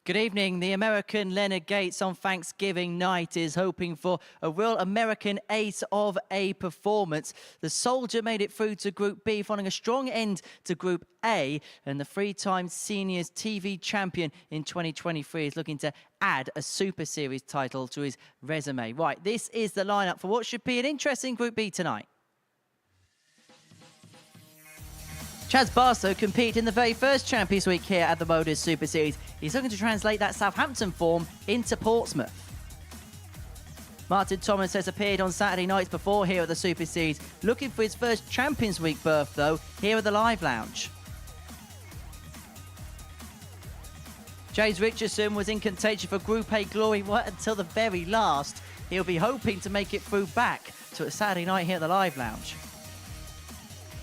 Good evening. The American Leonard Gates on Thanksgiving night is hoping for a real American ace of a performance. The Soldier made it through to Group B following a strong end to Group A, and the three-time seniors TV champion in 2023 is looking to add a Super Series title to his resume. Right, this is the lineup for what should be an interesting Group B tonight. Barstow competed in the very first Champions Week here at the MODUS Super Series. He's looking to translate that Southampton form into Portsmouth. Martin Thomas has appeared on Saturday nights before here at the Super Series, looking for his first Champions Week berth, though, here at the Live Lounge. James Richardson was in contention for Group A glory right until the very last. He'll be hoping to make it through back to a Saturday night here at the Live Lounge.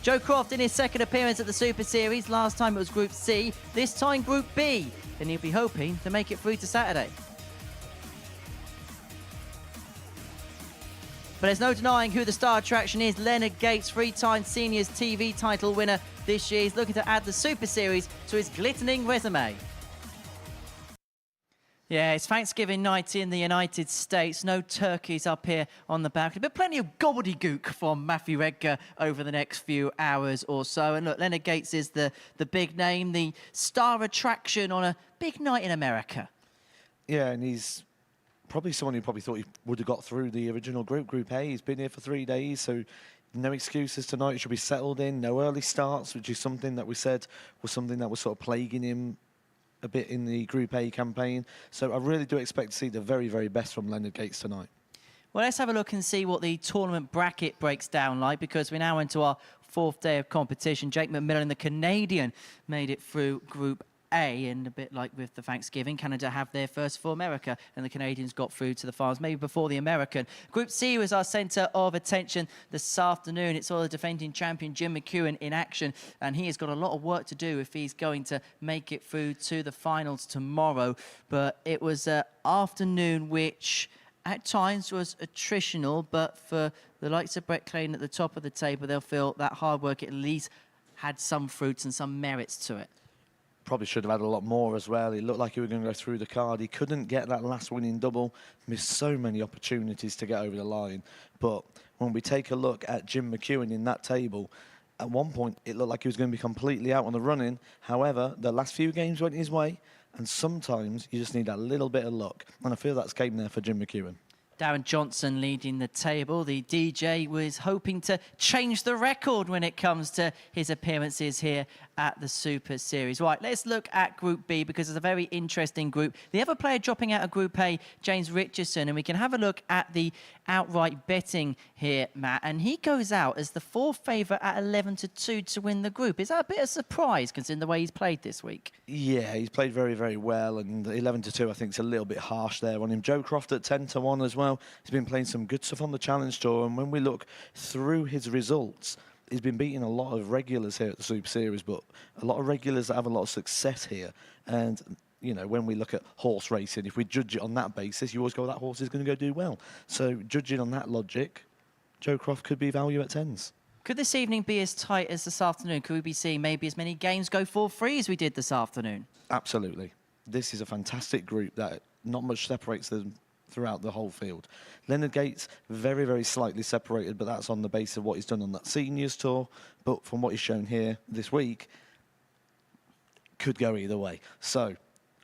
Joe Croft in his second appearance at the Super Series. Last time it was Group C, this time Group B, and he'll be hoping to make it through to Saturday. But there's no denying who the star attraction is. Leonard Gates, three-time seniors TV title winner this year. He's looking to add the Super Series to his glittering resume. Yeah, it's Thanksgiving night in the United States. No turkeys up here on the balcony, but plenty of gobbledygook from Matthew Edgar over the next few hours or so. And look, Leonard Gates is the big name, the star attraction on a big night in America. Yeah, and he's probably someone who probably thought he would have got through the original group, Group A. He's been here for 3 days, so no excuses tonight. He should be settled in, no early starts, which is something that we said was something that was sort of plaguing him a bit in the Group A campaign. So I really do expect to see the very, very best from Leonard Gates tonight. Well, let's have a look and see what the tournament bracket breaks down like, because we're now into our fourth day of competition. Jake McMillan, the Canadian, made it through Group A, and a bit like with the Thanksgiving, Canada have their first for America, and the Canadians got through to the finals, maybe before the American. Group C was our centre of attention this afternoon. It's all the defending champion Jim McEwen in action, and he has got a lot of work to do if he's going to make it through to the finals tomorrow. But it was an afternoon which at times was attritional, but for the likes of Brett Clayton at the top of the table, they'll feel that hard work at least had some fruits and some merits to it. Probably should have had a lot more as well. It looked like he was going to go through the card. He couldn't get that last winning double. Missed so many opportunities to get over the line. But when we take a look at Jim McEwen in that table, at one point it looked like he was going to be completely out on the running. However, the last few games went his way, and sometimes you just need a little bit of luck. And I feel that's came there for Jim McEwen. Darren Johnson leading the table. The DJ was hoping to change the record when it comes to his appearances here at the Super Series. Right, let's look at Group B, because it's a very interesting group. The other player dropping out of Group A, James Richardson, and we can have a look at the outright betting here, Matt, and he goes out as the fourth favourite at 11-2 to win the group. Is that a bit of a surprise considering the way he's played this week? Yeah, he's played very, very well, and 11-2 I think is a little bit harsh there on him. Joe Croft at 10-1 as well. He's been playing some good stuff on the Challenge Tour, and when we look through his results, he's been beating a lot of regulars here at the Super Series, but a lot of regulars that have a lot of success here. And you know, when we look at horse racing, if we judge it on that basis, you always go, that horse is going to go do well. So judging on that logic, Joe Croft could be value at 10s. Could this evening be as tight as this afternoon? Could we be seeing maybe as many games go 4-3 as we did this afternoon? Absolutely. This is a fantastic group that not much separates them throughout the whole field. Leonard Gates, very, very slightly separated, but that's on the basis of what he's done on that seniors tour. But from what he's shown here this week, could go either way. So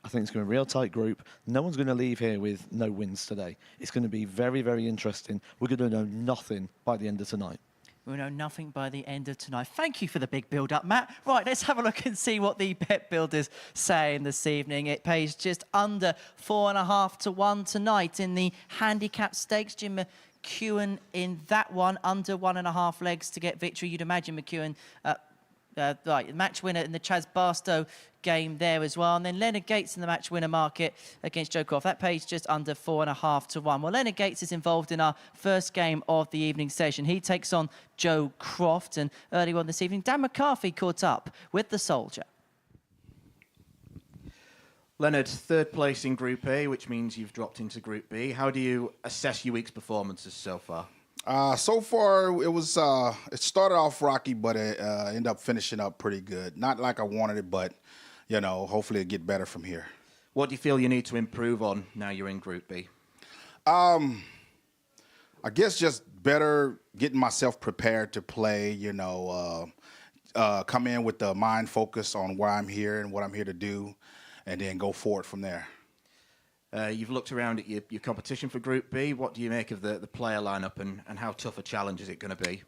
I think it's going to be a real tight group. No one's going to leave here with no wins today. It's going to be very, very interesting. We're going to know nothing by the end of tonight. We'll know nothing by the end of tonight. Thank you for the big build-up, Matt. Right, let's have a look and see what the bet builders saying this evening. It pays just under 4.5 to 1 tonight in the handicap stakes. Jim McEwen in that one, under 1.5 legs to get victory. You'd imagine McEwen, right, match winner in the Barstow game there as well. And then Leonard Gates in the match winner market against Joe Croft. That pays just under 4.5 to 1. Well, Leonard Gates is involved in our first game of the evening session. He takes on Joe Croft. And earlier on this evening, Dan McCarthy caught up with the Soldier. Leonard, third place in Group A, which means you've dropped into Group B. How do you assess your week's performances so far? So far, it started off rocky, but it ended up finishing up pretty good. Not like I wanted it, but, you know, hopefully it'll get better from here. What do you feel you need to improve on now you're in Group B? I guess just better getting myself prepared to play, come in with the mind focus on why I'm here and what I'm here to do, and then go forward from there. You've looked around at your competition for Group B. What do you make of the player lineup and how tough a challenge is it going to be?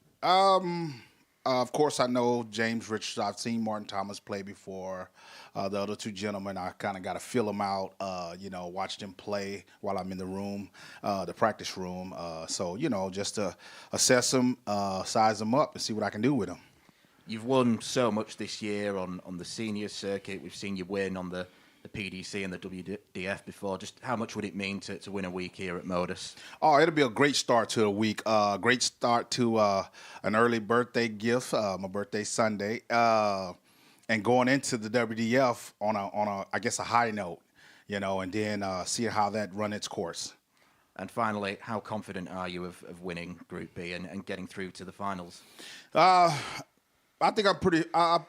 Of course, I know James Richardson. I've seen Martin Thomas play before. The other two gentlemen, I kind of got to feel them out, watch them play while I'm in the room, the practice room. So, just to assess them, size them up, and see what I can do with them. You've won so much this year on the senior circuit. We've seen you win on the PDC and the WDF before. Just how much would it mean to win a week here at MODUS? Oh, it'll be a great start to a week. Great start to an early birthday gift, my birthday Sunday, and going into the WDF on a high note, and then see how that run its course. And finally, how confident are you of winning Group B and getting through to the finals? I think I'm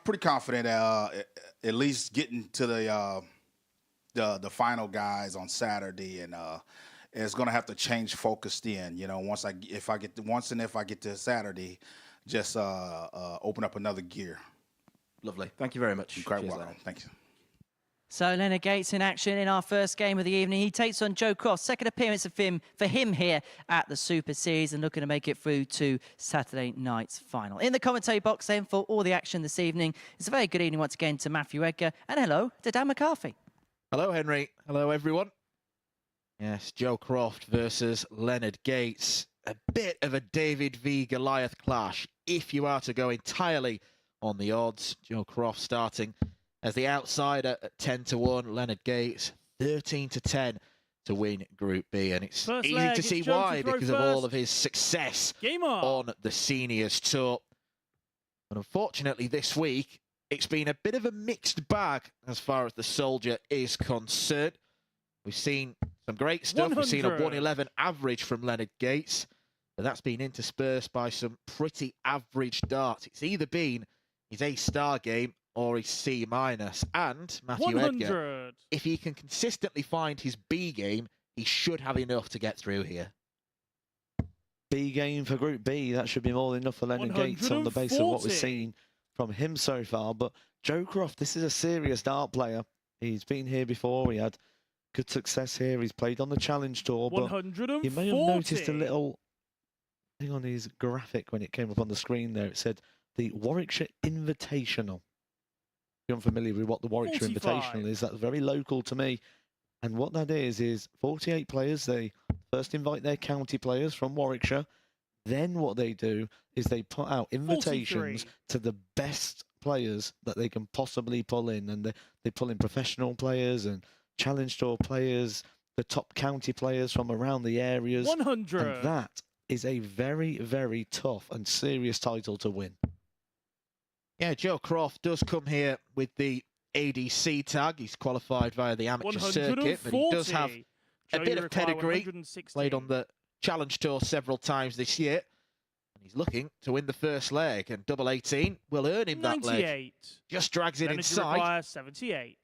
pretty confident at least getting to the final guys on Saturday, and it's going to have to change focus then. If I get to Saturday, just open up another gear. Lovely. Thank you very much. You're quite welcome. Thank you. So Leonard Gates in action in our first game of the evening. He takes on Joe Croft. Second appearance for him here at the Super Series, and looking to make it through to Saturday night's final. In the commentary box then for all the action this evening, it's a very good evening once again to Matthew Edgar, and hello to Dan McCarthy. Hello, Henry. Hello, everyone. Yes, Joe Croft versus Leonard Gates. A bit of a David v. Goliath clash, if you are to go entirely on the odds. Joe Croft starting as the outsider at 10-1. Leonard Gates 13-10 to win Group B, and it's First easy leg, to it's see Joe why to throw because of first. all of his success Game on. on the Seniors Tour. But unfortunately, this week it's been a bit of a mixed bag as far as the Soldier is concerned. We've seen some great stuff. We've seen a 100. 111 average from Leonard Gates, but that's been interspersed by some pretty average darts. It's either been his A-star game or his C-. And Matthew 100. Edgar, if he can consistently find his B game, he should have enough to get through here. B game for Group B, that should be more than enough for Leonard Gates on the basis of what we're 140. seeing from him so far. But Joe Croft, this is a serious dart player. He's been here before. He had good success here. He's played on the Challenge Tour. But 140. you may have noticed a little thing on his graphic when it came up on the screen there. It said the Warwickshire Invitational. If you're unfamiliar with what the Warwickshire 45. Invitational is, that's very local to me. And what that is 48 players. They first invite their county players from Warwickshire. Then what they do is they put out invitations 43. to the best players that they can possibly pull in. And they pull in professional players and Challenge Tour players, the top county players from around the areas. 100. And that is a very, very tough and serious title to win. Yeah, Joe Croft does come here with the ADC tag. He's qualified via the amateur circuit, but he does have a Joe, bit you of require pedigree. 160. Played on the Challenge Tour several times this year. And he's looking to win the first leg, and double 18 will earn him that leg. 98. Just drags it Leonard, you inside. require 78.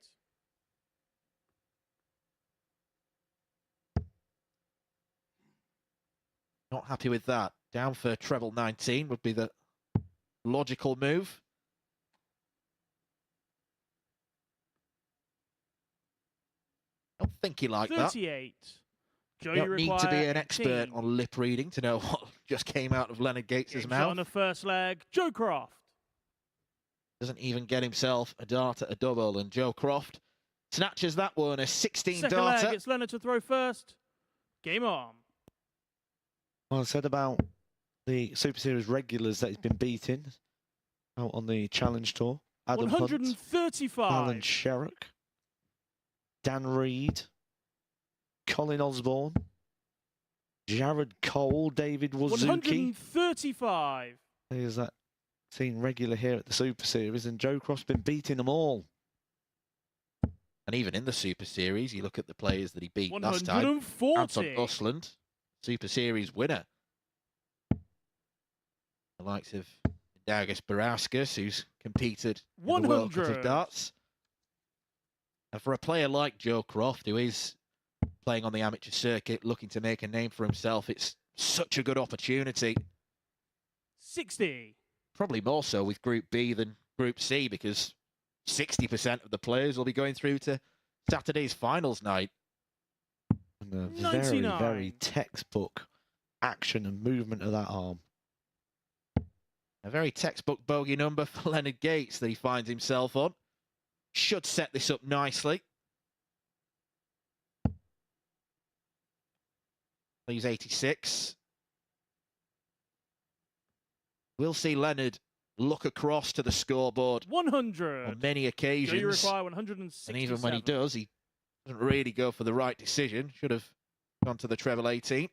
Not happy with that. Down for treble 19 would be the logical move. Don't think he like that. 38. Joe, You you don't need require to be an expert 18. on lip reading to know what just came out of Leonard Gates' Game shot mouth. on the first leg, Joe Croft. Doesn't even get himself a dart at a double, and Joe Croft snatches that one, a 16 Second darter. leg, it's Leonard to throw first. Game on. Well, I said about the Super Series regulars that he's been beating out on the Challenge Tour. Adam Hunt, 135. Alan Sherrock, Dan Reed, Colin Osborne, Jared Cole, David Wazuki. 135. There's that seen regular here at the Super Series, and Joe Croft's been beating them all. And even in the Super Series, you look at the players that he beat last time. 140. Anton Usland, Super Series winner. The likes of Dargus Barauskas, who's competed in the World Cup of 100. Darts. And for a player like Joe Croft, who is playing on the amateur circuit, looking to make a name for himself, it's such a good opportunity. 60. Probably more so with Group B than Group C, because 60% of the players will be going through to Saturday's finals night. And a 99. very textbook action and movement of that arm. A very textbook bogey number for Leonard Gates that he finds himself on. Should set this up nicely. He's 86. We'll see Leonard look across to the scoreboard 100. on many Do occasions. you require 167? And even when he does, he doesn't really go for the right decision. Should have gone to the treble 18.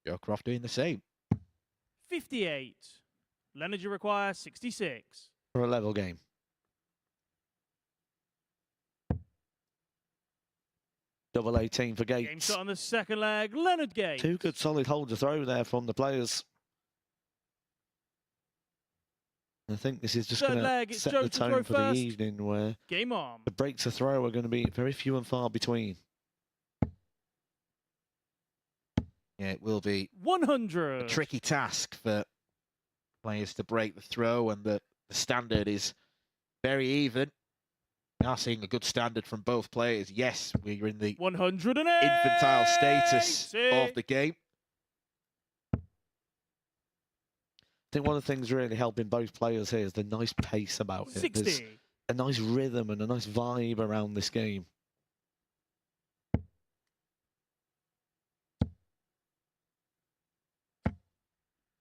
Joe Croft doing the same. 58. Leonard, you require 66. For a level game. Double 18 for Game Gates. shot on the second leg. Leonard Gates. Two good solid holds to throw there from the players. I think this is just Third going leg, to it's set Joe the to throw tone for the first. evening, where Game on. the breaks to throw are going to be very few and far between. Yeah, it will be 100. a tricky task for players to break the throw, and the standard is very even. We are seeing a good standard from both players. Yes, we're in the 108. infantile status of the game. I think one of the things really helping both players here is the nice pace about it. 60. There's a nice rhythm and a nice vibe around this game.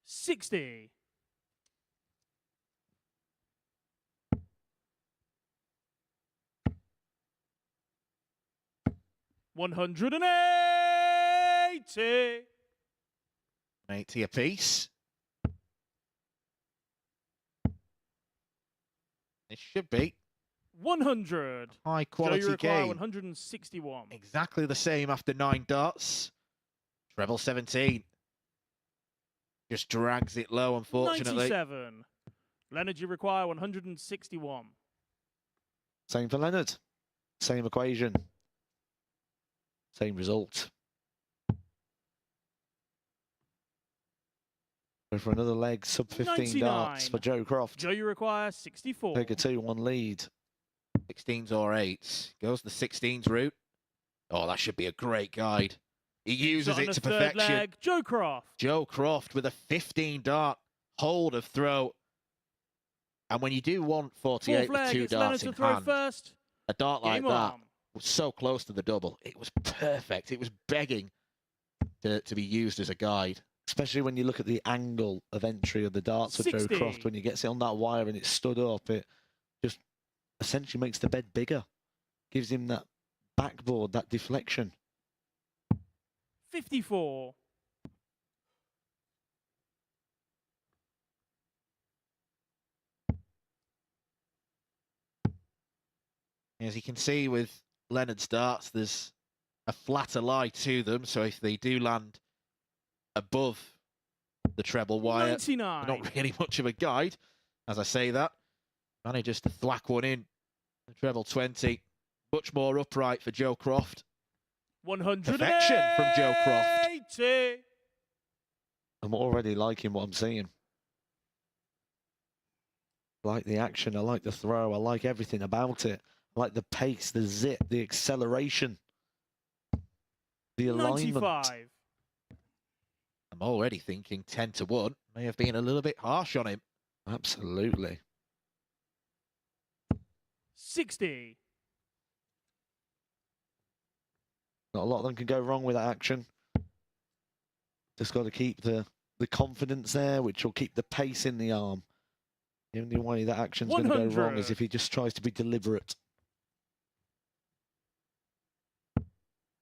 $60. $180. 80 apiece. It should be 100. high Joe, quality you require game. 161. Exactly the same after 9 darts. Treble 17. Just drags it low, unfortunately. 97. Leonard, you require 161. Same for Leonard. Same equation. Same result. Go for another leg, sub 15 darts 99. for Joe Croft. Joe, you require 64. Take a 2-1 lead. 16s or 8s. Goes the 16s route. Oh, that should be a great guide. He uses Shot on it the to third perfection. leg. Joe Croft. Joe Croft with a 15 dart hold of throw. And when you do want 48 Fourth with leg. 2 It's Leonard darts to in throw hand, first. a dart like Game that on. was so close to the double. It was perfect. It was begging to be used as a guide. Especially when you look at the angle of entry of the darts for Joe 60. Croft. When he gets it on that wire and it's stood up, it just essentially makes the bed bigger. Gives him that backboard, that deflection. 54. As you can see with Leonard's darts, there's a flatter lie to them. So if they do land above the treble wire, 99. they're not really much of a guide. As I say that, manages to thwack one in. The treble 20, much more upright for Joe Croft. 180. Perfection from Joe Croft. I'm already liking what I'm seeing. I like the action, I like the throw, I like everything about it. I like the pace, the zip, the acceleration, the alignment. 95. I'm already thinking 10-1 may have been a little bit harsh on him. Absolutely. 60. Not a lot of them can go wrong with that action. Just got to keep the confidence there, which will keep the pace in the arm. The only way that action's going to go wrong 100. is if he just tries to be deliberate.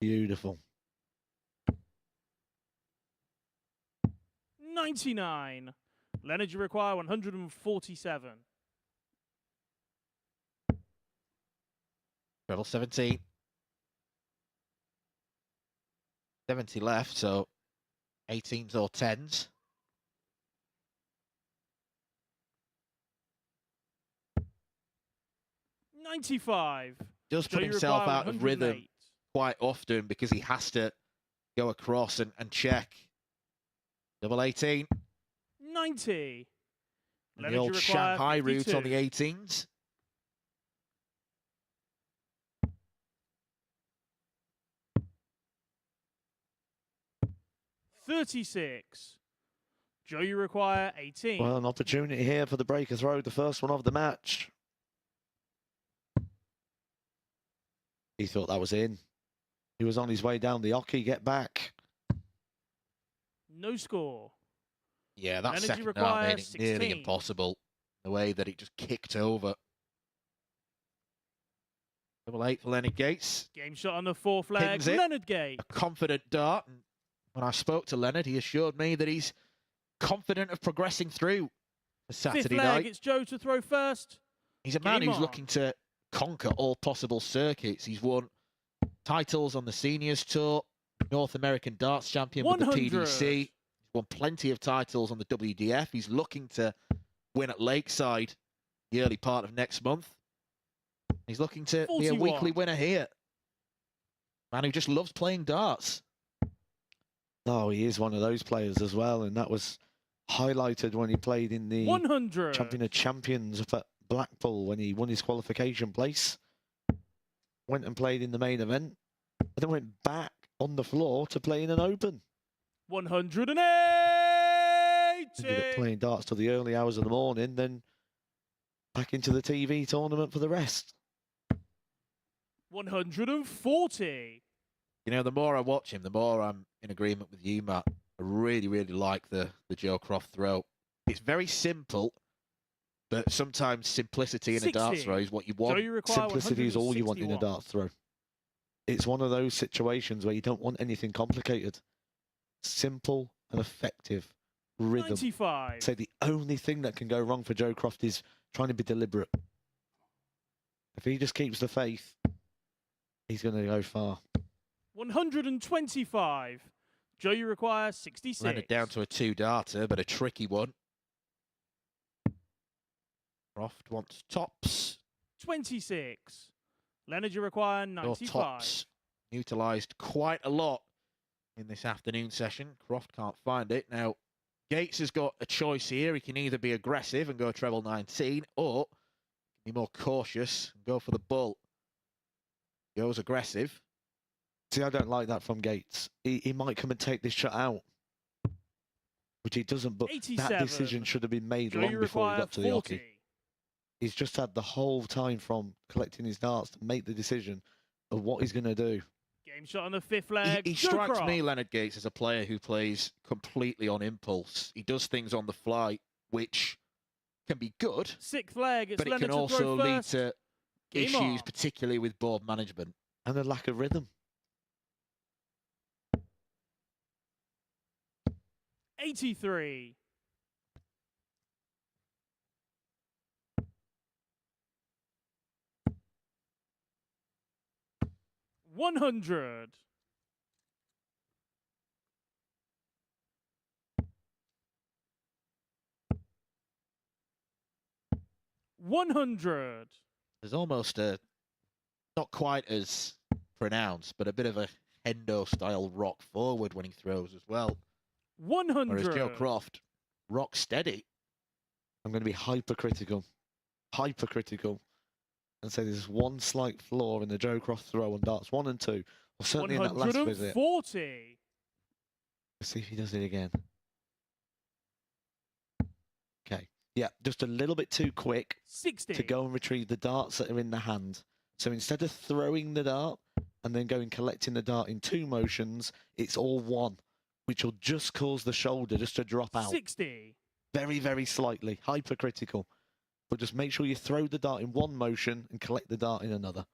Beautiful. 99. Leonard, you require 147. Treble 17. 70 left, so 18s or 10s. 95. Does Joe, put you himself require out of rhythm 108. quite often because he has to go across and check. Double 18. 90. And Leonard, the you old require Shanghai route on 52. the 18s. $36. Joe, you require 18. Well, an opportunity here for the breaker throw, the first one of the match. He thought that was in. He was on his way down the hockey, get back. No score. Yeah, that Leonard, you second dart require made it nearly 16. impossible. The way that it just kicked over. Double 8 for Leonard Gates. Game shot on the fourth leg. Pins it. Leonard Gate. A confident dart. And when I spoke to Leonard, he assured me that he's confident of progressing through for Saturday Fifth leg. night. It's Joe to throw first. He's a man Game who's on. looking to conquer all possible circuits. He's won titles on the Seniors Tour, North American Darts Champion with the 100. PDC. He's won plenty of titles on the WDF. He's looking to win at Lakeside the early part of next month. He's looking to be a 41. weekly winner here. Man who just loves playing darts. Oh, he is one of those players as well, and that was highlighted when he played in the 100. Champion of Champions up at Blackpool when he won his qualification place. Went and played in the main event, and then went back on the floor to play in an open. 180. Ended up playing darts till the early hours of the morning, then back into the TV tournament for the rest. 140. You know, the more I watch him, the more I'm in agreement with you, Matt. I really, really like the Joe Croft throw. It's very simple, but sometimes simplicity in a darts 60. throw is what you Joe, want. you require Simplicity is all you want in a 161. darts throw. It's one of those situations where you don't want anything complicated. Simple and effective rhythm. 95. So the only thing that can go wrong for Joe Croft is trying to be deliberate. If he just keeps the faith, he's going to go far. 125. Joe, you require 66. Leonard down to a 2-darter, but a tricky one. Croft wants tops. 26. Leonard, you require Your 95. tops utilised quite a lot in this afternoon session. Croft can't find it. Now, Gates has got a choice here. He can either be aggressive and go treble 19, or be more cautious and go for the bull. Goes aggressive. See, I don't like that from Gates. He might come and take this shot out, which he doesn't, but 87. that decision should have been made Joe, long you before he require got to the 40. hockey. He's just had the whole time from collecting his darts to make the decision of what he's going to do. Game shot on the fifth leg. He Joe strikes Croft. me, Leonard Gates, as a player who plays completely on impulse. He does things on the fly, which can be good, Sixth leg. It's but it Leonard can to also throw lead first. to Game issues, on. particularly with board management. And a lack of rhythm. 83. $100. 100. There's almost a, not quite as pronounced, but a bit of a Hendo-style rock forward when he throws as well. 100. Whereas Joe Croft, rock steady. I'm going to be hypercritical, and say there's one slight flaw in the Joe Croft throw on darts 1 and 2, or certainly in that last visit. 140. Let's see if he does it again. Okay, yeah, just a little bit too quick 60. to go and retrieve the darts that are in the hand. So instead of throwing the dart and then going collecting the dart in 2 motions, it's all one, which will just cause the shoulder just to drop out. 60. Very, very slightly, hypercritical. But just make sure you throw the dart in 1 motion and collect the dart in another.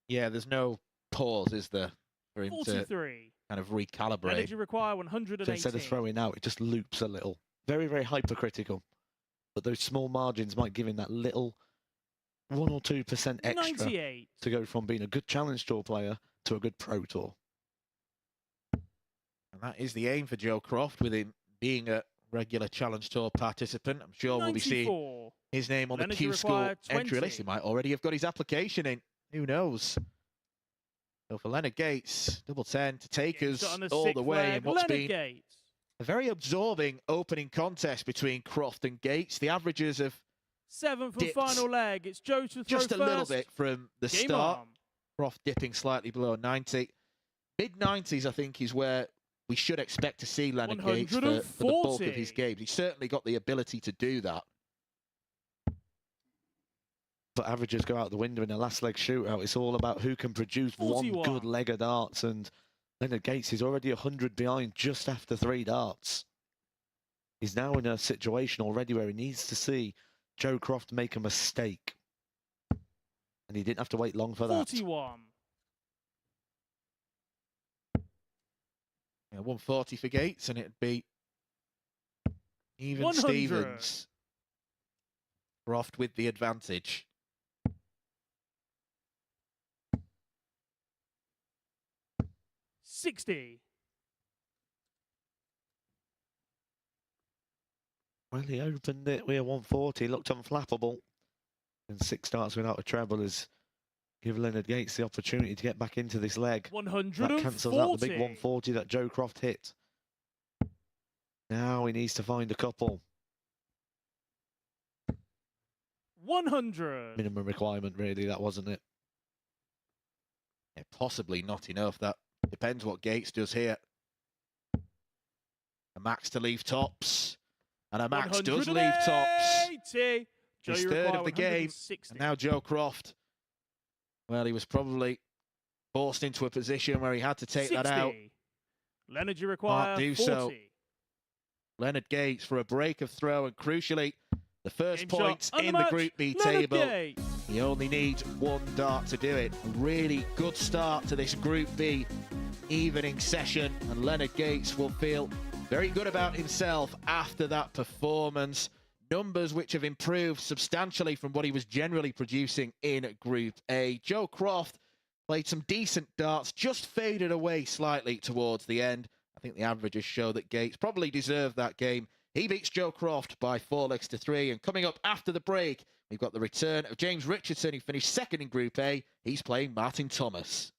Yeah, there's no pause, is there, for him to 43. kind of recalibrate. Energy require 180. So instead of throwing out, it just loops a little. Very, very hypercritical. But those small margins might give him that little 1 or 2% extra 98. to go from being a good Challenge Tour player to a good Pro Tour. And that is the aim for Joe Croft, with him being a regular Challenge Tour participant. I'm sure we'll be seeing 94. his name on the Leonard, you Q School require entry list. 20. He might already have got his application in. Who knows? So for Leonard Gates, double 10 to take Getting us shot on the all the sixth way leg, in what's Leonard been Gates. a very absorbing opening contest between Croft and Gates. The averages have 7th and dipped final leg. It's Joe to throw just a first. little bit from the Game start. on. Croft dipping slightly below 90. Mid-90s, I think, is where we should expect to see Leonard Gates for the bulk of his 140. games. He's certainly got the ability to do that. But averages go out the window in a last leg shootout. It's all about who can produce 41. one good leg of darts. And Leonard Gates is already 100 behind just after 3 darts. He's now in a situation already where he needs to see Joe Croft make a mistake. And he didn't have to wait long for that. 41. Yeah, 140 for Gates, and it'd be even 100. Stevens. Croft with the advantage. $60. Well, he opened it with a 140, looked unflappable. And 6 darts without a treble has given Leonard Gates the opportunity to get back into this leg. 140. That cancels out the big 140 that Joe Croft hit. Now he needs to find a couple. 100. Minimum requirement, really, that wasn't it. Yeah, possibly not enough. That depends what Gates does here. A max to leave tops. And a max does leave tops. 180. Joe, His you third require of the game. 160. And now Joe Croft. Well, he was probably forced into a position where he had to take 60. that out. Leonard, you require do 40. so. Leonard Gates for a break of throw, and crucially, the first Game points shot. in Under the match, Group B Leonard table. Gates. He only needs 1 dart to do it. A really good start to this Group B evening session, and Leonard Gates will feel very good about himself after that performance. Numbers which have improved substantially from what he was generally producing in Group A. Joe Croft played some decent darts, just faded away slightly towards the end. I think the averages show that Gates probably deserved that game. He beats Joe Croft by 4 legs to 3. And coming up after the break, we've got the return of James Richardson, who finished 2nd in Group A. He's playing Martin Thomas.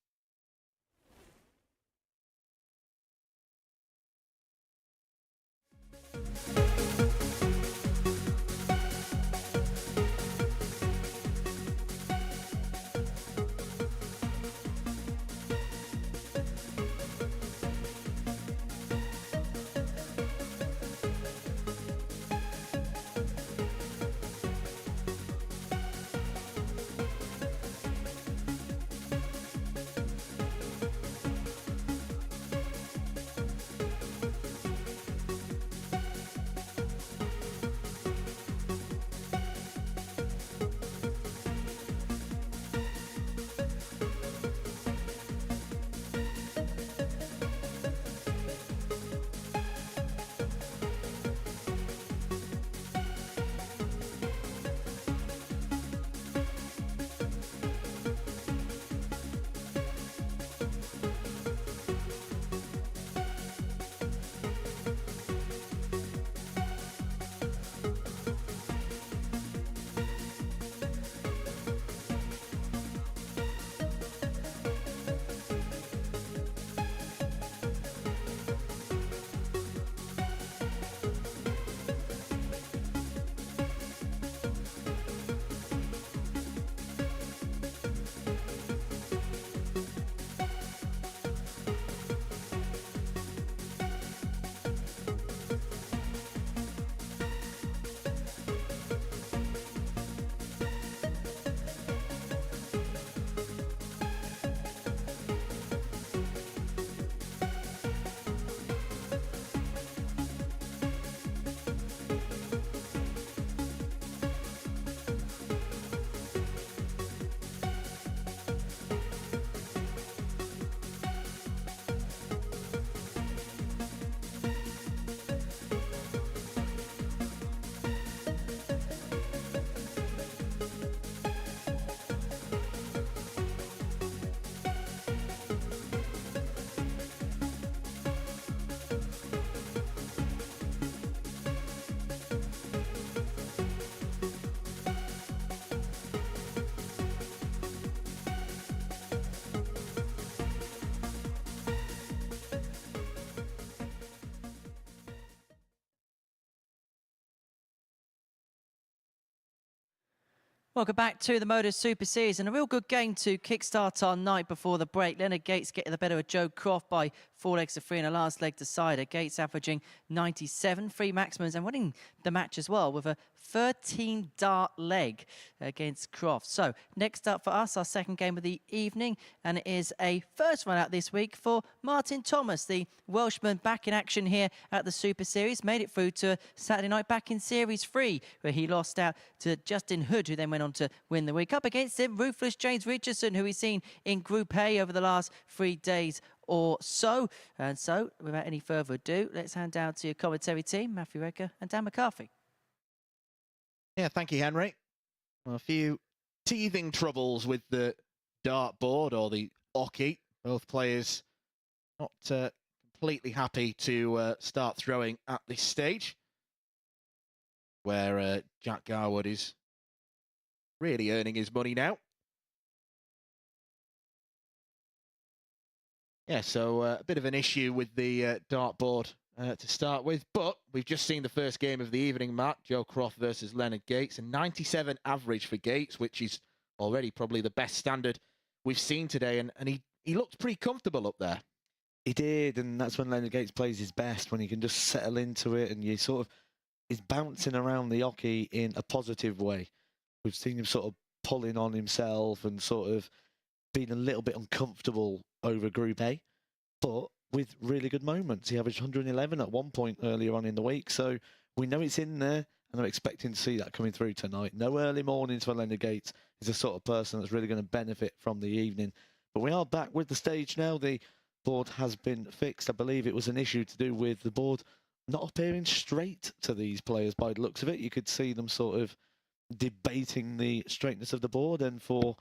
Welcome back to the MODUS Super Series, and a real good game to kickstart our night before the break. Leonard Gates getting the better of Joe Croft by 4 legs to 3 in a last leg decider. Gates averaging 97, 3 maximums, and winning the match as well with a 13 dart leg against Croft. So next up for us, our second game of the evening, and it is a first run out this week for Martin Thomas, the Welshman, back in action here at the Super Series. Made it through to Saturday night back in Series 3, where he lost out to Justin Hood, who then went on to win the week. Up against him, ruthless James Richardson, who we've seen in Group A over the last 3 days or so. And so, without any further ado, let's hand down to your commentary team, Matthew Redger and Dan McCarthy. Yeah, thank you, Henry. Well, a few teething troubles with the dartboard or the oche. Both players not completely happy to start throwing at this stage, where Jack Garwood is really earning his money now. Yeah, so a bit of an issue with the dartboard to start with, but we've just seen the first game of the evening, Matt. Joe Croft versus Leonard Gates, a 97 average for Gates, which is already probably the best standard we've seen today, and he looked pretty comfortable up there. He did, and that's when Leonard Gates plays his best, when he can just settle into it, and you sort of is bouncing around the oche in a positive way. We've seen him sort of pulling on himself and sort of being a little bit uncomfortable over Group A, but with really good moments. He averaged 111 at one point earlier on in the week, so we know it's in there, and I'm expecting to see that coming through tonight. No early mornings for Leonard Gates. He's the sort of person that's really going to benefit from the evening. But we are back with the stage now. The board has been fixed. I believe it was an issue to do with the board not appearing straight to these players by the looks of it. You could see them sort of debating the straightness of the board, and for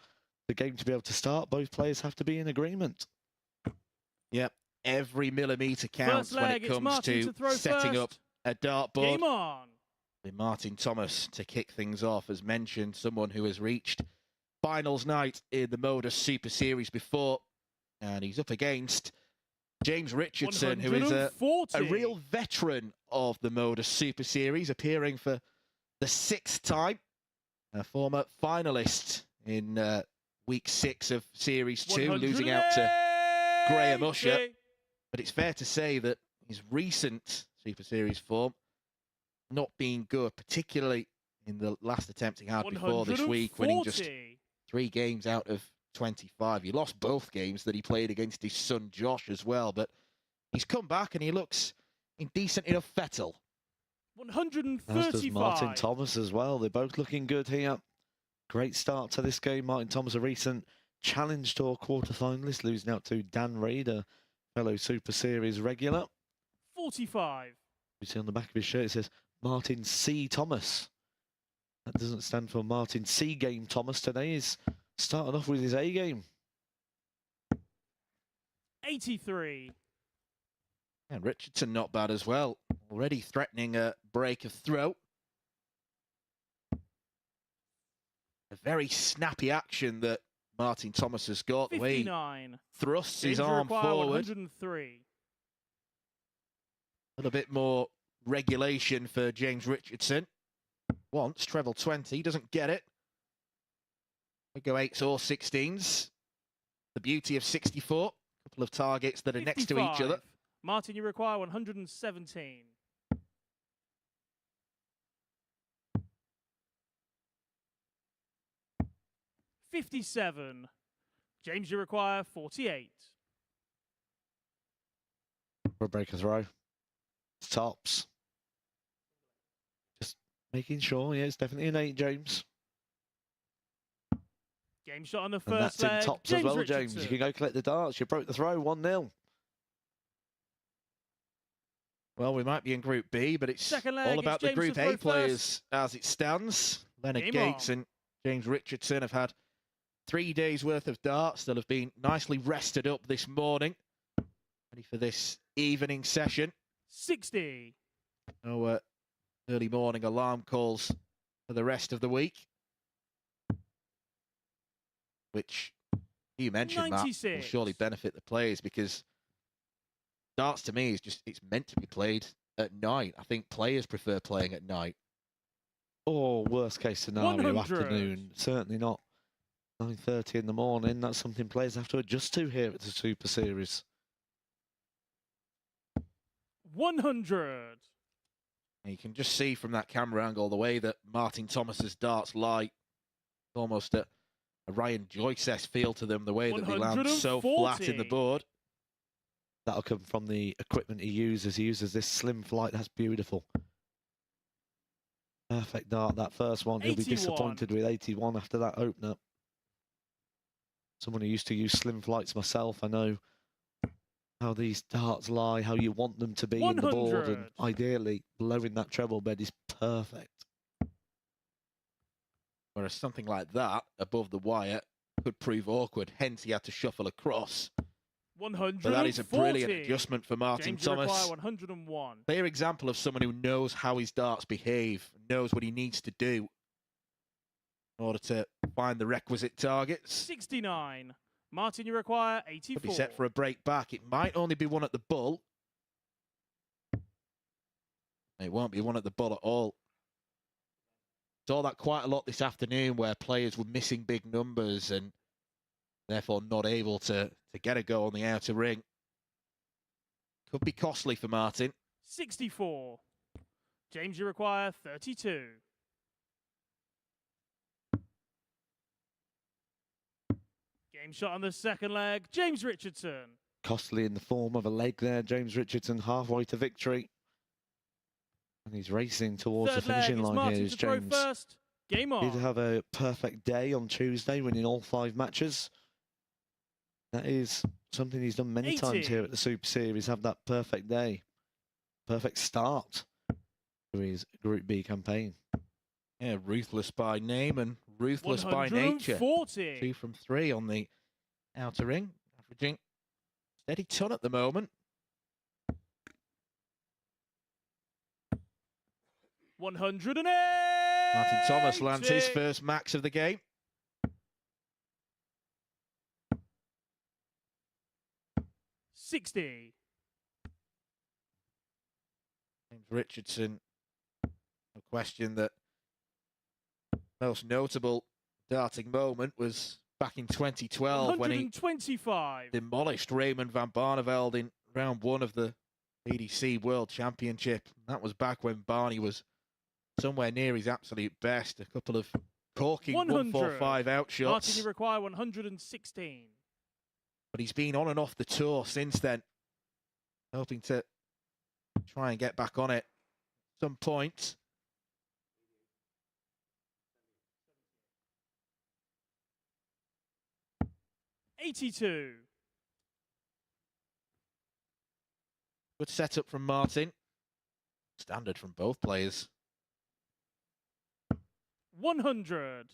the game to be able to start, both players have to be in agreement. Yep, every millimetre counts when it comes to setting up a dartboard. Game on. With Martin Thomas to kick things off, as mentioned, someone who has reached finals night in the MODUS Super Series before, and he's up against James Richardson, who is a real veteran of the MODUS Super Series, appearing for the 6th time, a former finalist in week 6 of Series 2, losing out to Graham Usher. But it's fair to say that his recent Super Series form not being good, particularly in the last attempt he had before this week, winning just 3 games out of 25. He lost both games that he played against his son Josh as well, but he's come back and he looks in decent enough fettle. 135. As does Martin Thomas as well. They're both looking good here. Great start to this game. Martin Thomas, a recent Challenge Tour quarter-finalist, losing out to Dan Reid, a fellow Super Series regular. 45. You see on the back of his shirt, it says Martin C. Thomas. That doesn't stand for Martin C. Game Thomas. Today is starting off with his A game. 83. And Richardson not bad as well. Already threatening a break of throw. A very snappy action that Martin Thomas has got. 59. The way he thrusts his arm forward. 103. A little bit more regulation for James Richardson. Once, treble 20, doesn't get it. We go 8s or 16s. The beauty of 64. A couple of targets that are 55. next to each other. Martin, you require 117. 57. James, you require 48. For a break of throw. Tops. Just making sure, yeah, it's definitely an 8, James. Game shot on the And first that's leg. in tops James as well, Richardson. James. You can go collect the darts. You broke the throw, 1-0. Well, we might be in Group B, but it's Second leg, all about the James Group to A throw players first. as it stands. Leonard Game Gates on. and James Richardson have had 3 days' worth of darts. They'll have been nicely rested up this morning, ready for this evening session. 60. No early morning alarm calls for the rest of the week, which you mentioned, Matt, will 96. surely benefit the players, because darts to me is just, it's meant to be played at night. I think players prefer playing at night. Or worst case scenario 100. afternoon. Certainly not 9:30 in the morning. That's something players have to adjust to here at the Super Series. 100. You can just see from that camera angle the way that Martin Thomas's darts lie, almost a Ryan Joyce-esque feel to them, the way that they land so flat in the 140. board. That'll come from the equipment he uses. He uses this slim flight. That's beautiful. Perfect dart, that first one. He'll be 81. disappointed with 81 after that opener. Someone who used to use slim flights myself, I know how these darts lie, how you want them to be in the board, and 100. ideally blowing that treble bed is perfect. Whereas something like that above the wire could prove awkward, hence he had to shuffle across. 140. But that is a brilliant adjustment for Martin James, you require Thomas. 101. Clear example of someone who knows how his darts behave, knows what he needs to do in order to find the requisite targets. 69. Martin, you require 84. Could be set for a break back. It might only be one at the bull. It won't be one at the bull at all. Saw that quite a lot this afternoon where players were missing big numbers and therefore not able to get a go on the outer ring. Could be costly for Martin. 64. James, you require 32. Game shot on the second leg. James Richardson. Costly in the form of a leg there. James Richardson halfway to victory. And he's racing towards Third the finishing leg, it's line Martin here. to Is throw James first. Game on. did have a perfect day on Tuesday, winning all 5 matches. That is something he's done many 80. times here at the Super Series, have that perfect day. Perfect start to his Group B campaign. Yeah, ruthless by name and ruthless by nature. 140. 2 from 3 on the outer ring, averaging steady ton at the moment. 108. Martin Thomas lands his first max of the game. $60. James Richardson, no question that most notable darting moment was back in 2012 when he 125. demolished Raymond van Barneveld in round 1 of the PDC World Championship. That was back when Barney was somewhere near his absolute best. A couple of corking 145 out shots. Martin, you require 116. But he's been on and off the tour since then, hoping to try and get back on it at some point. $82. Good setup from Martin. Standard from both players. 100.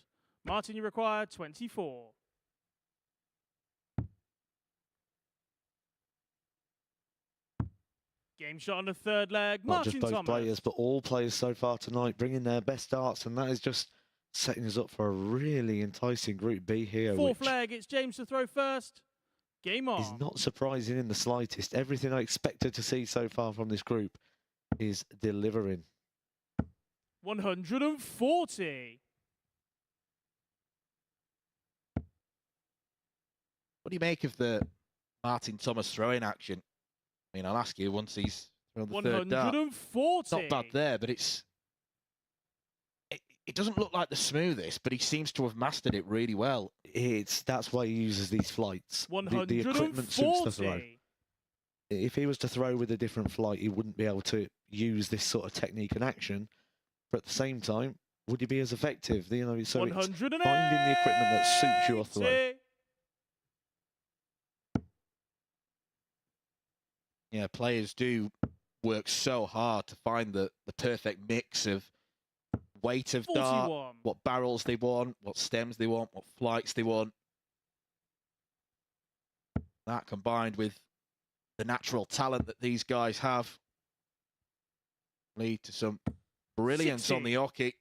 Martin, you require 24. Game shot on the third leg. Not Martin just both Thomas. players, but all players so far tonight bringing their best darts, and that is just setting us up for a really enticing Group B here. Fourth which leg, it's James to throw first. Game on. is not surprising in the slightest. Everything I expected to see so far from this group is delivering. 140. What do you make of the Martin Thomas throwing action? I mean, I'll ask you once he's thrown the third dart. 140. Not bad there, but it doesn't look like the smoothest, but he seems to have mastered it really well. That's why he uses these flights. 140. The equipment suits the throw. If he was to throw with a different flight, he wouldn't be able to use this sort of technique and action. But at the same time, would he be as effective? You know, so it's finding the equipment that suits your throw. Yeah, players do work so hard to find the perfect mix of weight of dart, 41. what barrels they want, what stems they want, what flights they want. That combined with the natural talent that these guys have lead to some brilliance 60. on the hockey.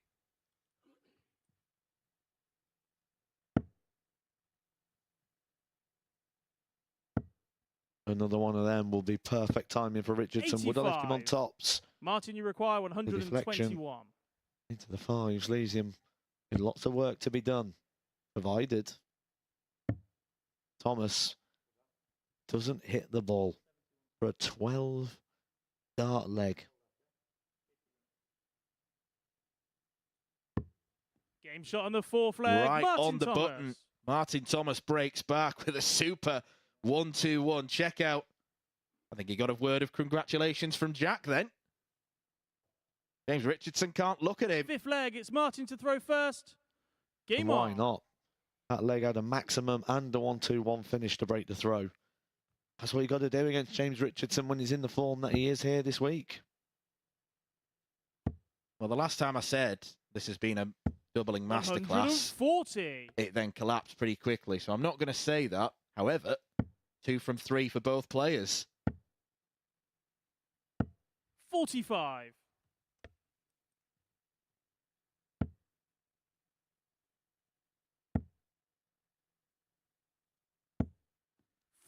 Another one of them will be perfect timing for Richardson. Would have left him on 85. tops. Martin, you require 121. Into the fives, leaves him with lots of work to be done, provided Thomas doesn't hit the ball for a 12 dart leg. Game shot on the fourth leg. Right Martin on the Thomas. button. Martin Thomas breaks back with a super 1-2-1. Check out. I think he got a word of congratulations from Jack then. James Richardson can't look at him. Fifth leg. It's Martin to throw first. Game Why on. not? That leg had a maximum and a 1-2-1 finish to break the throw. That's what you got to do against James Richardson when he's in the form that he is here this week. Well, the last time I said this has been a doubling masterclass, 140. it then collapsed pretty quickly. So I'm not going to say that. However, 2 from 3 for both players. 45.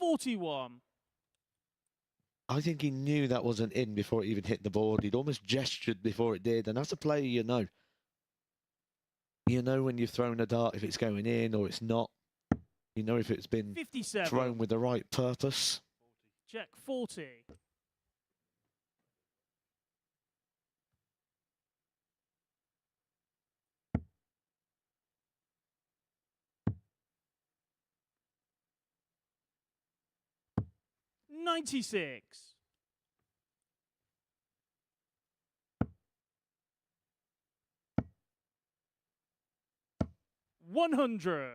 41. I think he knew that wasn't in before it even hit the board. He'd almost gestured before it did. And as a player, you know. You know when you've thrown a dart if it's going in or it's not. You know if it's been 57. thrown with the right purpose. Check 40. 96. 100.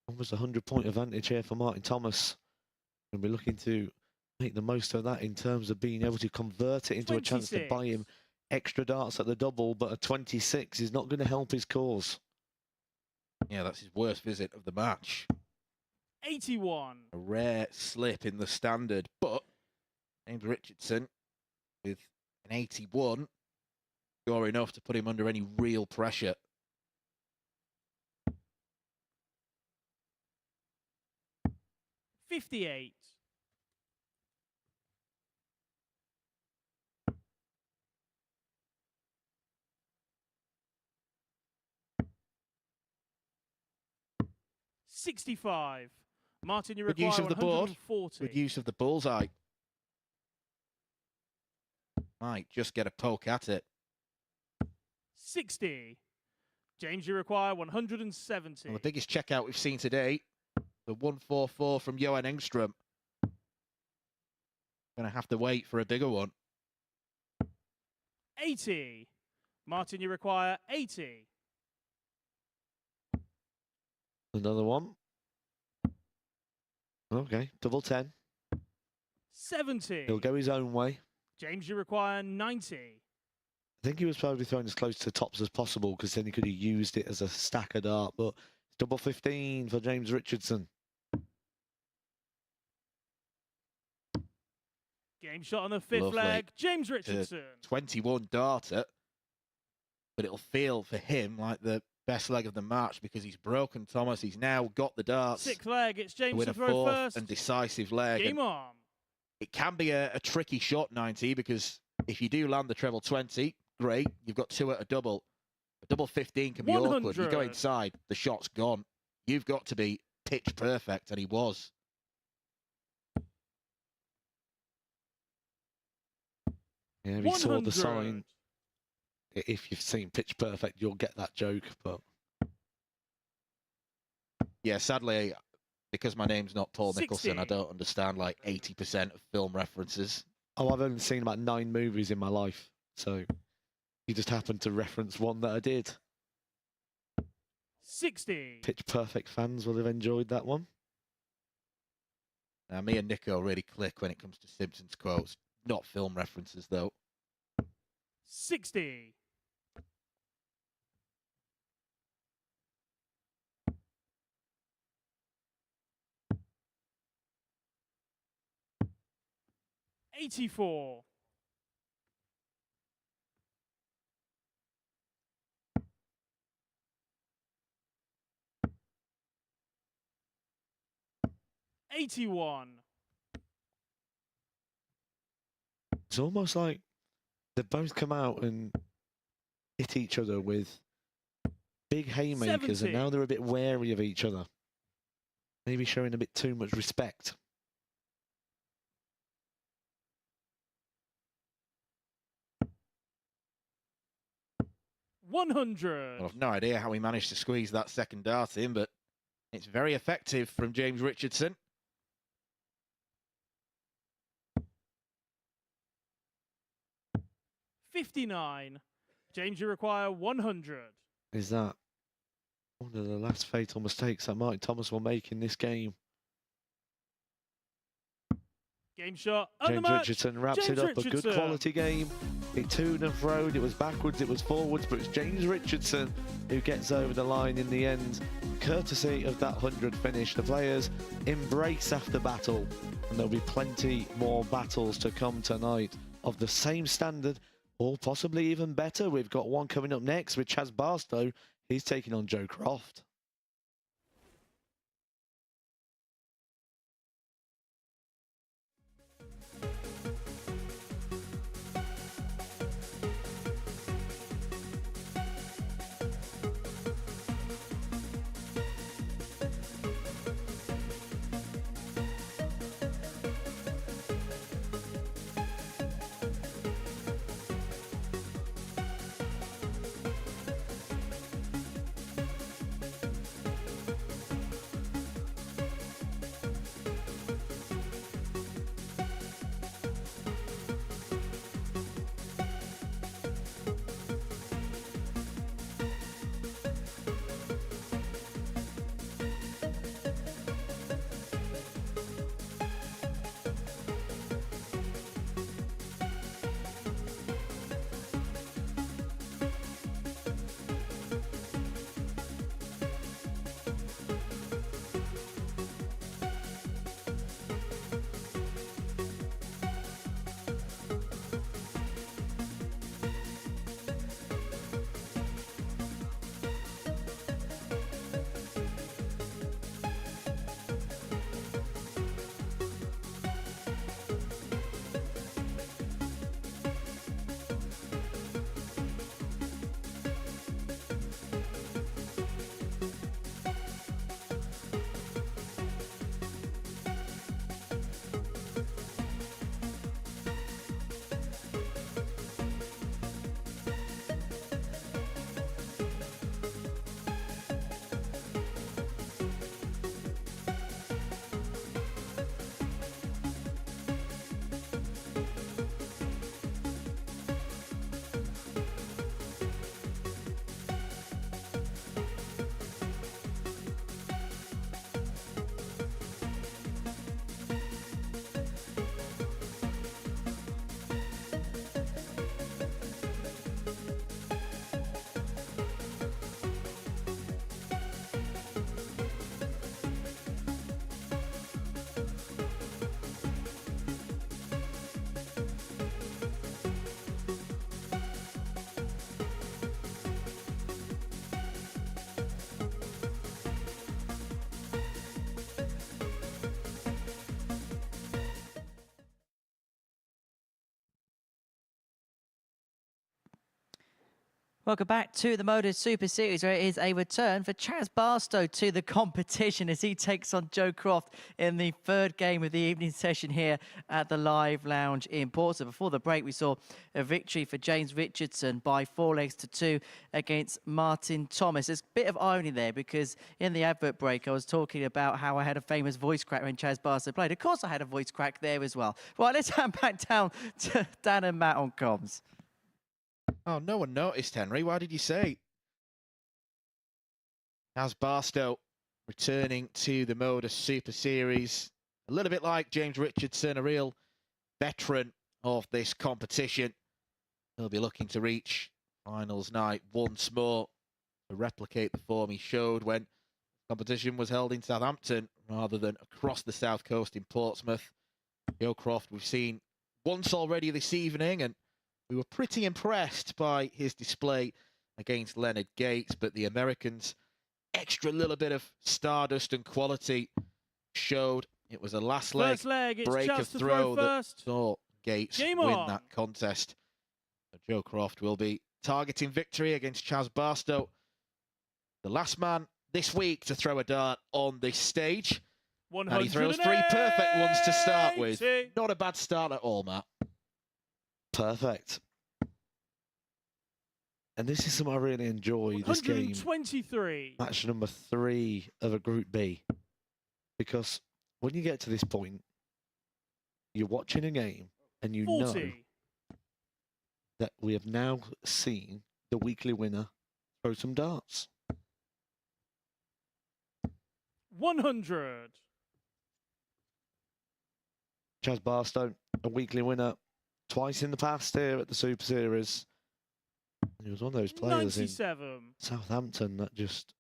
Almost a 100-point advantage here for Martin Thomas. And we're looking to make the most of that in terms of being able to convert it into a chance to buy him extra darts at the double, but a 26 is not going to help his cause. Yeah, that's his worst visit of the match. 81. A rare slip in the standard, but James Richardson with an 81 sure enough to put him under any real pressure. $58. 65. Martin, you Good require use of the board. 140. Good use of the bullseye. Might just get a poke at it. 60. James, you require 170. Well, the biggest checkout we've seen today, the 144 from Johan Engström. Gonna have to wait for a bigger one. 80. Martin, you require 80. Another one. Okay, double 10. 70. He'll go his own way. James, you require 90. I think he was probably throwing as close to tops as possible because then he could have used it as a stack of dart. But it's double 15 for James Richardson. Game shot on the fifth Lovely. leg. James Richardson. 21 darter, but it'll feel for him like the best leg of the match because he's broken Thomas. He's now got the darts. Sixth leg. It's to James win to a throw fourth first. and decisive leg. Game on. It can be a tricky shot, 90, because if you do land the treble 20, great. You've got 2 at a double. A double 15 can be awkward. You go 100. inside, the shot's gone. You've got to be pitch perfect, and he was. Yeah, he saw 100. the sign. If you've seen Pitch Perfect, you'll get that joke. But Yeah, sadly, because my name's not Paul Nicholson, I 60. don't understand like 80% of film references. oh, I've only seen about 9 movies in my life, so you just happened to reference one that I did. 60. Pitch Perfect fans will have enjoyed that one. Now, me and Nico really click when it comes to Simpsons quotes. Not film references, though. 60. 84. 81. It's almost like They've both come out and hit each other with big haymakers, 70. and now they're a bit wary of each other. Maybe showing a bit too much respect. Well, 100. I've no idea how he managed to squeeze that second dart in, but it's very effective from James Richardson. $59. James, you require 100. Is that one of the last fatal mistakes that Mike Thomas will make in this game? Game shot. And the James match. Richardson wraps James it up. A good Richardson. quality game. It toed and froed. It was backwards. It was forwards. But it's James Richardson who gets over the line in the end, courtesy of that 100 finish. The players embrace after battle, and there'll be plenty more battles to come tonight of the same standard, or possibly even better. We've got one coming up next with Chaz Barstow. He's taking on Joe Croft. Welcome back to the MODUS Super Series, where it is a return for Chaz Barstow to the competition as he takes on Joe Croft in the third game of the evening session here at the Live Lounge in Portsmouth. Before the break, we saw a victory for James Richardson by 4-2 against Martin Thomas. There's a bit of irony there because in the advert break, I was talking about how I had a famous voice crack when Chaz Barstow played. Of course, I had a voice crack there as well. Right, let's hand back down to Dan and Matt on comms. Oh, no one noticed, Henry. Why did you say? Chaz Barstow returning to the MODUS Super Series. A little bit like James Richardson, a real veteran of this competition. He'll be looking to reach finals night once more to replicate the form he showed when the competition was held in Southampton rather than across the south coast in Portsmouth. Joe Croft we've seen once already this evening, and we were pretty impressed by his display against Leonard Gates, but the Americans' extra little bit of stardust and quality showed. It was a last leg First leg, it's break Chaz of to throw that first. saw Gates Game win on. that contest. Joe Croft will be targeting victory against Chaz Barstow. The last man this week to throw a dart on this stage. And he throws 3 perfect ones to start with. Not a bad start at all, Matt. Perfect. And this is something I really enjoy, this game. 123. Match number 3 of a Group B. Because when you get to this point, you're watching a game and you 40. know that we have now seen the weekly winner throw some darts. 100. Chaz Barstow, a weekly winner twice in the past here at the Super Series. He was one of those players 97. in Southampton that just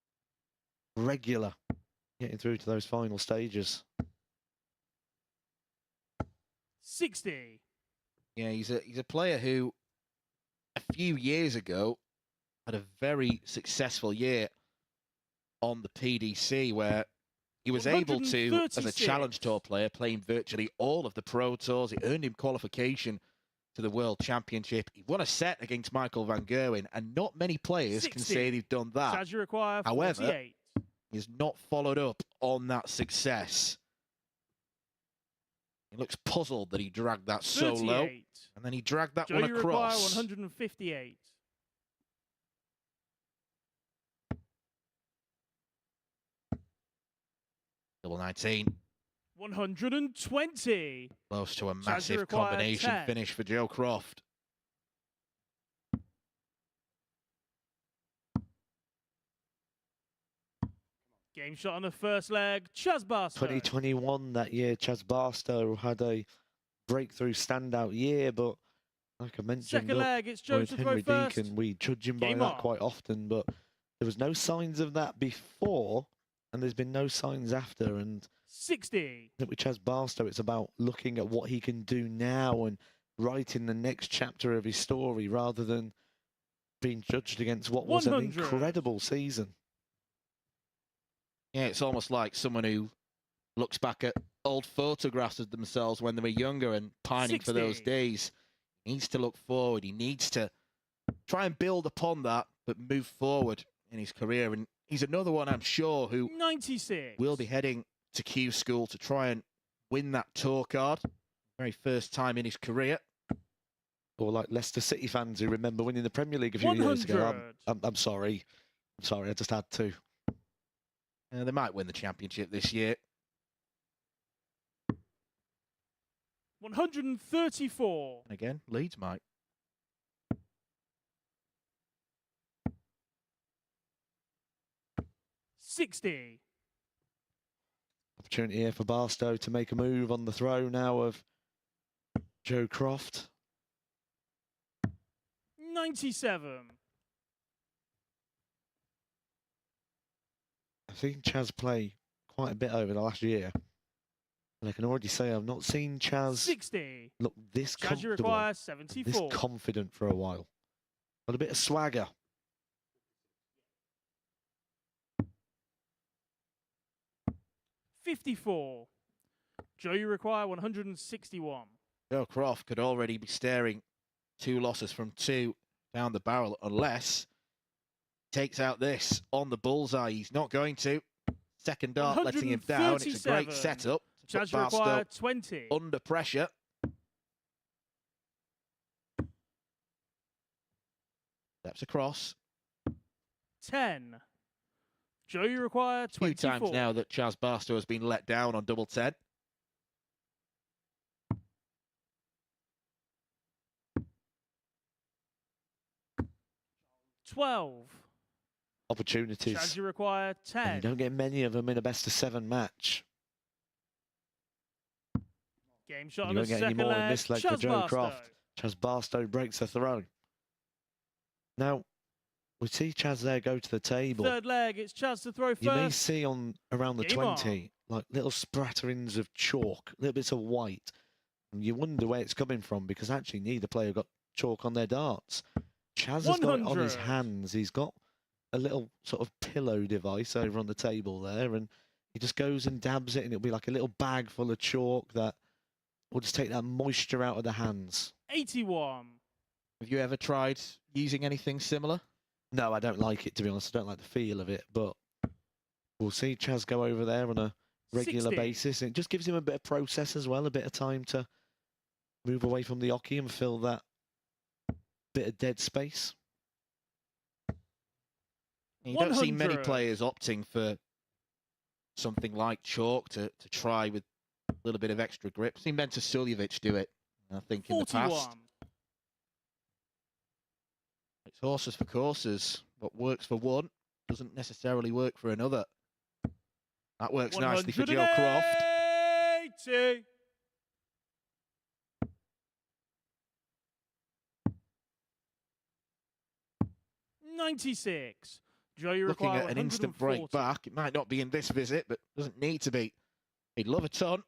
regular getting through to those final stages. 60. Yeah, he's a player who a few years ago had a very successful year on the PDC where he was able to, as a Challenge Tour player, playing virtually all of the Pro Tours. It earned him qualification to the World Championship. He won a set against Michael van Gerwen, and not many players 60. can say they've done that. However, he's not followed up on that success. He looks puzzled that he dragged that so low, and then he dragged that one across. 158. Double 19. 120. Close to a massive combination 10. finish for Joe Croft. Game shot on the first leg, Chaz Barstow. 2021 that year, Chaz Barstow had a breakthrough standout year, but like I mentioned, Second leg, it's Joe with to Henry throw first. Deacon, we judge him by Game that on. quite often, but there was no signs of that before, and there's been no signs after. And 60. I think with Chaz Barstow, it's about looking at what he can do now and writing the next chapter of his story rather than being judged against what was an 100. incredible season. Yeah, it's almost like someone who looks back at old photographs of themselves when they were younger and pining for those 60. days. He needs to look forward. He needs to try and build upon that, but move forward in his career. And he's another one, I'm sure, who 96. will be heading to Q School to try and win that tour card. Very first time in his career. Or like Leicester City fans who remember winning the Premier League a few years ago. 100. I'm sorry. I'm sorry, I just had to. They might win the championship this year. 134. And again, Leeds might. $60. Opportunity here for Barstow to make a move on the throw now of Joe Croft. 97. I've seen Chaz play quite a bit over the last year. And I can already say I've not seen Chaz 60. look this Chaz, you comfortable, require and 74. this confident for a while. Got a bit of swagger. $54. Joe, you require 161. Joe Croft could already be staring 2 losses from 2 down the barrel unless he takes out this on the bullseye. He's not going to. Second dart letting him down. It's a great 137. setup. to Chaz, put you require Barstow 20. under pressure. Steps across. 10. Joe, you require A few 24. times now that Chaz Barstow has been let down on double 10. $12. Opportunities. Chaz, you require And 10. you don't get many of them in a best-of-7 match. Game shot You on the won't get any second more in leg. this leg for Chaz Joe Barstow. Croft. Chaz Barstow breaks the throw. Now, we see Chaz there go to the table. Third leg, it's Chaz to throw first. You may see on around the Game 20, like little spratterings of chalk, little bits of white. And you wonder where it's coming from because actually neither player got chalk on their darts. Chaz has got it on his 100. hands. He's got a little sort of pillow device over on the table there, and he just goes and dabs it, and it'll be like a little bag full of chalk that will just take that moisture out of the hands. 81. Have you ever tried using anything similar? No, I don't like it, to be honest. I don't like the feel of it, but we'll see Chaz go over there on a regular 60. basis. It just gives him a bit of process as well, a bit of time to move away from the oche and fill that bit of dead space. You don't see many 100. players opting for something like chalk to try with a little bit of extra grip. I've seen Mentor Suljevic do it, I think, in the 41. past. It's horses for courses. What works for one doesn't necessarily work for another. That works nicely for Joe Croft. 180. $96. Joe, you Looking require at an instant 140. break back. It might not be in this visit, but doesn't need to be. He'd love a ton.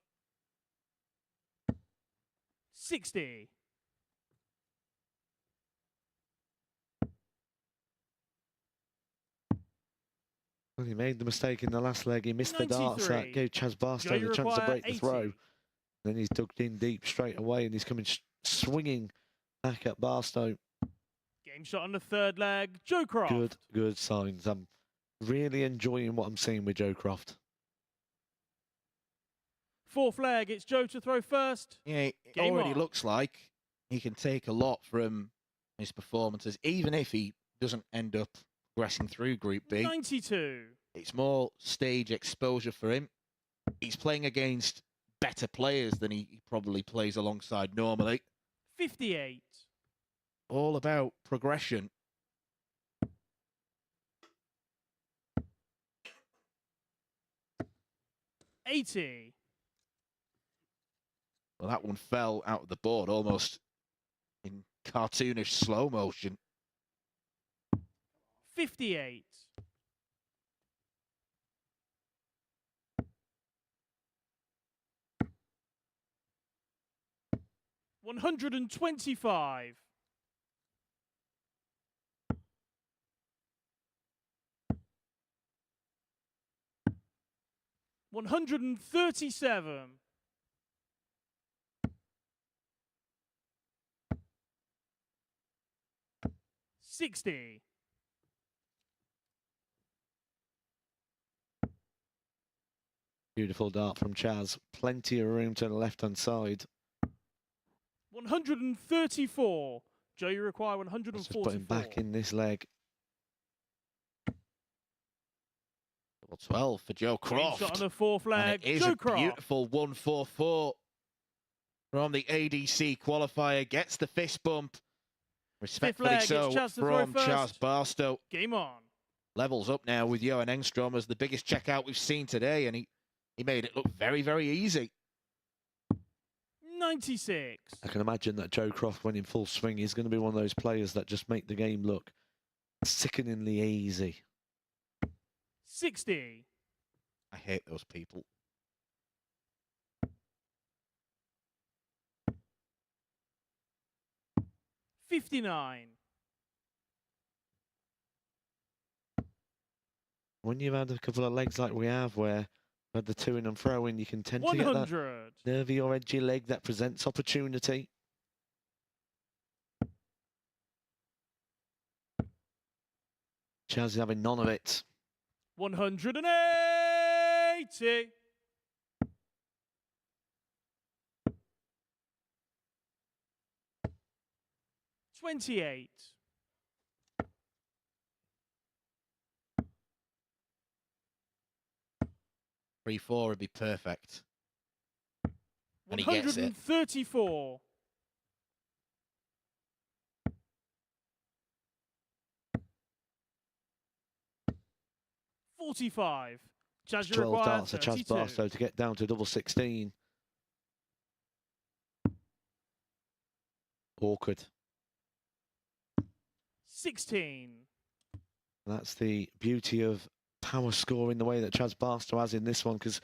60. Well, he made the mistake in the last leg. He missed the darts. That 93. gave Chaz Barstow Joe, you the chance to require break the 80. throw. Then he's dug in deep straight away, and he's coming swinging back at Barstow. Game shot on the third leg. Joe Croft. Good signs. I'm really enjoying what I'm seeing with Joe Croft. Fourth leg. It's Joe to throw first. Yeah, it Game already on. looks like he can take a lot from his performances, even if he doesn't end up progressing through Group B. 92. It's more stage exposure for him. He's playing against better players than he probably plays alongside normally. 58. All about progression. $80. Well, that one fell out of the board almost in cartoonish slow motion. 58. $125. $137. $60. Beautiful dart from Chaz. Plenty of room to the left-hand side. 134. Joe, you require Let's 144. just put him back in this leg. Well, 12 for Joe Game Croft. shot on the fourth And leg. it is Joe a Croft. beautiful 144 from the ADC qualifier. Gets the fist bump. Respectfully leg, so it's Chaz to throw from first. Chaz Barstow. Game on. Levels up now with Johan Engstrom as the biggest checkout we've seen today, and he made it look very, very easy. 96. I can imagine that Joe Croft, when in full swing, is going to be one of those players that just make the game look sickeningly easy. 60. I hate those people. $59. When you've had a couple of legs like we have, where we had the to in and fro in, you can tend to get that 100. nervy or edgy leg that presents opportunity. Chaz is having none of it. 180. $28. 3-4 would be perfect. And he gets it. 134. $45. Chaz, you 12 require darts to Chaz 32. Barstow to get down to double 16. Awkward. 16. That's the beauty of power scoring the way that Chaz Barstow has in this one, because it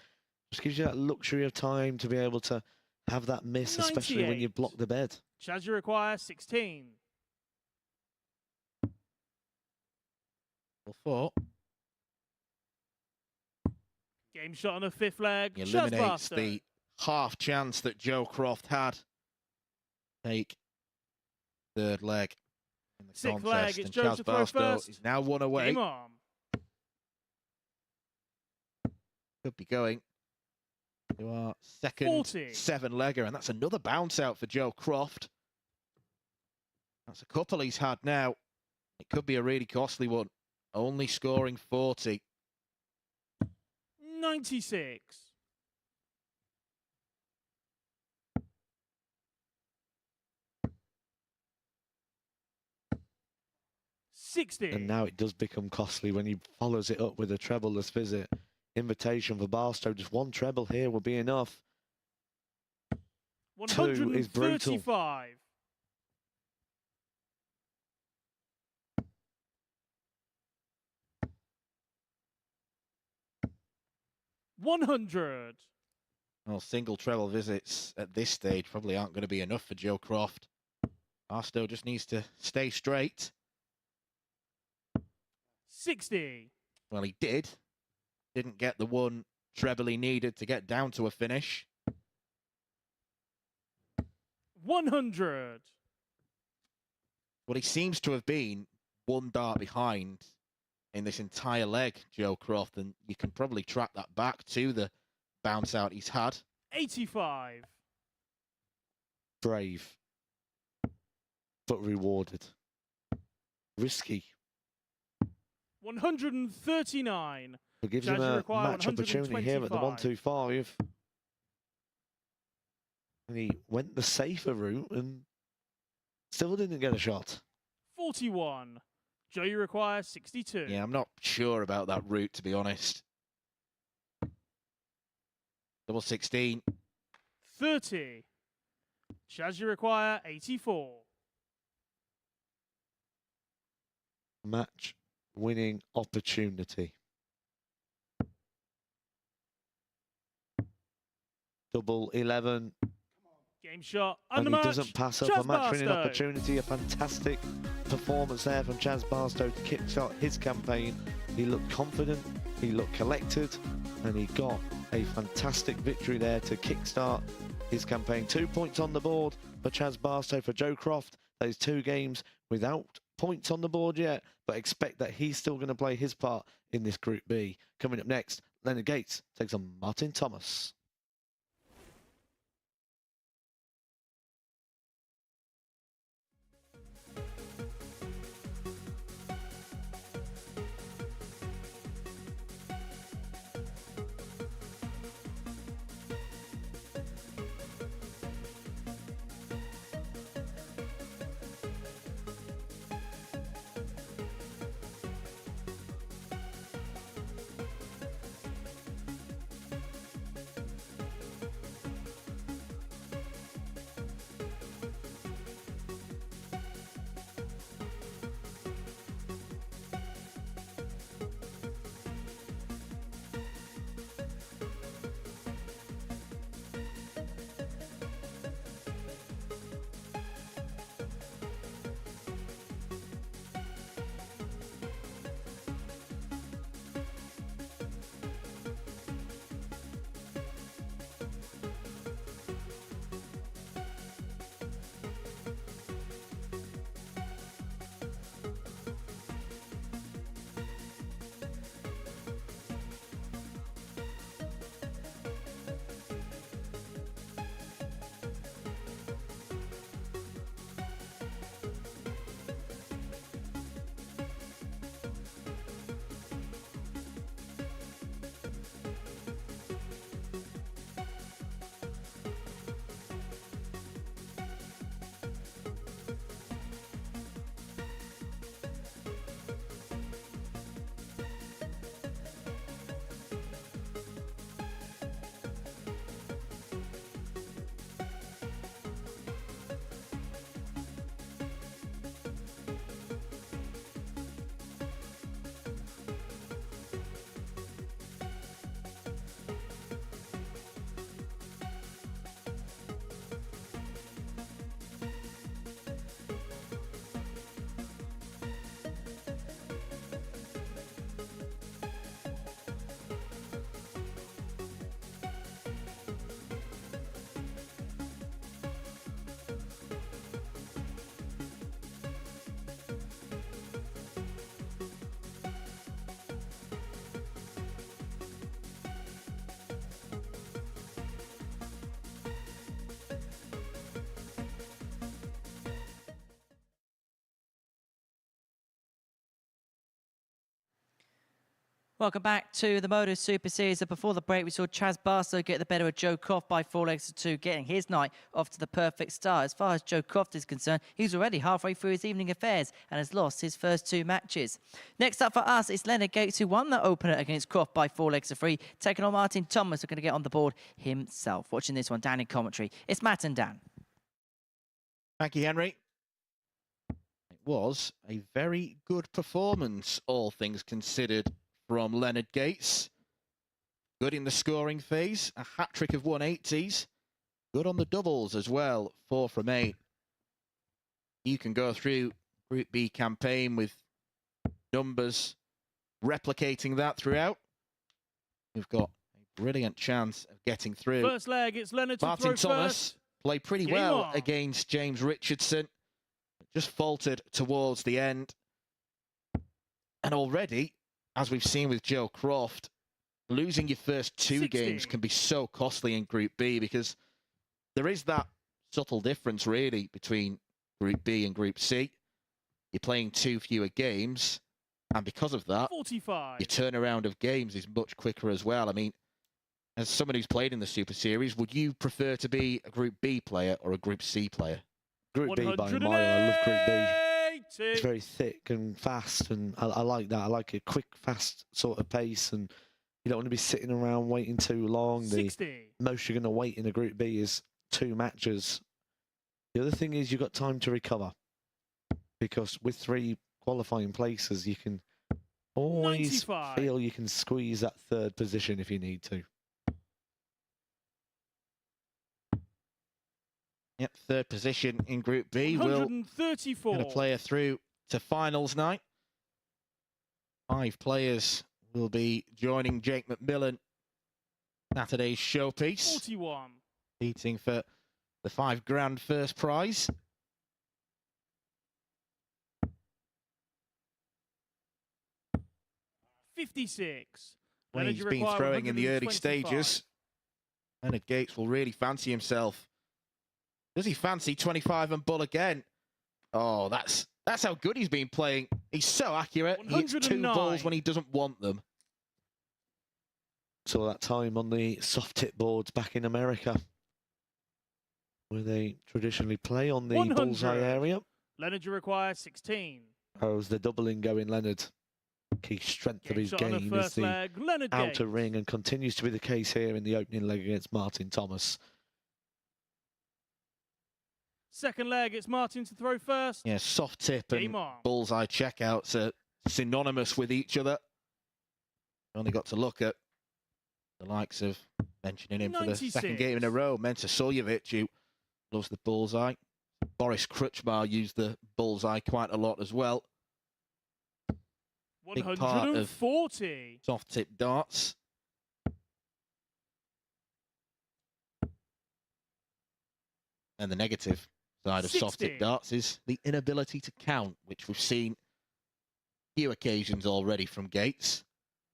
just gives you that luxury of time to be able to have that miss, especially when you 98. block the bed. Chaz, you require 16. Well, 4. Game shot on the fifth leg. He Chaz eliminates Barstow. the half chance that Joe Croft had. Take third leg in the Sixth contest. leg, it's And Joe Chaz to throw Barstow first. is now one away. Game on. Could be going to our second 40. 7-legger, and that's another bounce out for Joe Croft. That's a couple he's had now. It could be a really costly one. Only scoring 40. 96. And now it does become costly when he follows it up with a trebleless visit. Invitation for Barstow. Just one treble here will be enough. 2 is brutal. 135. 100. Well, single treble visits at this stage probably aren't going to be enough for Joe Croft. Barstow just needs to stay straight. 60. Well, he did. Didn't get the one treble he needed to get down to a finish. 100. Well, he seems to have been one dart behind in this entire leg, Joe Croft, and you can probably track that back to the bounce out he's had. 85. Brave, but rewarded. Risky, 139. but gives Chaz, him you a require match opportunity here at the 125. And he went the safer route and still didn't get a shot. 41. Joe, you require 62. Yeah, I'm not sure about that route, to be honest. Double 16. 30. Chaz, you require 84. Match winning opportunity. Double 11. Game shot. And Under he match. doesn't pass up Chaz a match winning Barstow. opportunity. A fantastic performance there from Chaz Barstow to kickstart his campaign. He looked confident, he looked collected, and he got a fantastic victory there to kickstart his campaign. 2 points on the board for Chaz Barstow. For Joe Croft, those 2 games without points on the board yet, but expect that he's still going to play his part in this Group B. Coming up next, Leonard Gates takes on Martin Thomas. Welcome back to the MODUS Super Series. Before the break, we saw Chaz Barstow get the better of Joe Croft by 4 legs to 2, getting his night off to the perfect start. As far as Joe Croft is concerned, he's already halfway through his evening affairs and has lost his first 2 matches. Next up for us, it's Leonard Gates, who won the opener against Croft by 4 legs to 3, taking on Martin Thomas, who's going to get on the board himself. Watching this one down in commentary, it's Matt and Dan. Thank you, Henry. It was a very good performance, all things considered, from Leonard Gates. Good in the scoring phase, a hat-trick of 180s. Good on the doubles as well, 4 from 8. You can go through Group B campaign with numbers replicating that throughout. You've got a brilliant chance of getting through. First leg, it's Leonard to Martin throw Thomas first. played pretty Game well on. against James Richardson. Just faltered towards the end. And already, as we've seen with Joe Croft, losing your first 2 60. games can be so costly in Group B because there is that subtle difference, really, between Group B and Group C. You're playing 2 fewer games, and because of that, 45. your turnaround of games is much quicker as well. I mean, as someone who's played in the Super Series, would you prefer to be a Group B player or a Group C player? Group B by a mile. I love Group B. It's very thick and fast, and I like that. I like a quick, fast sort of pace, and you don't want to be sitting around waiting too long. The 60. most you're going to wait in a Group B is 2 matches. The other thing is you've got time to recover, because with 3 qualifying places, you can always 95. feel you can squeeze that 3rd position if you need to. Yep, 3rd position in Group B will 134. get a player through to finals night. 5 players will be joining Jake McMillan, Saturday's showpiece, 41. competing for the £5,000 first prize. $56. When Leonard, he's you been require throwing in the early 125. stages, Leonard Gates will really fancy himself. Does he fancy 25 and bull again? Oh, that's how good he's been playing. He's so accurate. He hits 2 109. balls when he doesn't want them. Saw that time on the soft tip boards back in America, where they traditionally play on the 100. bullseye area. Leonard, you require 16. How's the doubling going, Leonard? Key strength of Game his shot on the game is first the leg. Leonard outer Gates. ring, and continues to be the case here in the opening leg against Martin Thomas. Second leg, it's Martin to throw first. Yeah, soft tip Game and on. bullseye checkouts are synonymous with each other. Only got to look at the likes of mentioning him for the 96. second game in a row. Mentor Suljovic, who loves the bullseye. Boris Kruchmar used the bullseye quite a lot as well. Big part of 140. soft tip darts. And the negative side of soft 60. tip darts is the inability to count, which we've seen a few occasions already from Gates.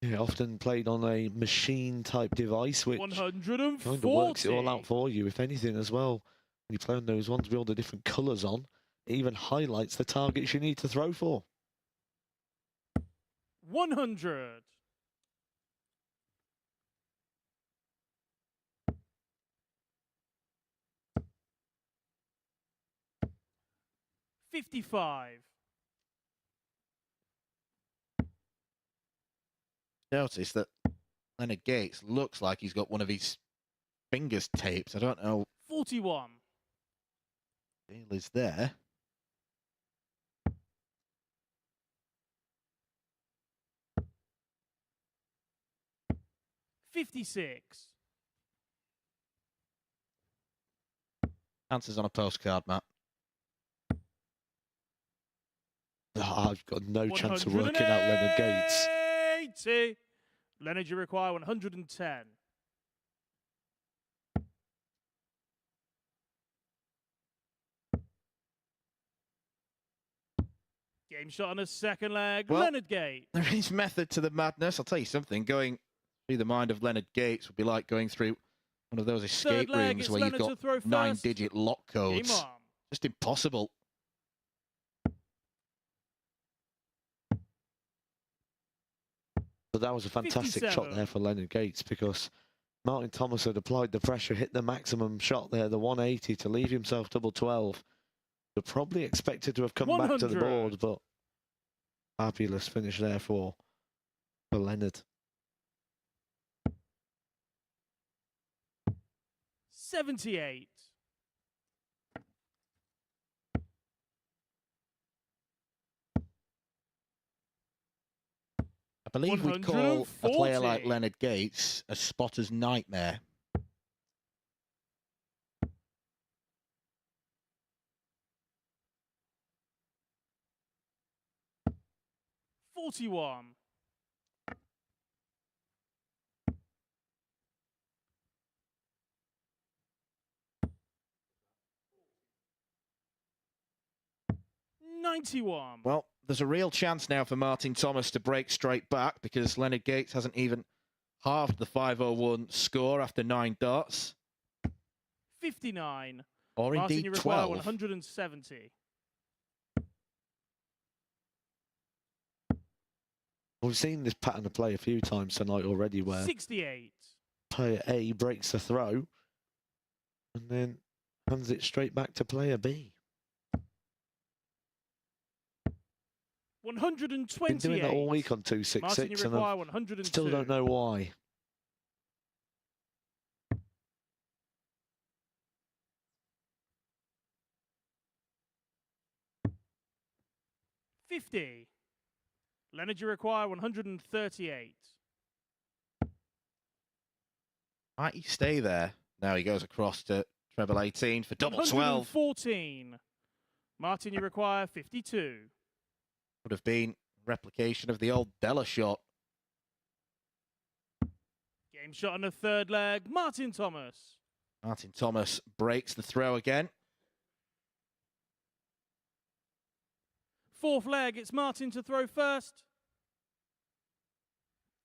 Yeah, often played on a machine-type device, which 140. kind of works it all out for you, if anything, as well. When you play on those ones with all the different colours on, it even highlights the targets you need to throw for. 100. $55. Notice that Leonard Gates looks like he's got one of his fingers taped. I don't know. 41. Deal is there. $56. Answers on a postcard, Matt. Oh, I've got no chance of working out Leonard Gates. 80. Leonard, you require 110. Game shot on the second leg. Well, Leonard Gates. There is method to the madness. I'll tell you something. Going through the mind of Leonard Gates would be like going through one of those escape Third leg, rooms it's where Leonard to you've throw got first. 9-digit lock Game codes. on. Just impossible. But that was a fantastic shot 57. there for Leonard Gates, because Martin Thomas had applied the pressure, hit the maximum shot there, the 180, to leave himself double 12. They're probably expected to have come back to the 100. board, but fabulous finish there for Leonard. 78. I believe we'd call a player like 140. Leonard Gates a spotter's nightmare. $41. $91. Well, there's a real chance now for Martin Thomas to break straight back, because Leonard Gates hasn't even halved the 501 score after 9 darts. 59. Or Martin, indeed you require 12. 170. We've seen this pattern of play a few times tonight already, where 68. player A breaks the throw and then hands it straight back to player B. 128. Been doing that all week on Martin, you 266, and require I 102. still don't know why. $50. Leonard, you require 138. Might he stay there? Now he goes across to treble 18 for double 12. 114. Martin, you require 52. Would have been replication of the old Della shot. Game shot on the third leg. Martin Thomas. Martin Thomas breaks the throw again. Fourth leg, it's Martin to throw first.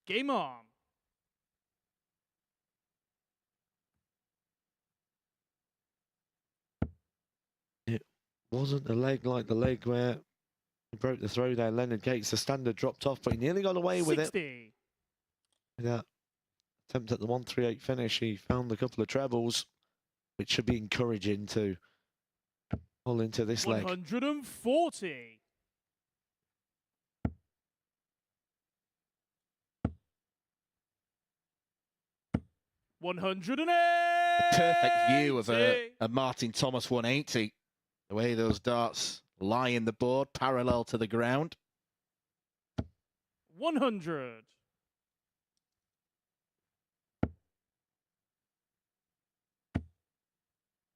Game on. It wasn't a leg like the leg where he broke the throw there. Leonard Gates, the standard dropped off, but he nearly got away with 60. it. With that attempt at the 138 finish, he found a couple of trebles, which should be encouraging to pull into this leg. 140. Perfect view of a Martin Thomas 180. The way those darts lie in the board, parallel to the ground. 100.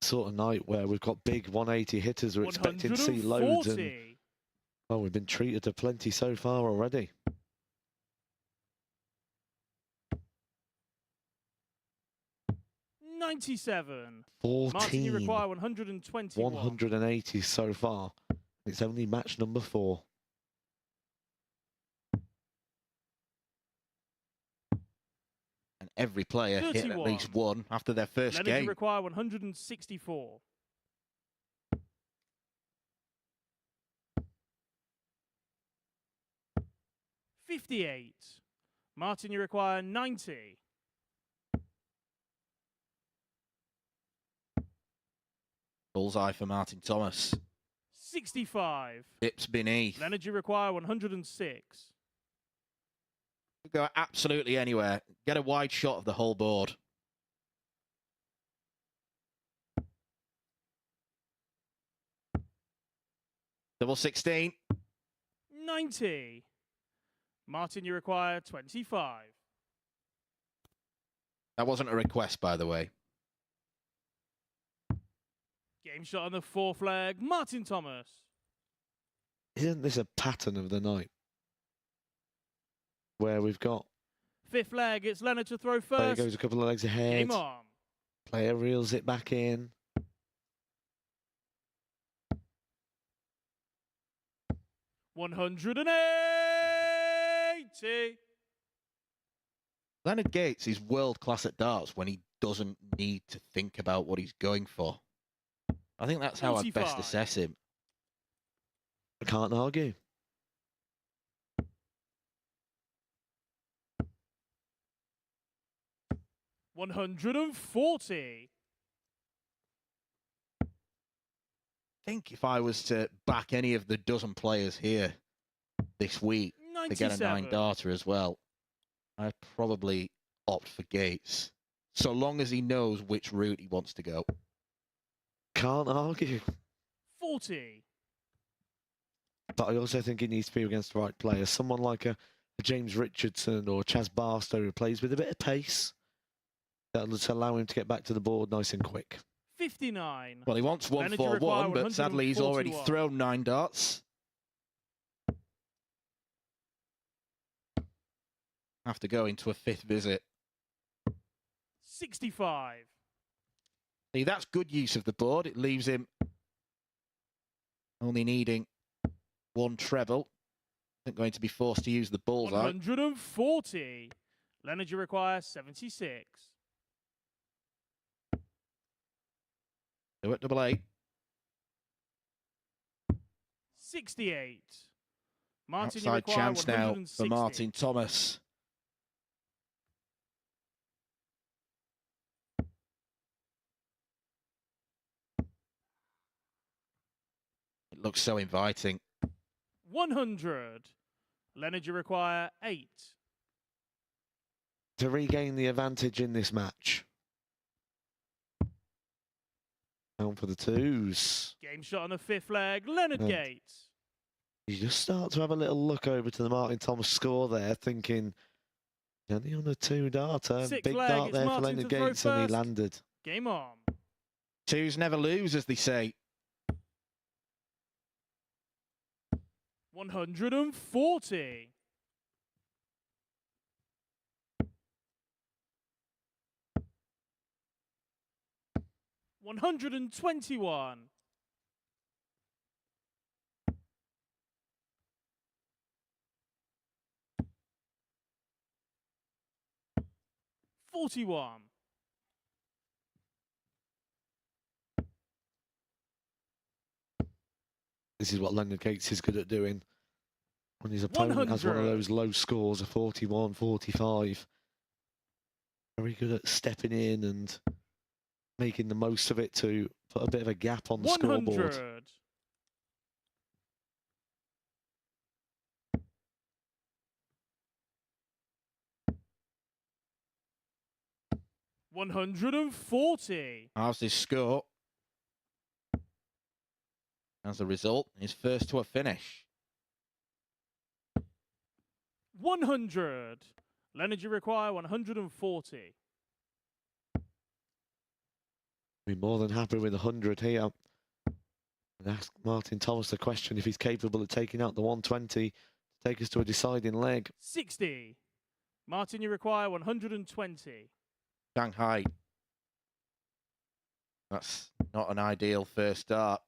Sort of night where we've got big 180 hitters. We're expecting to see loads, and 140. well, we've been treated to plenty so far already. $97. 14. Martin, you require 121. 180 so far. It's only match number 4. And every player hit at 31. least one after their first Leonard, game. you require 164. $58. Martin, you require 90. Bullseye for Martin Thomas. 65. Dips beneath. Leonard, you require 106. Go absolutely anywhere. Get a wide shot of the whole board. Double 16. 90. Martin, you require 25. That wasn't a request, by the way. Game shot on the fourth leg. Martin Thomas. Isn't this a pattern of the night? Where we've got Fifth leg, it's Leonard to throw player first. goes a couple of legs ahead, Game on. player reels it back in. $180. Leonard Gates is world class at darts when he doesn't need to think about what he's going for. I think that's how I'd best 45. assess him. I can't argue. 140. I think if I was to back any of the dozen players here this week to get a 97. 9-darter as well, I'd probably opt for Gates, so long as he knows which route he wants to go. Can't argue. 40. But I also think he needs to be against the right player. Someone like a James Richardson or Chaz Barstow who plays with a bit of pace. That'll just allow him to get back to the board nice and quick. 59. Well, he wants Energy 141, required but sadly he's already 141. thrown 9 darts. Have to go into a 5th visit. 65. See, that's good use of the board. It leaves him only needing 1 treble. Isn't going to be forced to use the bullseye. 140. Leonard, you require 76. Do it, double 8. 68. Martin, you Outside require chance now 160. for Martin Thomas. It looks so inviting. 100. Leonard, you require 8. To regain the advantage in this match. Down for the 2s. Game shot on the 5th leg. Leonard And Gates. You just start to have a little look over to the Martin Thomas score there, thinking, only on a 2-darter. 6th Big leg, dart it's there for Martin Leonard to throw Gates, and he first. landed. Game on. 2s never lose, as they say. 140. 121. 41. This is what Leonard Gates is good at doing. When his opponent has one of 100. those low scores, a 41, 45. Very good at stepping in and making the most of it to put a bit of a gap on the scoreboard. 100. 140. How's his score? As a result, he's first to a finish. 100. Leonard, you require 140. Be more than happy with 100 here. And ask Martin Thomas the question if he's capable of taking out the 120 to take us to a deciding leg. 60. Martin, you require 120. Shanghai. That's not an ideal first start.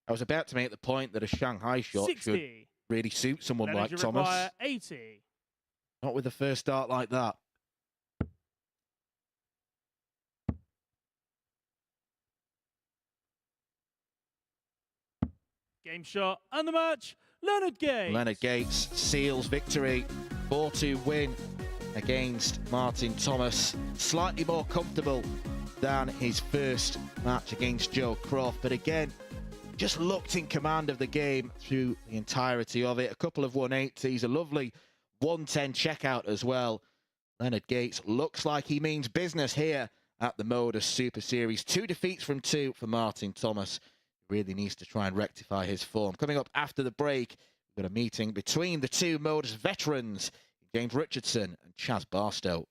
I was about to make the point that a Shanghai shot 60. should really suit someone Leonard, like you Thomas. require 80. Not with a first start like that. Game shot and the match. Leonard Gates. Leonard Gates seals victory. 4-2 win against Martin Thomas. Slightly more comfortable than his first match against Joe Croft. But again, just looked in command of the game through the entirety of it. A couple of 180s, a lovely 110 checkout as well. Leonard Gates looks like he means business here at the MODUS Super Series. 2 defeats from 2 for Martin Thomas. Really needs to try and rectify his form. Coming up after the break, we've got a meeting between the 2 MODUS veterans, James Richardson and Chaz Barstow.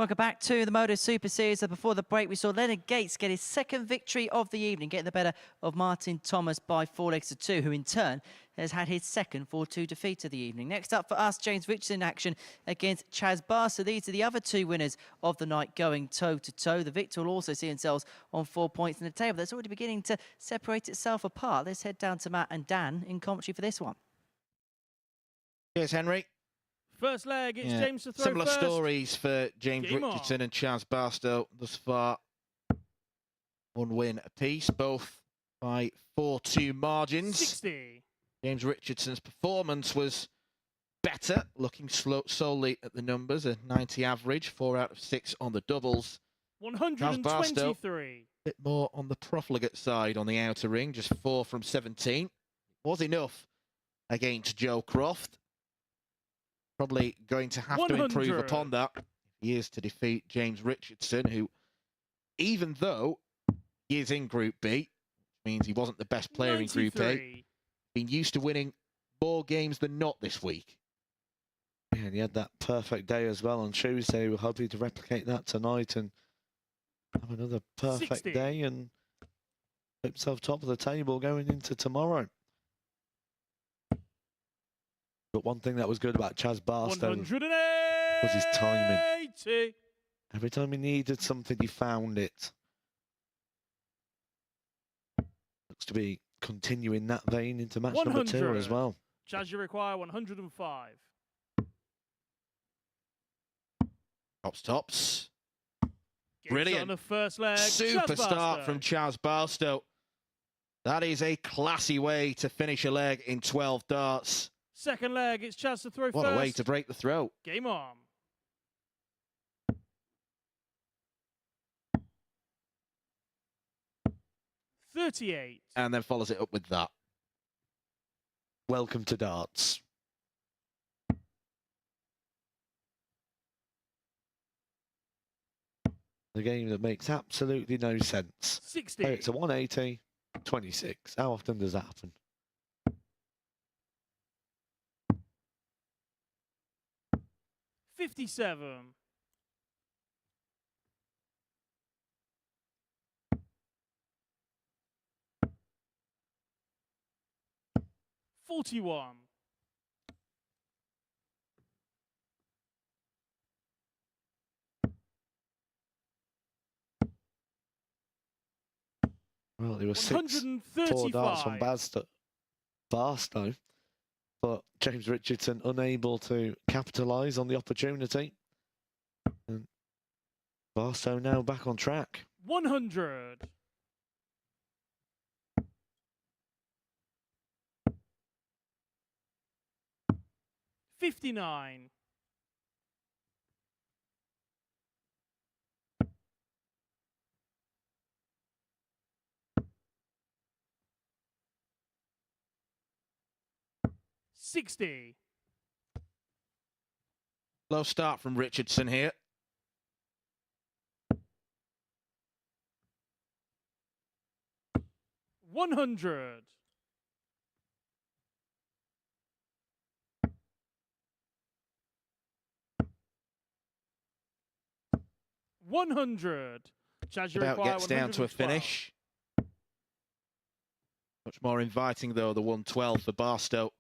Welcome back to the MODUS Super Series. So before the break, we saw Leonard Gates get his second victory of the evening, getting the better of Martin Thomas by 4-2, who in turn has had his second 4-2 defeat of the evening. Next up for us, James Richardson in action against Chaz Barstow. These are the other two winners of the night going toe-to-toe. The victor will also see themselves on 4 points in the table. That's already beginning to separate itself apart. Let's head down to Matt and Dan in commentary for this one. Cheers, Henry. First leg, it's James to throw Similar first. stories for James Game Richardson on. and Chaz Barstow thus far. One win apiece, both by 4-2 margins. 60. James Richardson's performance was better, looking solely at the numbers, a 90 average, 4 out of 6 on the doubles. 123. A bit more on the profligate side on the outer ring, just 4 from 17. Was enough against Joe Croft. Probably going to have to improve 100. upon that if he is to defeat James Richardson, who, even though he is in Group B, which means he wasn't the best player in Group A, 93. been used to winning more games than not this week. Yeah, and he had that perfect day as well on Tuesday. We're hoping to replicate that tonight and have another perfect 60. day and put himself top of the table going into tomorrow. But one thing that was good about Chaz Barstow 180. was his timing. Every time he needed something, he found it. Looks to be continuing that vein into match number 2 as well. Chaz, you require 105. Tops. Game Brilliant. shot on the first leg. Super Chaz start Barstow. from Chaz Barstow. That is a classy way to finish a leg in 12 darts. Second leg, it's Chaz to throw What first. a way to break the throw. Game on. .38. And then follows it up with that. Welcome to darts. The game that makes absolutely no sense. 60. So it's a 180, 26. How often does that happen? .57. .41. Well, there were 4 darts from 135. Barstow, but James Richardson unable to capitalise on the opportunity. And Barstow now back on track. 100. .59. .60. Low start from Richardson here. .100. .100. Chaz, you About require gets down to a 112. finish. Much more inviting, though, the 112 for Barstow.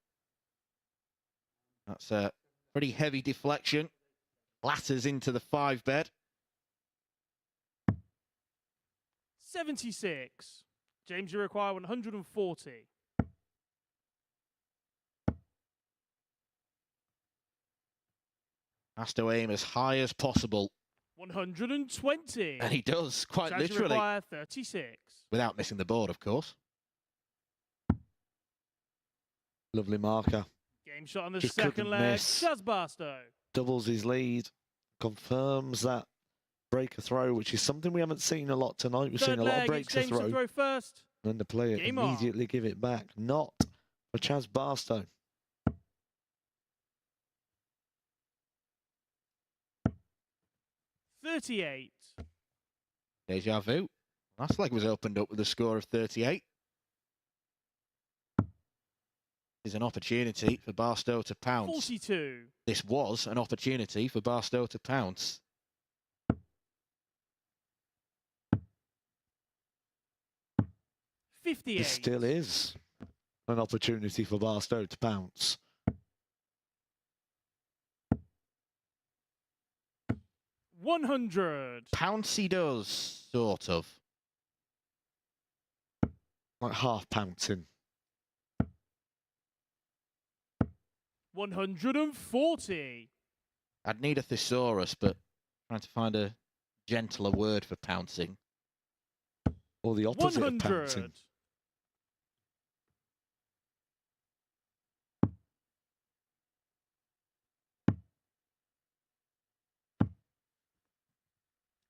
That's a pretty heavy deflection. Latters into the 5-bed. 76. James, you require 140. Has to aim as high as possible. 120. And he does, quite Chaz, you literally. require 36. Without missing the board, of course. Lovely marker. Game shot on the Just second couldn't leg. miss. Chaz Barstow. Doubles his lead. Confirms that breaker throw, which is something we haven't seen a lot tonight. We've Third seen a lot of leg, breaks it's to James to throw. throw first. And the player Game on. immediately give it back. Not for Chaz Barstow. .38. Deja vu. Last leg was opened up with a score of 38. Is an opportunity for Barstow to pounce. 42. This was an opportunity for Barstow to pounce. 58. It still is an opportunity for Barstow to pounce. 100. Pouncy does, sort of. Like half pouncing. 140. I'd need a thesaurus, but trying to find a gentler word for pouncing. Or the opposite 100. of pouncing.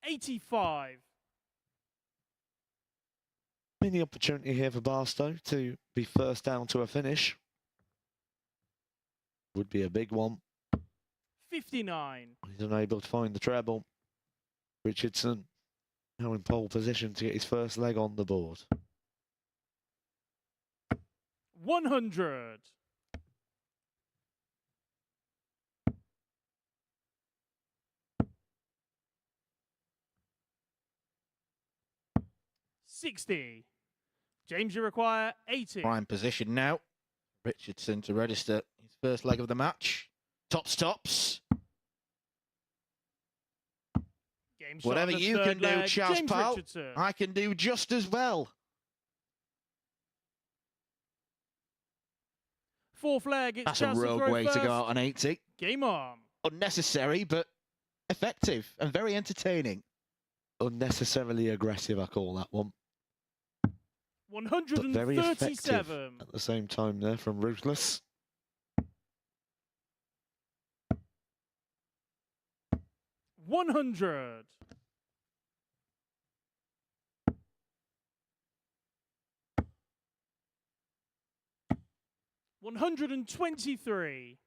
85. Mini opportunity here for Barstow to be first down to a finish. Would be a big one. 59. He's unable to find the treble. Richardson now in pole position to get his first leg on the board. 100. 60. James, you require 80. Prime position now. Richardson to register his first leg of the match. Top stops. Game shot Whatever on the you third can do, leg. Charles James Powell, Richardson. I can do just as well. Fourth leg, it's That's a chance to rogue throw way first. to go out on 80. Game on. Unnecessary, but effective and very entertaining. Unnecessarily aggressive, I call that one. But very effective 137. at the same time there from Ruthless. 100. 123.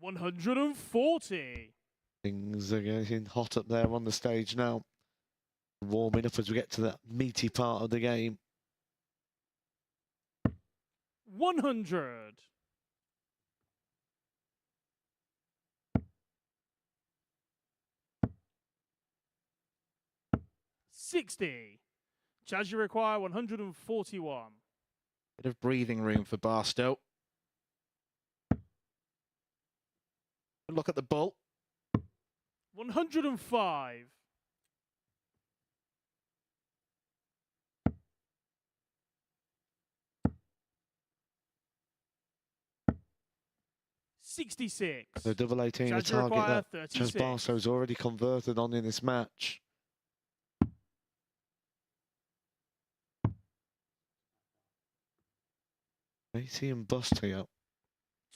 140. Things are getting hot up there on the stage now. Warming up as we get to that meaty part of the game. 100. 60. Chaz, you require 141. Bit of breathing room for Barstow. Look at the bull. 105. 66. The double 18, a Chaz, you target require that 36. Chaz Barstow's already converted on in this match. AC and bust here.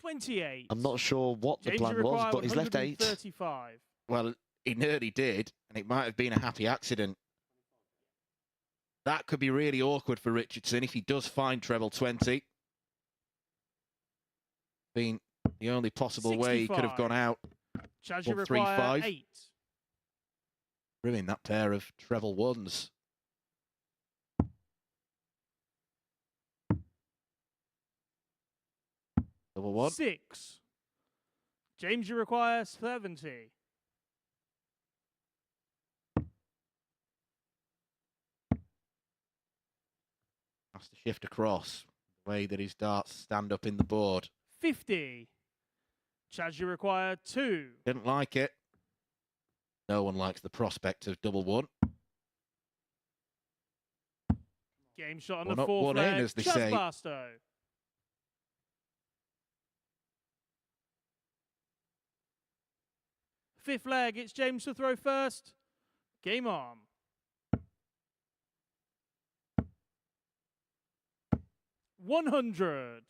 28. I'm not sure what the James, plan you was, require but he's left 8. 135. Well, he nearly did, and it might have been a happy accident. That could be really awkward for Richardson if he does find treble 20. Being the only possible way he could have gone 65. out. Chaz, you 135. require 8. Ruin that pair of treble ones. Double one. 6. James, you require 70. Has to shift across. The way that his darts stand up in the board. 50. Chaz, you require 2. Didn't like it. No one likes the prospect of double one. Game shot on One the up, fourth one in, leg. as they Chaz say. Barstow. Fifth leg, it's James to throw first. Game on. 100.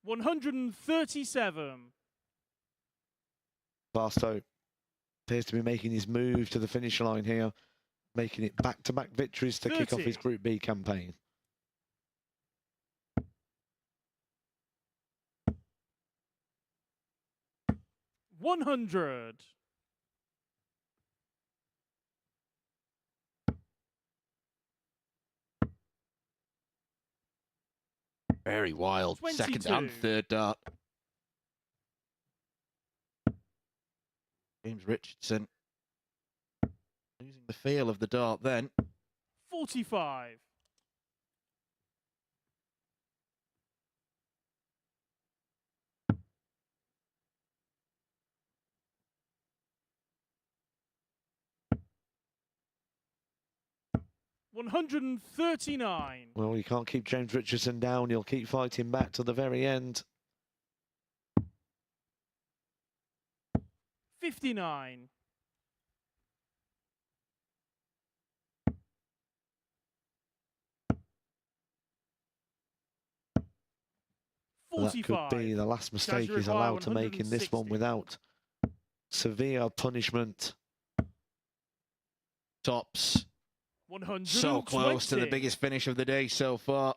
137. Barstow appears to be making his move to the finish line here, making it back-to-back victories to kick off 30. his Group B campaign. 100. Very wild. Second 22. and third dart. James Richardson losing the feel of the dart then. 45. $139. Well, you can't keep James Richardson down. You'll keep fighting back to the very end. 59. That could be the last mistake he's allowed to make in this one without severe punishment. Tops. 120. So close to the biggest finish of the day so far.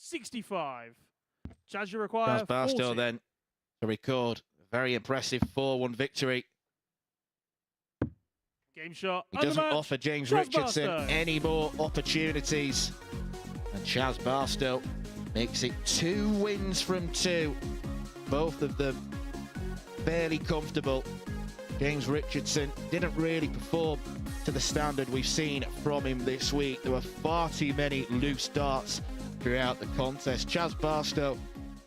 $65. Chaz, you require Chaz Barstow 40. then to record a very impressive 4-1 victory. Game shot. He doesn't Undermatch. offer James Chaz Richardson Barstow. any more opportunities. And Chaz Barstow makes it 2 wins from 2. Both of them fairly comfortable. James Richardson didn't really perform to the standard we've seen from him this week. There were far too many loose darts throughout the contest. Chaz Barstow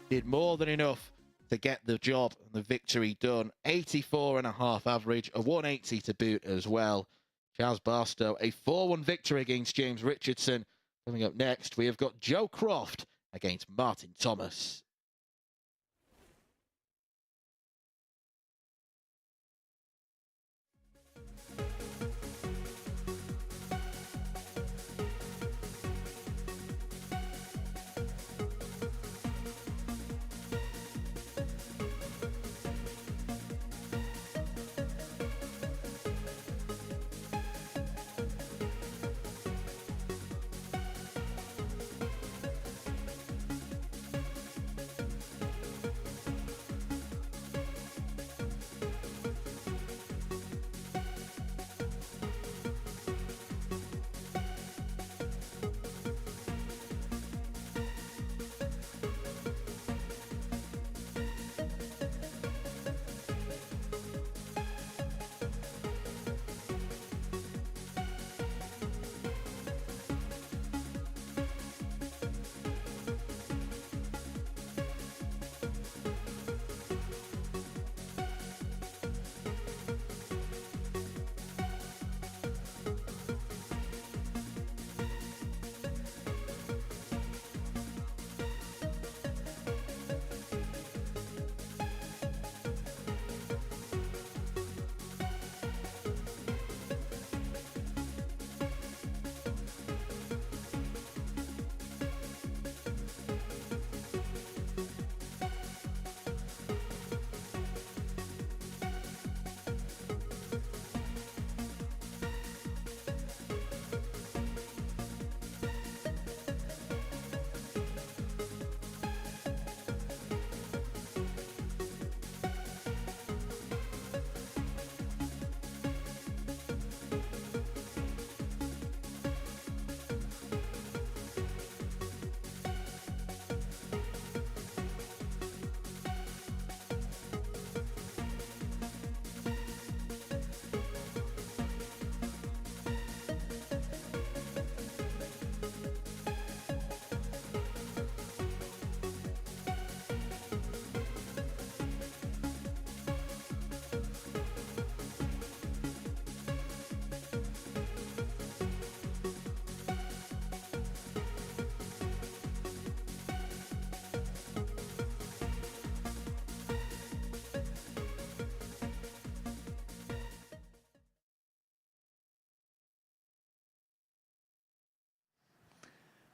did more than enough to get the job and the victory done. 84.5 average, a 180 to boot as well. Chaz Barstow, a 4-1 victory against James Richardson. Coming up next, we have got Joe Croft against Martin Thomas.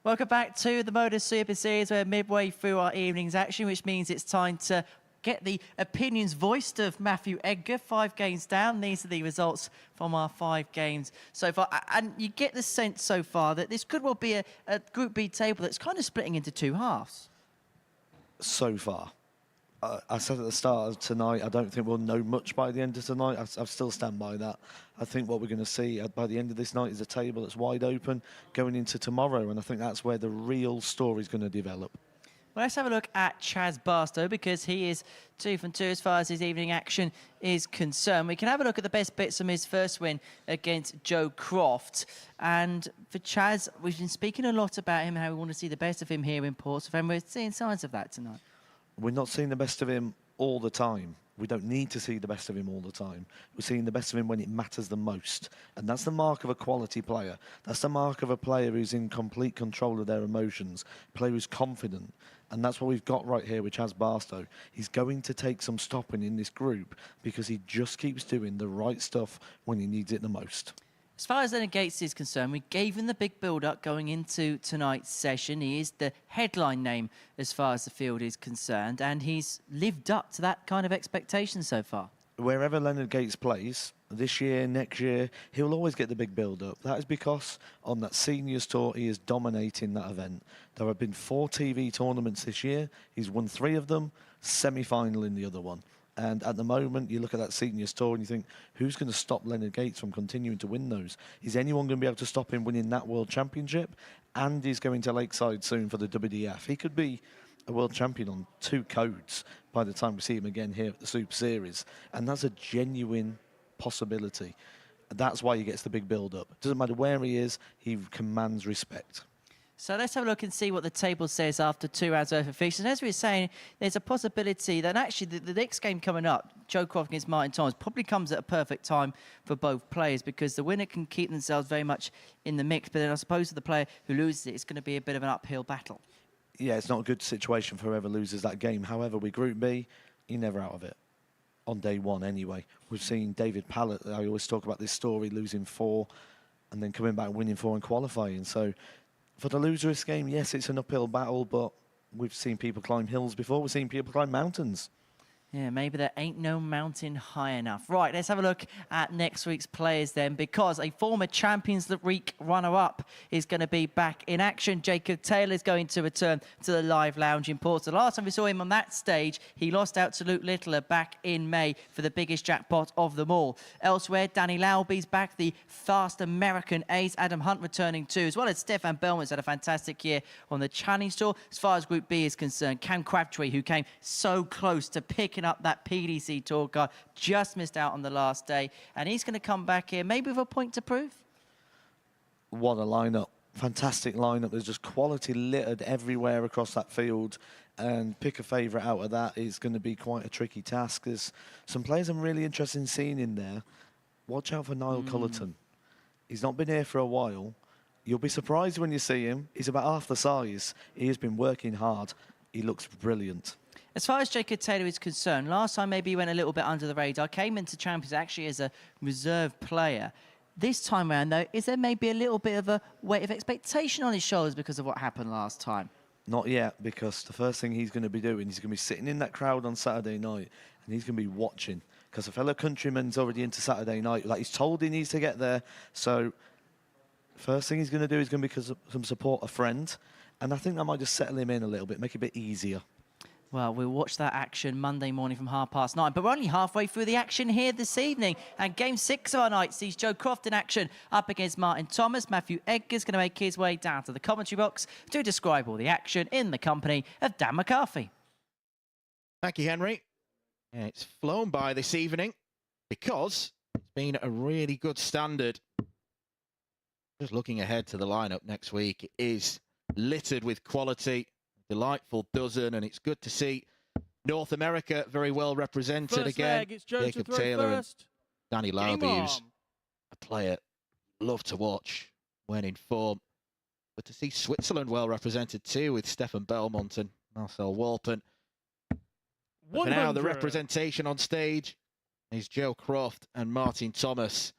Welcome back to the MODUS Super Series. We're midway through our evening's action, which means it's time to get the opinions voiced of Matthew Edgar. 5 games down. These are the results from our 5 games so far. And you get the sense so far that this could well be a Group B table that's kind of splitting into 2 halves. So far. I said at the start of tonight, I don't think we'll know much by the end of tonight. I still stand by that. I think what we're going to see by the end of this night is a table that's wide open going into tomorrow, and I think that's where the real story is going to develop. Well, let's have a look at Chaz Barstow because he is 2 from 2 as far as his evening action is concerned. We can have a look at the best bits from his first win against Joe Croft. And for Chaz, we've been speaking a lot about him, how we want to see the best of him here in Portsmouth, and we're seeing signs of that tonight. We're not seeing the best of him all the time. We don't need to see the best of him all the time. We're seeing the best of him when it matters the most. And that's the mark of a quality player. That's the mark of a player who's in complete control of their emotions, a player who's confident. And that's what we've got right here with Chaz Barstow. He's going to take some stopping in this group because he just keeps doing the right stuff when he needs it the most. As far as Leonard Gates is concerned, we gave him the big build-up going into tonight's session. He is the headline name as far as the field is concerned, and he's lived up to that kind of expectation so far. Wherever Leonard Gates plays, this year, next year, he'll always get the big build-up. That is because on that seniors tour, he is dominating that event. There have been 4 TV tournaments this year. He's won 3 of them, semi-final in the other one. And at the moment, you look at that seniors tour and you think, who's going to stop Leonard Gates from continuing to win those? Is anyone going to be able to stop him winning that World Championship? And he's going to Lakeside soon for the WDF. He could be a world champion on 2 codes by the time we see him again here at the Super Series. And that's a genuine possibility. That's why he gets the big build-up. Doesn't matter where he is, he commands respect. So let's have a look and see what the table says after 2 hours worth of fixtures. As we were saying, there's a possibility that actually the next game coming up, Joe Croft against Martin Thomas, probably comes at a perfect time for both players because the winner can keep themselves very much in the mix. But then I suppose for the player who loses it, it's going to be a bit of an uphill battle. Yeah, it's not a good situation for whoever loses that game. However, with Group B, you're never out of it. On day 1 anyway. We've seen David Pallett, I always talk about this story, losing 4 and then coming back winning 4 and qualifying. So for the loser of this game, yes, it's an uphill battle, but we've seen people climb hills before. We've seen people climb mountains. Yeah, maybe there ain't no mountain high enough. Right, let's have a look at next week's players then, because a former Champions League runner-up is going to be back in action. Jacob Taylor is going to return to the Live Lounge in Portsmouth. The last time we saw him on that stage, he lost out to Luke Littler back in May for the biggest jackpot of them all. Elsewhere, Danny Lauby's back, the fast American ace. Adam Hunt returning too, as well as Stefan Belmont's had a fantastic year on the Challenge Tour. As far as Group B is concerned, Cam Crabtree, who came so close to picking up that PDC tour card, just missed out on the last day, and he's going to come back here maybe with a point to prove. What a lineup. Fantastic lineup. There's just quality littered everywhere across that field, and pick a favourite out of that is going to be quite a tricky task. There's some players I'm really interested in seeing in there. Watch out for Niall Cullerton. He's not been here for a while. You'll be surprised when you see him. He's about half the size. He has been working hard. He looks brilliant. As far as Jacob Taylor is concerned, last time maybe he went a little bit under the radar, came into Champions actually as a reserve player. This time around, though, is there maybe a little bit of a weight of expectation on his shoulders because of what happened last time? Not yet, because the first thing he's going to be doing, he's going to be sitting in that crowd on Saturday night, and he's going to be watching, because a fellow countryman's already into Saturday night. Like, he's told he needs to get there, so first thing he's going to do is going to be some support a friend, and I think that might just settle him in a little bit, make it a bit easier. Well, we'll watch that action Monday morning from 9:30. But we're only halfway through the action here this evening. And Game 6 of our night sees Joe Croft in action up against Martin Thomas. Matthew Edgar's going to make his way down to the commentary box to describe all the action in the company of Dan McCarthy. Thank you, Henry. Yeah, it's flown by this evening because it's been a really good standard. Just looking ahead to the lineup next week, it is littered with quality. Delightful dozen, and it's good to see North America very well represented First again. leg, it's Joe Jacob to throw Taylor first. and Danny Game Lauby, who's on. a player love to watch when in form. But to see Switzerland well represented too, with Stefan Belmont and Marcel Walpen. But for now, the 100. representation on stage is Joe Croft and Martin Thomas.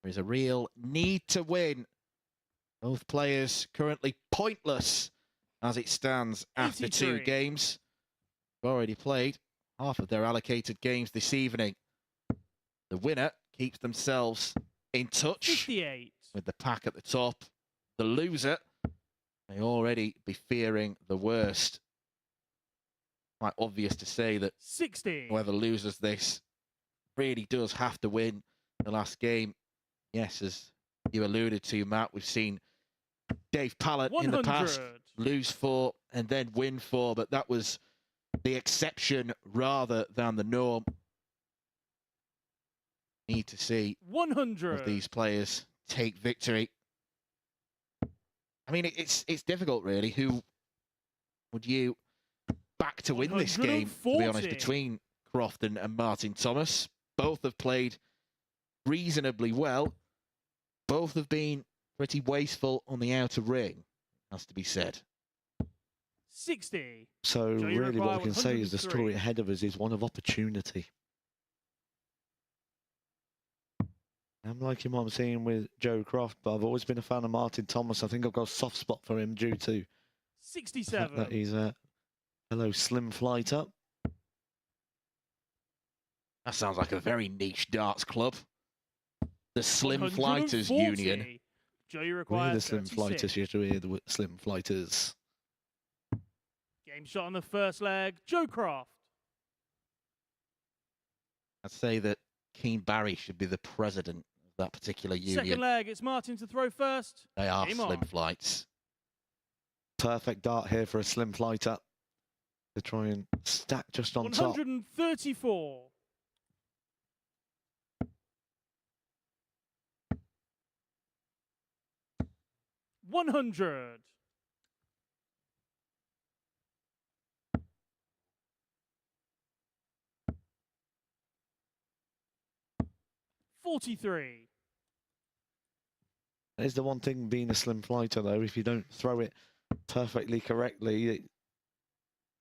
There is a real need to win. Both players currently pointless as it stands after 2 83. games. They've already played half of their allocated games this evening. The winner keeps themselves in touch 58. with the pack at the top. The loser may already be fearing the worst. quite obvious to say that 60. whoever loses this really does have to win the last game. Yes, as you alluded to, Matt, we've seen Dave Pallett in the past 100. lose 4 and then win 4, but that was the exception rather than the norm. Need to see 100. of these players take victory. I mean, it's difficult, really. Who would you back to win this game, to be honest, 140. between Croft and Martin Thomas? Both have played reasonably well. Both have been pretty wasteful on the outer ring, has to be said. 60. So Joe, you really what require we can say is the 103. story ahead of us is one of opportunity. I'm liking what I'm seeing with Joe Croft, but I've always been a fan of Martin Thomas. I think I've got a soft spot for him due to the fact 67. that he's a fellow slim fighter. That sounds like a very niche darts club. The Slim Flighters Union. 140. Joe, you We're require the slim 36. flighters, you have to hear the slim flighters. Game shot on the first leg. Joe Croft. I'd say that Keen Barry should be the president of that particular union. Second leg. It's Martin to throw first. They are Game slim on. flights. Perfect dart here for a slim fighter to try and stack just on top. 134. 100. 43. There's the one thing being a slim fighter, though. If you don't throw it perfectly correctly, it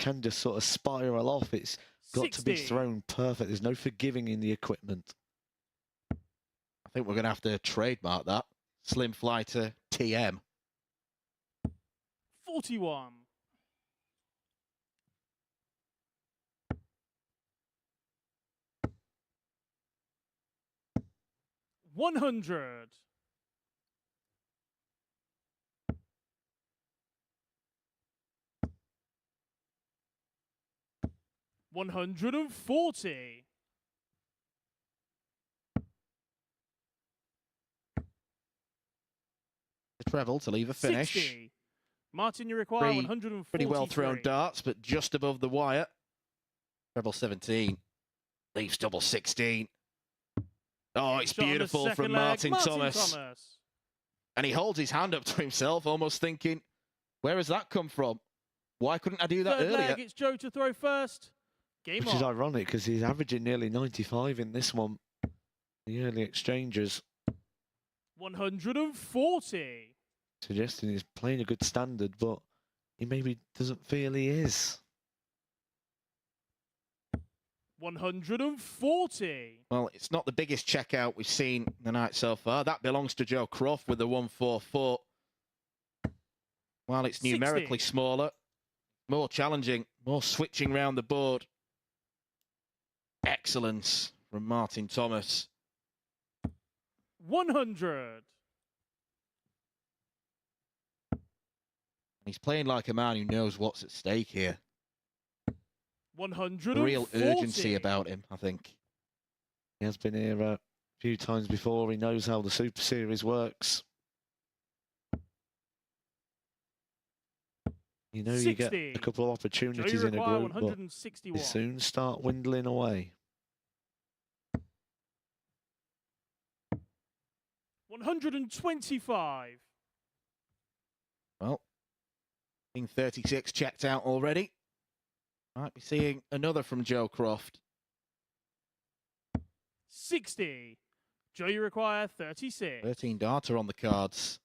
can just sort of spiral off. It's got to be 60. thrown perfect. There's no forgiving in the equipment. I think we're going to have to trademark that. Slim Flighter TM. 41. 100. 140. 'The treble to leave a finish. 60. Martin, you require 143. Pretty well thrown darts, but just above the wire. Treble 17. Leaves double 16. Oh, it's Shot on the beautiful second from leg, Martin Thomas. And he holds his hand up to himself, almost thinking, where has that come from? Why couldn't I do that Third earlier? leg, it's Joe to throw first. Game Which is on. ironic because he's averaging nearly 95 in this one. The early exchanges 140. suggesting he's playing a good standard, but he maybe doesn't feel he is. 140. Well, it's not the biggest checkout we've seen the night so far. That belongs to Joe Croft with the 144. While it's numerically 60. smaller, more challenging, more switching around the board. Excellence from Martin Thomas. 100. He's playing like a man who knows what's at stake here. 140. Real urgency about him, I think. He has been here a few times before. He knows how the Super Series works. You know, you get 60. a couple of Joe, opportunities you in a require group, but 161. they soon start dwindling away. 125. Well, being 36 checked out already. Might be seeing another from Joe Croft. 60. Joe, you require 36. 13 darter on the cards.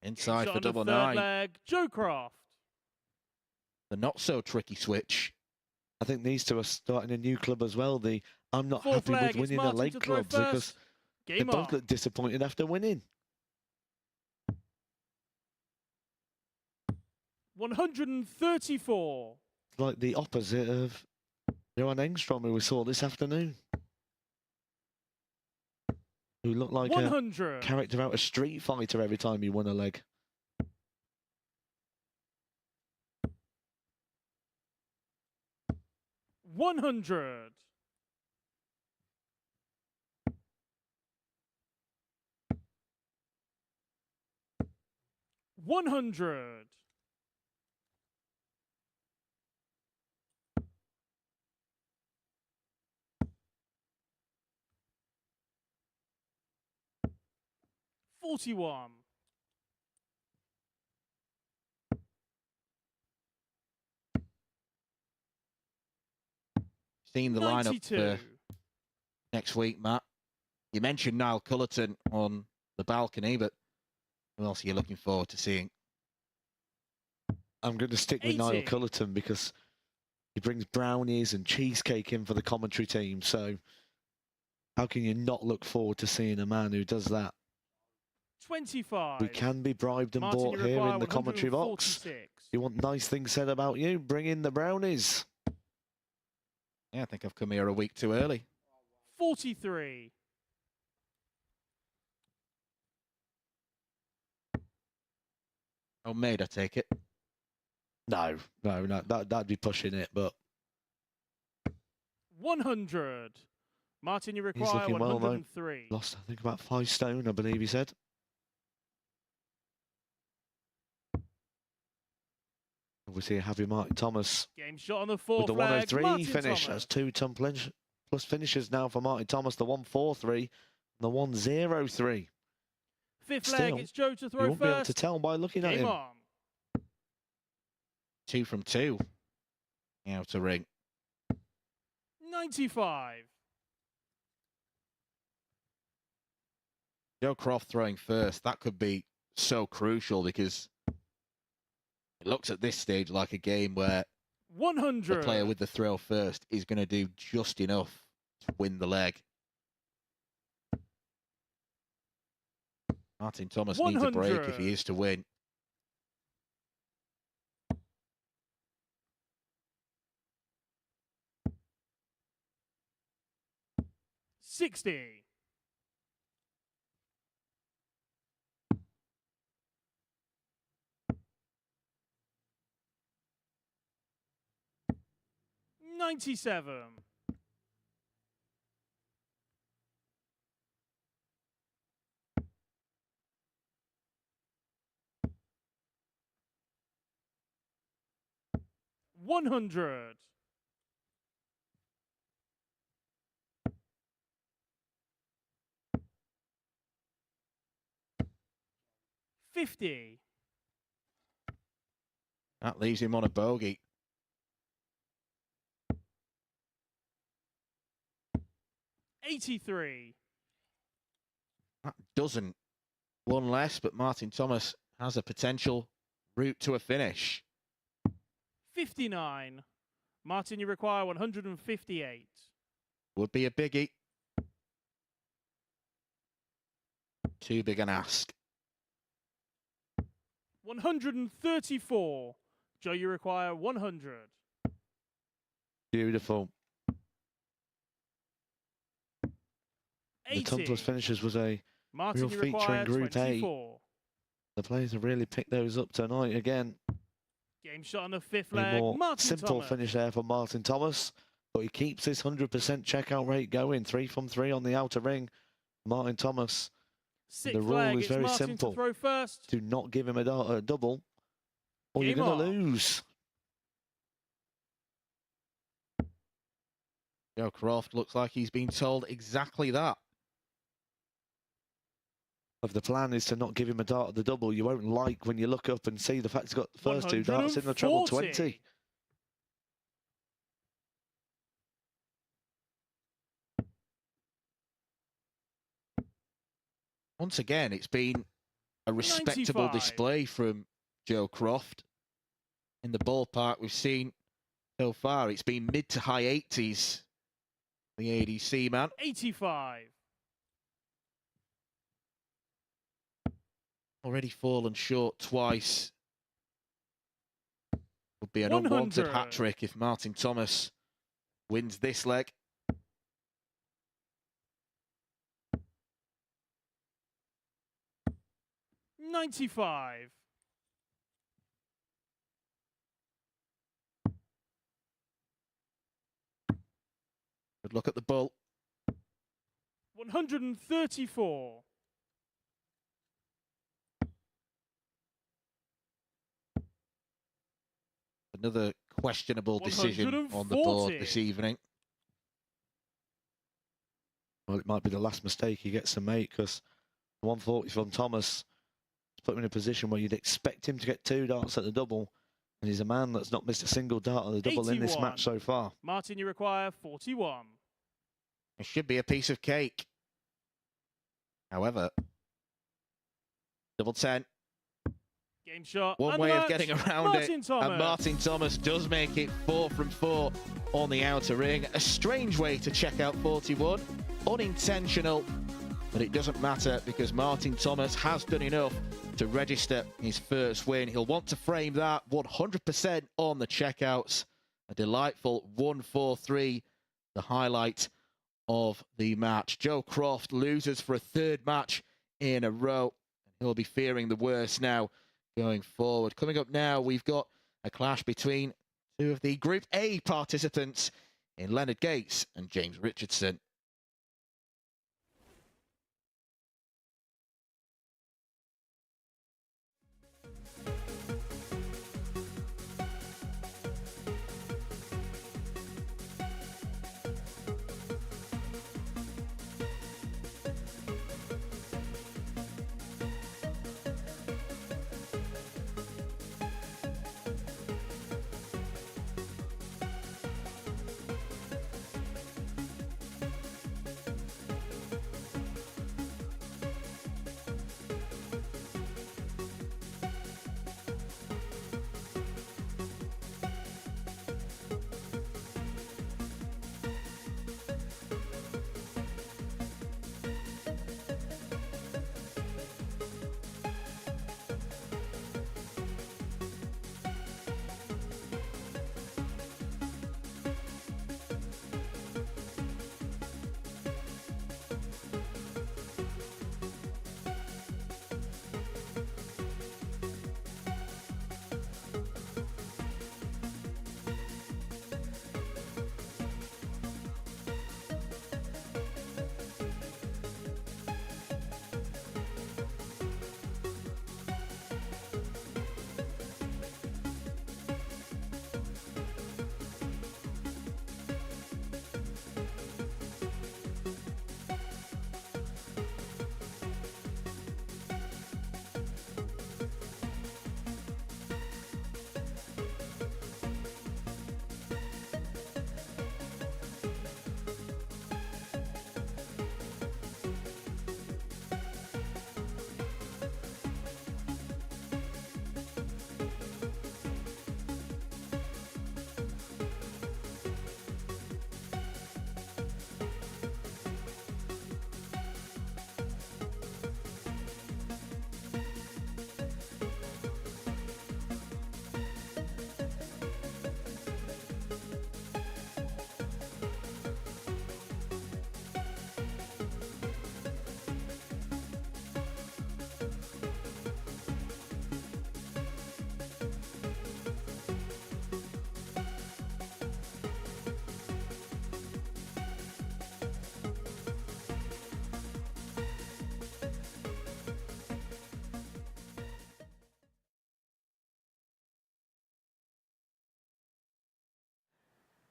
Inside Shot for on the double third 9. leg, Joe Croft. The not so tricky switch. I think these two are starting a new club as well. The I'm not Fourth happy leg, with it's winning the Martin leg to throw clubs because first. they Game both on. look disappointed after winning. 134. It's like the opposite of Johan Engstrom, who we saw this afternoon, who looked like a 100. character out of Street Fighter every time he won a leg. 100. 100. 41. Seen the lineup 92. for next week, Matt. You mentioned Niall Cullerton on the balcony, but who else are you looking forward to seeing? I'm going to stick with 80. Niall Cullerton because he brings brownies and cheesecake in for the commentary team. So how can you not look forward to seeing a man who does that? 25. We can be bribed and Martin, bought you here require in the commentary box. 146. You want nice things said about you? Bring in the brownies. Yeah, I think I've come here a week too early. 43. Homemade, I take it. No, that'd be pushing it, but 100. Martin, you he's require looking well, though. 103. Lost, I think, about 5 stone, I believe he said. Obviously, a happy Martin Thomas Game shot on the with fourth the leg. 103 Martin finish. Thomas. That's 2 ton plus finishes now for Martin Thomas. The 143 and the 103. Fifth Still, leg, it's Joe to You throw won't be able to first. tell by looking at Game him. on. 2 from 2. Outer ring. 95. Joe Croft throwing first. That could be so crucial because it looks at this stage like a game where 100. the player with the throw first is going to do just enough to win the leg. Martin Thomas needs a break if 100. he is to win. $60. 97. 100. 50. That leaves him on a bogey. 83. That doesn't. One less, but Martin Thomas has a potential route to a finish. 59. Martin, you require 158. Would be a biggie. Too big an ask. 134. Joe, you require 100. Beautiful. The 80. ton plus finishes was a Martin, real you feature require in Group A. 24. The players have really picked those up tonight again. Game shot on the fifth A leg. more Martin simple Thomas. finish there for Martin Thomas, but he keeps this 100% checkout rate going. 3 from 3 on the outer ring. Martin Thomas. Sixth rule leg, is it's very Martin simple. to throw first. Do not give him a double, or you're Game going to on. lose. Joe Croft looks like he's been told exactly that. If the plan is to not give him a dart at the double, you won't like when you look up and see the fact he's got the first 2 darts in the treble 140. 20. Once again, it's been a respectable 95. display from Joe Croft. In the ballpark we've seen so far, it's been mid to high 80s. The ADC man. 85. Already fallen short twice. Would be an 100. unwanted hat-trick if Martin Thomas wins this leg. 95. look at the bull. 134. Another questionable decision on the board this evening. Well, it might be the last mistake he gets to make, because 140 from Thomas put him in a position where you'd expect him to get 2 darts at the double, and he's a man that's not missed a single dart at the double in this 81. match so far. Martin, you require 41. It should be a piece of cake. However, double 10. Game shot. One and way the of match, getting around Martin it. Thomas. And Martin Thomas does make it 4 from 4 on the outer ring. A strange way to check out 41. Unintentional, but it doesn't matter because Martin Thomas has done enough to register his first win. He'll want to frame that 100% on the checkouts. A delightful 1-4-3, the highlight of the match. Joe Croft loses for a 3rd match in a row. He'll be fearing the worst now going forward. Coming up now, we've got a clash between 2 of the Group A participants in Leonard Gates and James Richardson.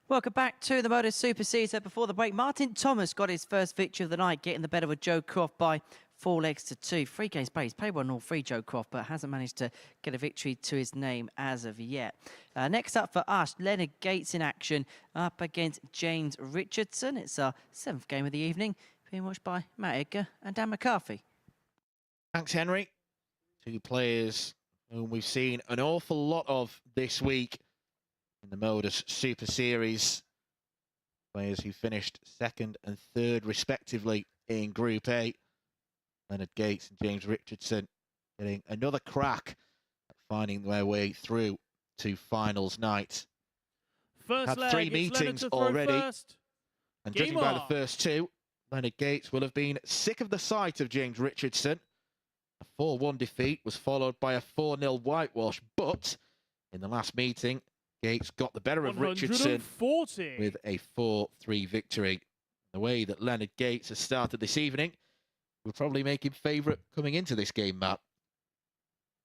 Welcome back to the MODUS Super Caesar. Before the break, Martin Thomas got his first victory of the night, getting the better of Joe Croft by 4 legs to 2. 3 games played. He's played well in all 3, Joe Croft, but hasn't managed to get a victory to his name as of yet. Next up for us, Leonard Gates in action up against James Richardson. It's our 7th game of the evening, being watched by Matt Edgar and Dan McCarthy. Thanks, Henry. 2 players whom we've seen an awful lot of this week in the MODUS Super Series. Players who finished 2nd and 3rd respectively in Group A. Leonard Gates and James Richardson getting another crack at finding their way through to finals night. First Had leg, 3 it's meetings Leonard to throw already. First. And Game judging by on. the first 2, Leonard Gates will have been sick of the sight of James Richardson. A 4-1 defeat was followed by a 4-0 whitewash, but in the last meeting, Gates got the better of Richardson 140. with a 4-3 victory. The way that Leonard Gates has started this evening would probably make him favourite coming into this game, Matt.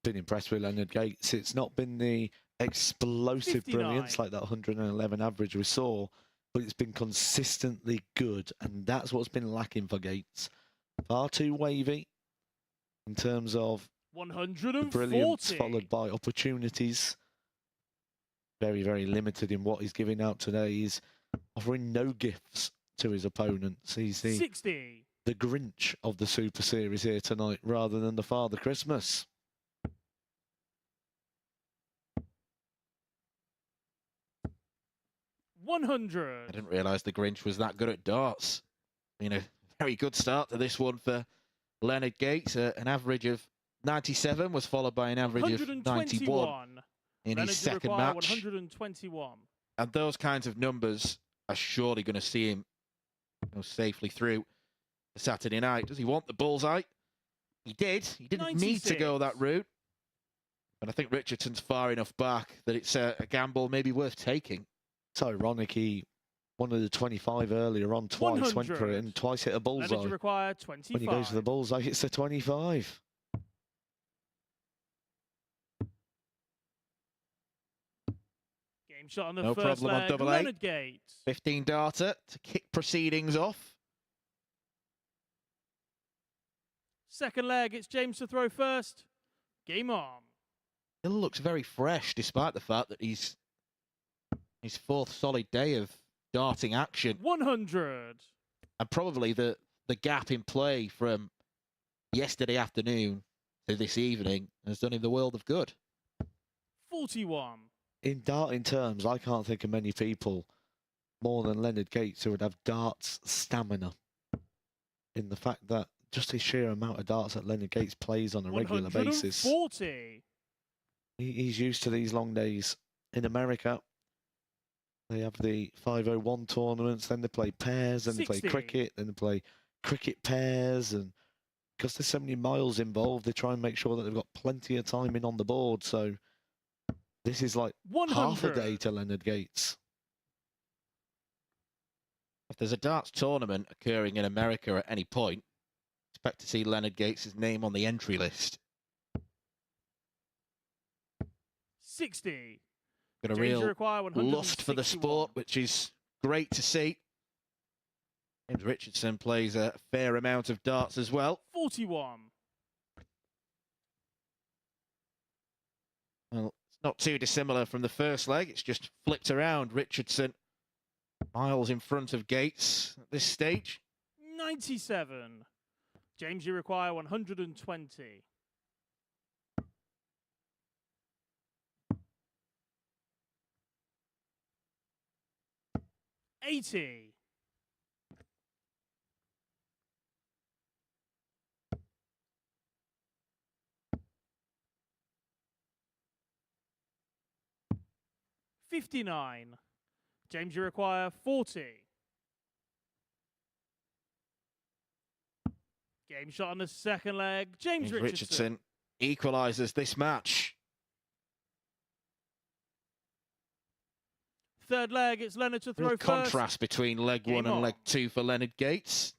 Been impressed with Leonard Gates. It's not been the explosive 59. brilliance like that 111 average we saw, but it's been consistently good, and that's what's been lacking for Gates. Far too wavy in terms of the 140. brilliance followed by opportunities. Very, very limited in what he's giving out today. He's offering no gifts to his opponents. He's 60. the Grinch of the Super Series here tonight rather than the Father Christmas. 100. I didn't realise the Grinch was that good at darts. Been a very good start to this one for Leonard Gates. An average of 97 was followed by an average of 91 in his second match. 121. And those kinds of numbers are surely going to see him safely through the Saturday night. Does he want the bullseye? He did. He didn't need to go that route. But I think Richardson's far enough back that it's a gamble maybe worth taking. It's ironic, he wanted the 25 earlier on, twice went for it and twice hit a bullseye. Energy required 25. When he goes for the bullseye, it's the 25. Game shot on the No first problem on leg. double Leonard eight. Gates. 15 darter to kick proceedings off. Second leg, it's James to throw first. Game on. Still looks very fresh despite the fact that he's his fourth solid day of darting action. 100. And probably the gap in play from yesterday afternoon to this evening has done him the world of good. 41. In darting terms, I can't think of many people more than Leonard Gates who would have darts stamina. In the fact that just his sheer amount of darts that Leonard Gates plays on a regular basis. 140. He's used to these long days. In America, they have the 501 tournaments, then they play pairs, then they play 60. cricket, then they play cricket pairs, and because there's so many miles involved, they try and make sure that they've got plenty of time in on the board. So this is like 100. half a day to Leonard Gates. If there's a darts tournament occurring in America at any point, expect to see Leonard Gates' name on the entry list. 60. Got a Danger real require lust for the 161. sport, which is great to see. James Richardson plays a fair amount of darts as well. 41. Well, it's not too dissimilar from the first leg. It's just flipped around. Richardson miles in front of Gates at this stage. 97. James, you require 120. 80. 59. James, you require 40. Game shot on the second leg. James Richardson. Equalises this match. Third leg, it's Leonard to throw Real first. contrast between leg Game one and on. leg two for Leonard Gates.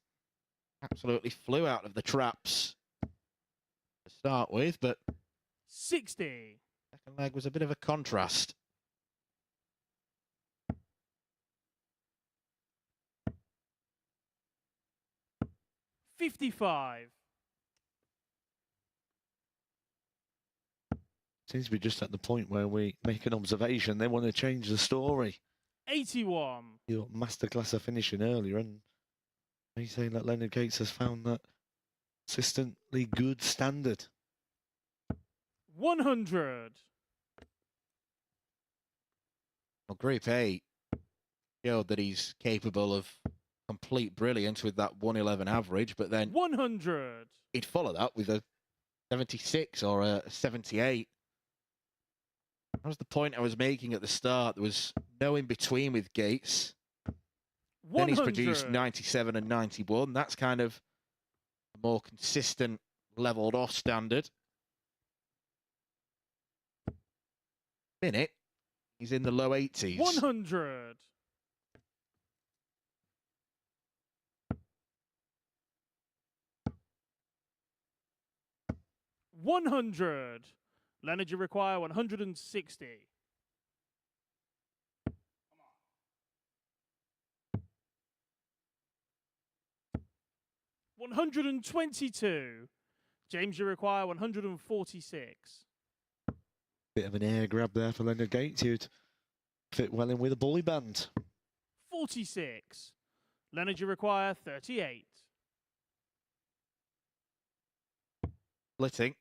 Absolutely flew out of the traps to start with, but 60. second leg was a bit of a contrast. 55. Seems to be just at the point where we make an observation. They want to change the story. 81. Your masterclass of finishing earlier, and he's saying that Leonard Gates has found that consistently good standard. 100. Well, Group A showed that he's capable of complete brilliance with that 111 average, but then 100. he'd follow that with a 76 or a 78. That was the point I was making at the start. There was no in-between with Gates. 100. Then he's produced 97 and 91. That's kind of a more consistent, levelled off standard. Minute, he's in the low 80s. 100. 100. Leonard, you require 160. 122. James, you require 146. Bit of an air grab there for Leonard Gates. He'd fit well in with a bully band. 46. Leonard, you require 38. Splitting.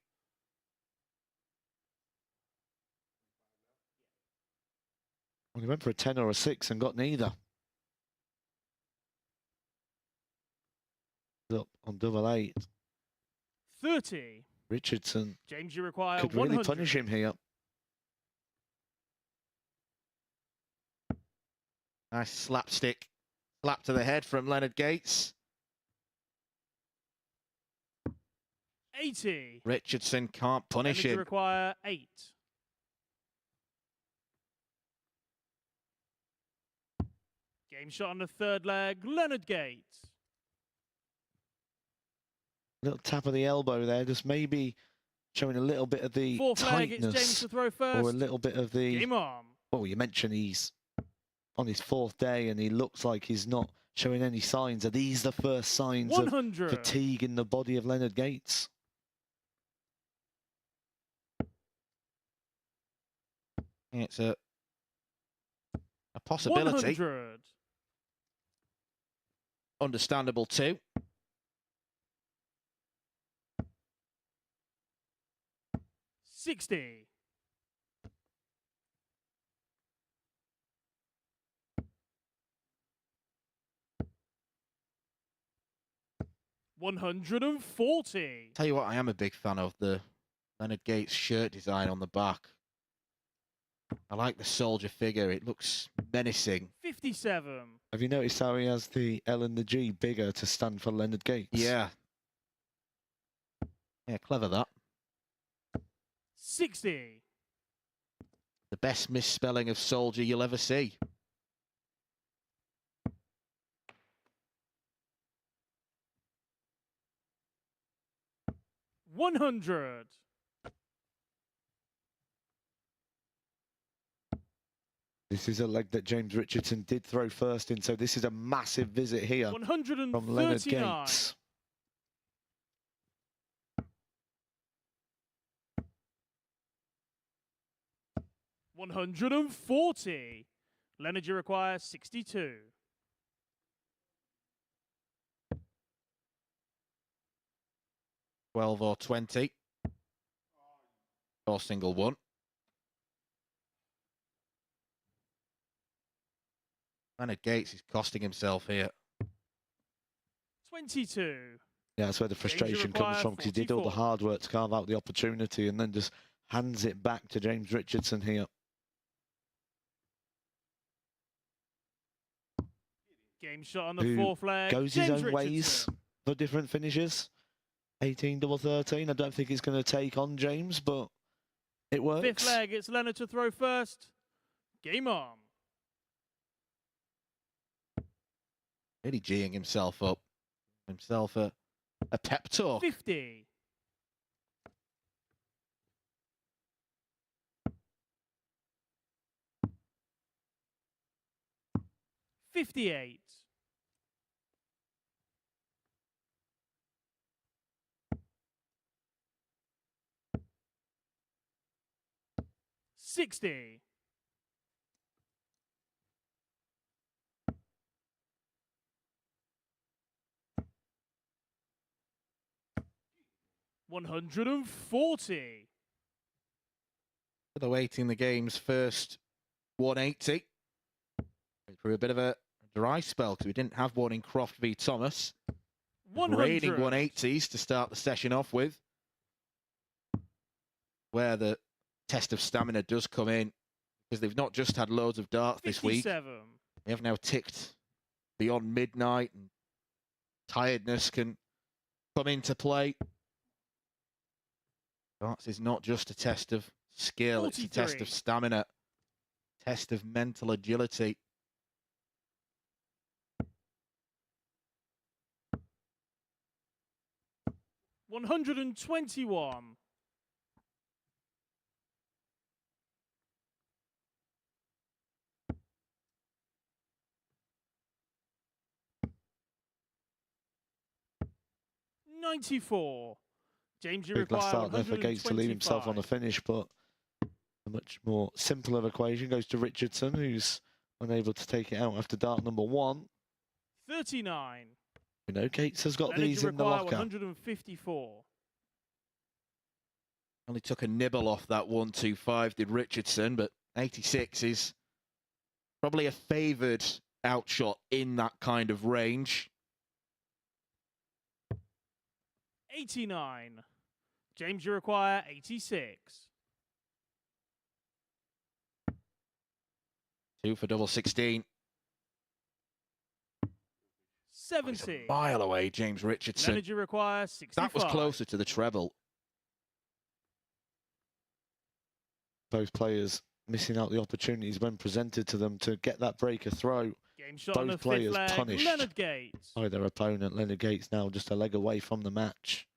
Well, he went for a 10 or a 6 and got neither. Up on double 8. 30. Richardson James, you require could 100. really punish him here. Nice slapstick. Slap to the head from Leonard Gates. 80. Richardson can't punish Leonard, you him. require 8. Game shot on the third leg. Leonard Gates. Little tap of the elbow there, just maybe showing a little bit of the Fourth leg, it's James tightness to throw first. or a little bit of the... Game on. Well, you mentioned he's on his 4th day and he looks like he's not showing any signs. Are these the first signs 100. of fatigue in the body of Leonard Gates? It's a possibility. 100. Understandable too. 60. 140. Tell you what, I am a big fan of the Leonard Gates shirt design on the back. I like the soldier figure. It looks menacing. 57. Have you noticed how he has the L and the G bigger to stand for Leonard Gates? Yeah. Yeah, clever that. 60. The best misspelling of soldier you'll ever see. 100. This is a leg that James Richardson did throw first in, so this is a massive visit here from Leonard 139. Gates. $140. Leonard, you require 62. 12 or 20. Or single one. Leonard Gates is costing himself here. 22. Yeah, that's where the frustration comes from, because he did all the 44. hard work to carve out the opportunity and then just hands it back to James Richardson here. Game shot on the Who fourth leg. goes James his own ways Richardson. for different finishes. 18-13. I don't think he's going to take on James, but it works. Fifth leg, it's Leonard to throw first. Game on. Really geeing himself up. Himself a pep talk. 50. 58. 60. 140. Awaiting the game's first 180. Through a bit of a dry spell because we didn't have one in Croft v Thomas. 100. Raining 180s to start the session off with. Where the test of stamina does come in. Because they've not just had loads of darts this week. 57. They have now ticked beyond midnight, and tiredness can come into play. Darts is not just a test of skill, it's a test 43. of stamina, test of mental agility. $121. 94. James, you Big last require start there for Gates to leave himself on the 125. finish, but a much more simpler equation goes to Richardson, who's unable to take it out after dart number 1. 39. You know, Gates has got Leonard, these you in the require locker. 154. Only took a nibble off that 125, did Richardson, but 86 is probably a favoured outshot in that kind of range. 89. James, you require 86. 2 for double 16. 70. Mile away, James Richardson. Leonard, you require 65. That was closer to the treble. Both players missing out the opportunities when presented to them to get that breaker throw Game shot on the both players fifth leg. punished. Leonard Gates. by their opponent. Leonard Gates now just a leg away from the match.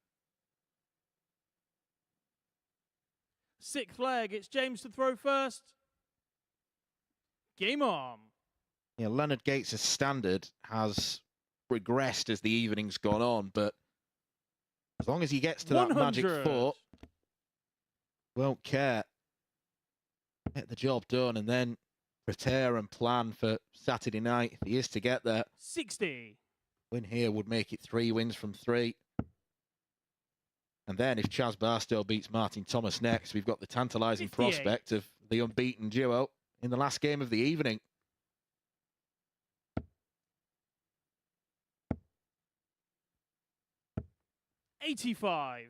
Sixth leg. It's James to throw first. Game on. Yeah, Leonard Gates' standard has regressed as the evening's gone on, but as long as he gets to that 100. magic 4, won't care. Get the job done and then prepare and plan for Saturday night if he is to get there. 60. Win here would make it 3 wins from 3. And then if Chaz Barstow beats Martin Thomas next, we've got the tantalising 58. prospect of the unbeaten duo in the last game of the evening. $85.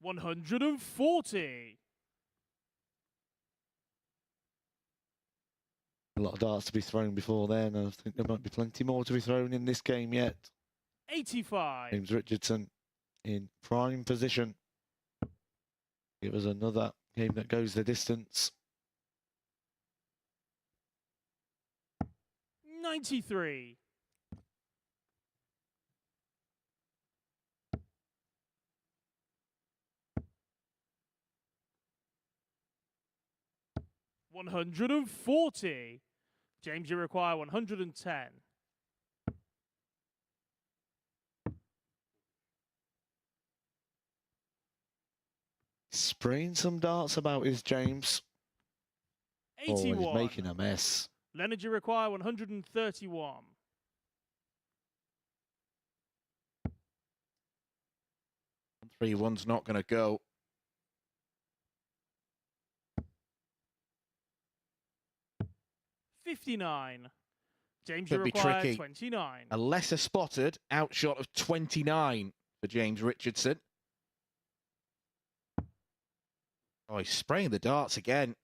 140. A lot of darts to be thrown before then, and I think there might be plenty more to be thrown in this game yet. 85. James Richardson in prime position. Give us another game that goes the distance. 93. 140. James, you require 110. Spraying some darts about is James. Oh, 81. he's making a mess. Leonard, you require 131. Three one's not going to go. $59. James, you Could be require tricky. 29. A lesser spotted outshot of 29 for James Richardson. Oh, he's spraying the darts again.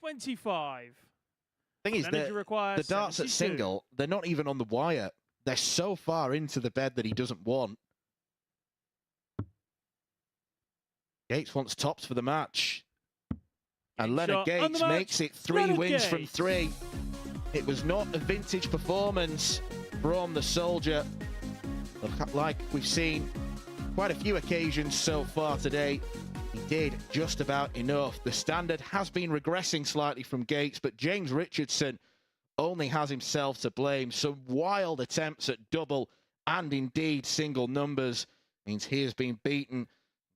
$25. Thing is, Leonard, you require the darts at 72. single, they're not even on the wire. They're so far into the bed that he doesn't want. Gates wants tops for the match. And Game Leonard shot on the Gates match. makes it 3 Leonard wins from Gates. 3. It was not a vintage performance from the soldier. Like we've seen quite a few occasions so far today, he did just about enough. The standard has been regressing slightly from Gates, but James Richardson only has himself to blame. Some wild attempts at double and indeed single numbers means he has been beaten.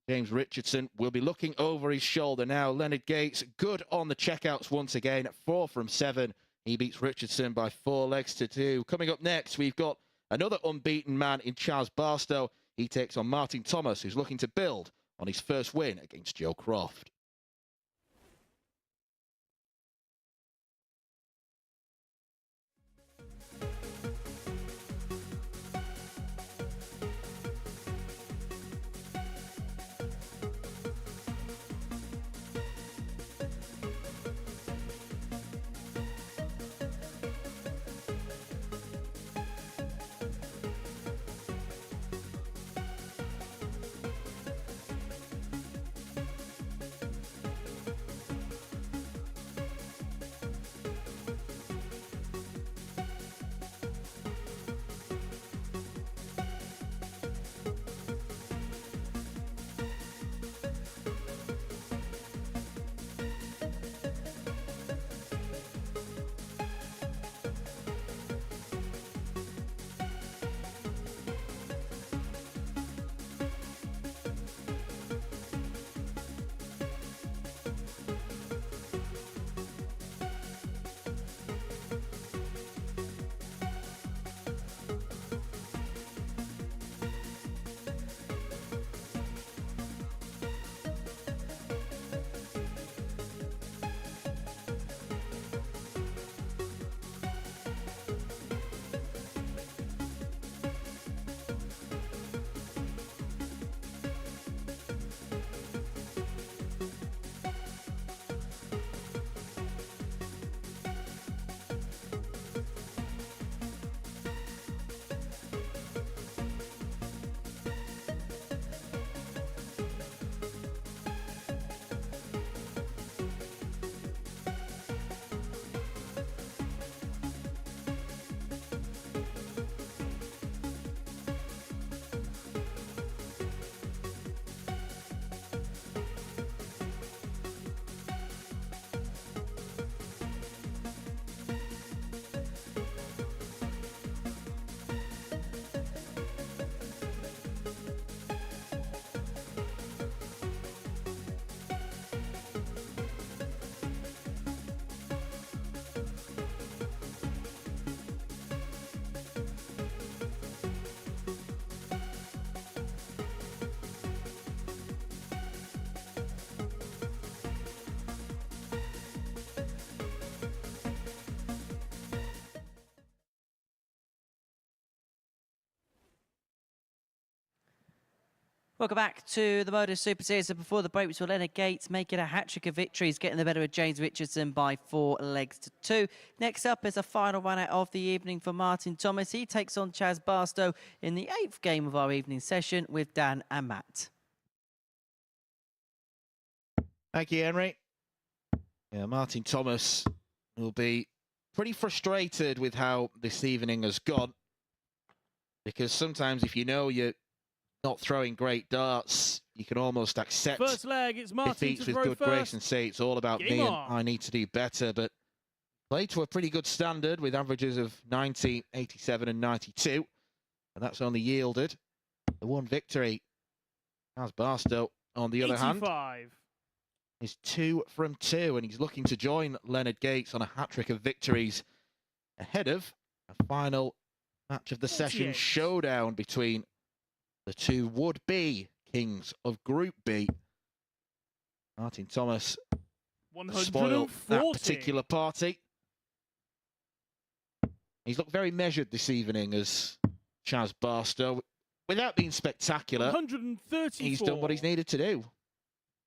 James Richardson will be looking over his shoulder now. Leonard Gates, good on the checkouts once again, 4 from 7. He beats Richardson by 4 legs to 2. Coming up next, we've got another unbeaten man in Chaz Barstow. He takes on Martin Thomas, who's looking to build on his first win against Joe Croft. Welcome back to the MODUS Super Series. And before the break, we saw Leonard Gates making a hat-trick of victories, getting the better of James Richardson by 4 legs to 2. Next up is a final run-out of the evening for Martin Thomas. He takes on Chaz Barstow in the 8th game of our evening session with Dan and Matt. Thank you, Henry. Yeah, Martin Thomas will be pretty frustrated with how this evening has gone, because sometimes if you know you're not throwing great darts, you can almost accept First leg, it's Martin defeats to with throw good first. grace and say it's all about Game me and on. I need to do better. But played to a pretty good standard with averages of 90, 87 and 92. And that's only yielded the one victory. As Barstow, on the other hand, 85. is 2 from 2. And he's looking to join Leonard Gates on a hat-trick of victories ahead of a final match of the session 48. showdown between the two would-be kings of Group B. Martin Thomas spoiled that 140. particular party. He's looked very measured this evening as Chaz Barstow. Without being spectacular, 134. he's done what he's needed to do.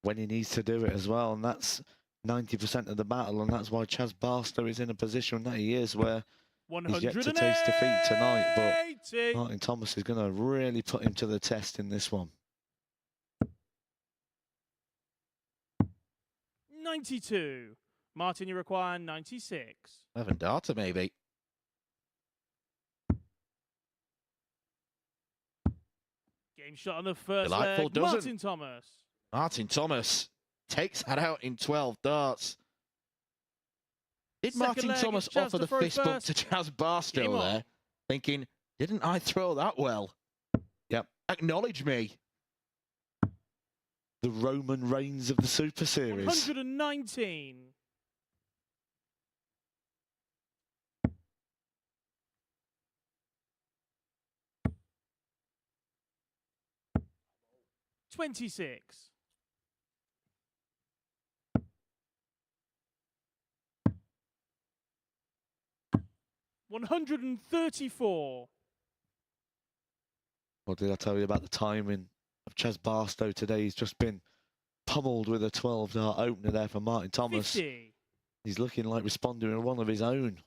When he needs to do it as well, and that's 90% of the battle, and that's why Chaz Barstow is in a position that he is, where he's yet to taste defeat tonight, but Martin Thomas is going to really put him to the test in this one. 92. Martin, you require 96. 11 data, maybe. Game shot on the first Delightful leg. dozen. Martin Thomas. Martin Thomas takes that out in 12 darts. Did Second Martin leg, Thomas it's Chaz offer to the throw fist bump first. to Chaz Barstow Game on. there, thinking, didn't I throw that well? Yep. Acknowledge me. The Roman Reigns of the Super Series. 119. $26. $134. What did I tell you about the timing of Chaz Barstow today? He's just been pummeled with a 12-dart opener there for Martin Thomas. 50. He's looking like responding to one of his own.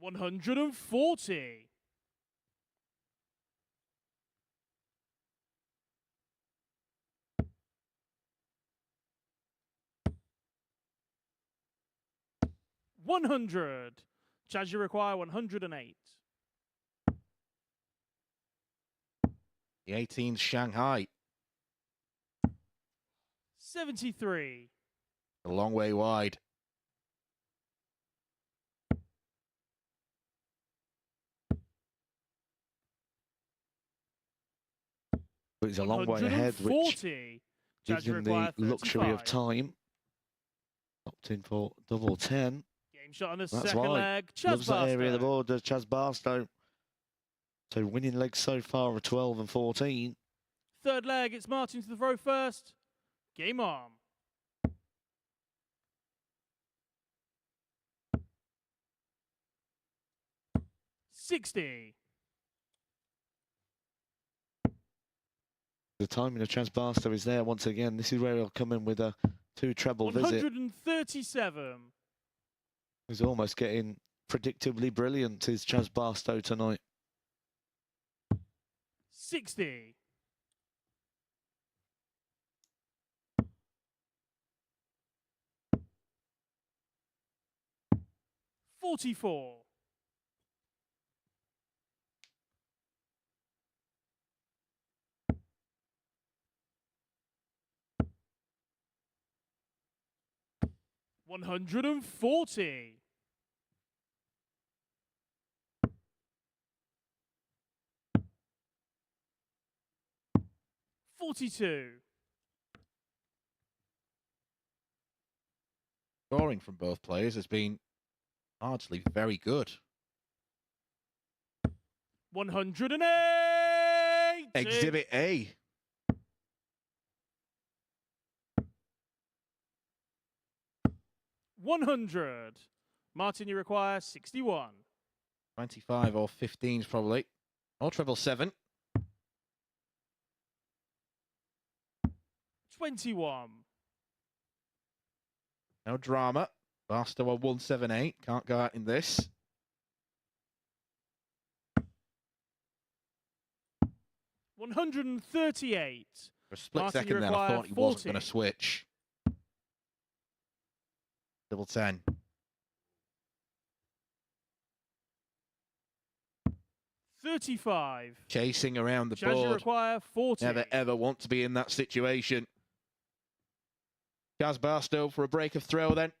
$140. $100. Chaz, you require 108. The 18th Shanghai, 73. a long way wide. But he's a long way ahead, which 140. gives Chaz, you him the require luxury of 35. time. Opted in for double 10. Game shot on the That's second right. leg. Chaz Loves that area of the Barstow. board, does Chaz Barstow. So winning legs so far are 12 and 14. Third leg, it's Martin to the throw first. Game on. $60. The timing of Chaz Barstow is there once again. This is where he'll come in with a 2 treble visit. 137. He's almost getting predictably brilliant, is Chaz Barstow tonight. 60. $44. $140. $42. Scoring from both players has been largely very good. 180. Exhibit A. $100. Martin, you require 61. 25 or 15s probably. Or treble 7. 21. No drama. Barstow on 178. Can't go out in this. 138. For a split Martin, you second then, I require thought he wasn't 40. going to switch. Double 10. 35. Chasing around the Chaz, you board. require 40. Never ever want to be in that situation. Chaz Barstow for a break of throw then.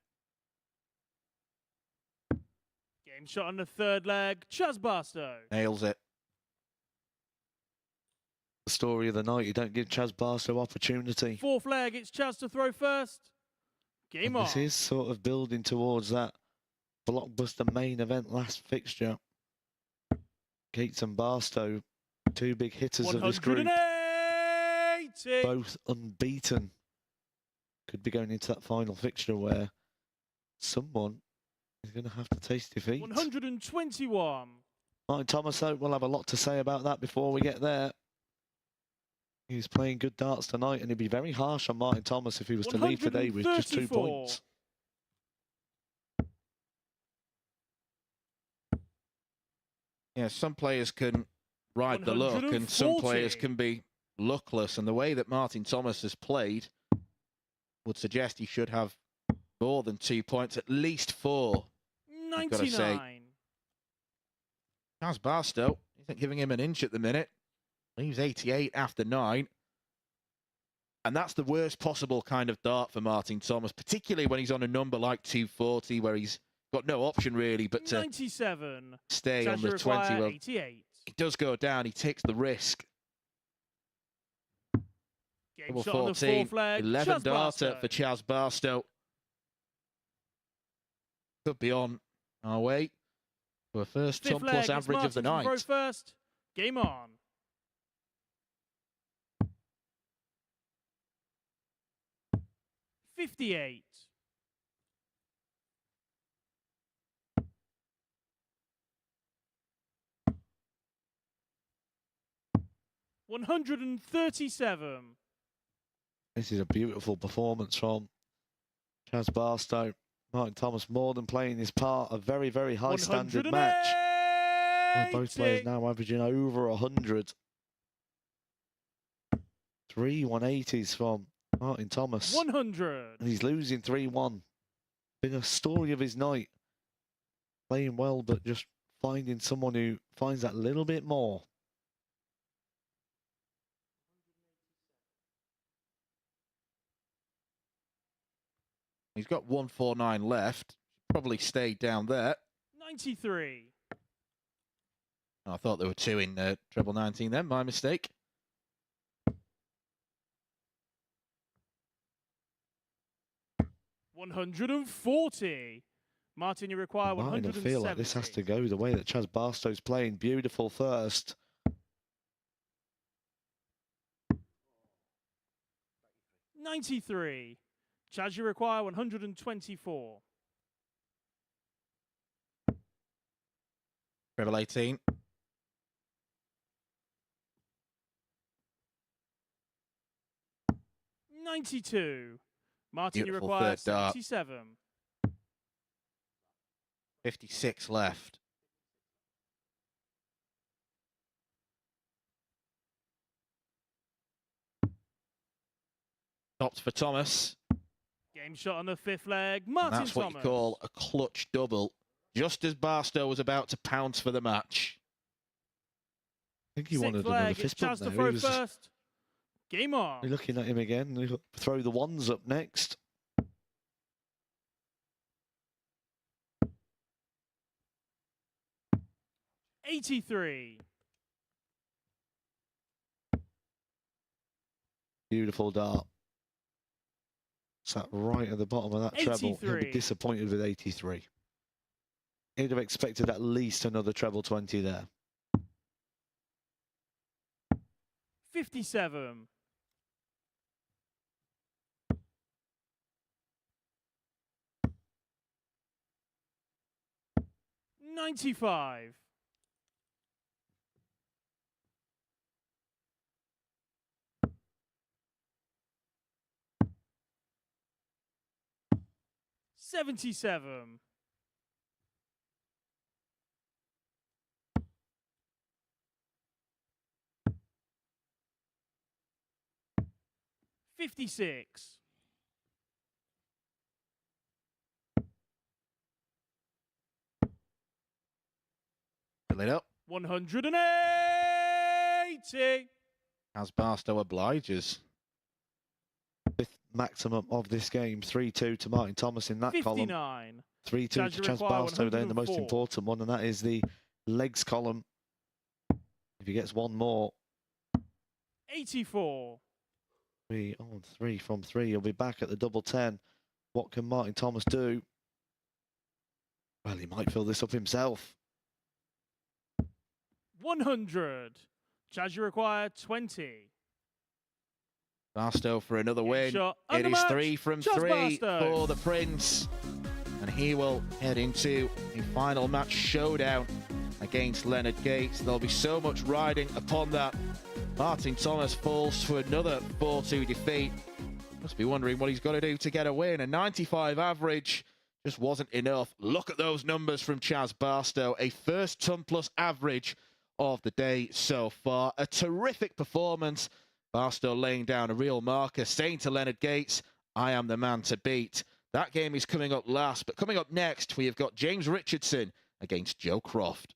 Game shot on the third leg. Chaz Barstow. Nails it. The story of the night. You don't give Chaz Barstow opportunity. Fourth leg, it's Chaz to throw first. Game And on. this is sort of building towards that blockbuster main event last fixture. Gates and Barstow, two big hitters of this group, 180. both unbeaten. Could be going into that final fixture where someone is going to have to taste defeat. 121. Martin Thomas, though, will have a lot to say about that before we get there. He's playing good darts tonight, and he'd be very harsh on Martin Thomas if he was to leave today with just 2 134. points. Yeah, some players can ride the luck and some 140. players can be luckless. And the way that Martin Thomas has played would suggest he should have more than 2 points, at least 4. I've gotta say. 99. Chaz Barstow isn't giving him an inch at the minute. Leaves 88 after 9. And that's the worst possible kind of dart for Martin Thomas, particularly when he's on a number like 240 where he's got no option really but to 97. stay Chaz, on you the 20. require Well, 88. he does go down, he takes the risk. Game Double shot on the 14, fourth leg. 11 Chaz darter Barstow. for Chaz Barstow. Could be on our way for a first Fifth ton leg, plus it's average of the Martin to night. throw first. Game on. $58. 137. This is a beautiful performance from Chaz Barstow. Martin Thomas more than playing his part. A very, very high standard match. Where both players now averaging over 100. 3 180s from Martin Thomas. 100. And he's losing 3-1. Been a story of his night. Playing well, but just finding someone who finds that little bit more. He's got 149 left. Probably stayed down there. 93. I thought there were 2 in treble 19 then. My mistake. $140. Martin, you require Martin will 170. feel like this has to go the way that Chaz Barstow's playing. Beautiful first. $93. Chaz, you require 124. Treble 18. $92. Martin, you Beautiful require third dart. 77. 56 left. Stopped for Thomas. Game shot on the fifth leg. And Martin that's what Thomas. you call a clutch double. Just as Barstow was about to pounce for the match. I think he Sixth wanted another leg, it's fist Chaz bump to there. He throw was first. Game on. looking at him again. He'll throw the ones up next. $83. Beautiful dart. Sat right at the bottom of that treble. He'll be 83. disappointed with 83. He'd have expected at least another treble 20 there. 57. $95. 77. 56. 180. As Barstow obliges. Fifth maximum of this game, 3-2 to Martin Thomas in that column. 59. 3-2 to Chaz Chaz require Barstow then, the most 104. important one, and that is the legs column. If he gets one more, 84. 3 on 3 from 3, he'll be back at the double 10. What can Martin Thomas do? Well, he might fill this up himself. 100. Chaz require 20. Barstow for another win. Shot. It And the is match, 3 from Chaz 3 Barstow. for the Prince. And he will head into a final match showdown against Leonard Gates. There'll be so much riding upon that. Martin Thomas falls to another 4-2 defeat. Must be wondering what he's got to do to get a win. A 95 average just wasn't enough. Look at those numbers from Chaz Barstow. A first ton plus average of the day so far. A terrific performance. Barstow laying down a real marker, saying to Leonard Gates, I am the man to beat. That game is coming up last, but coming up next, we have got James Richardson against Joe Croft.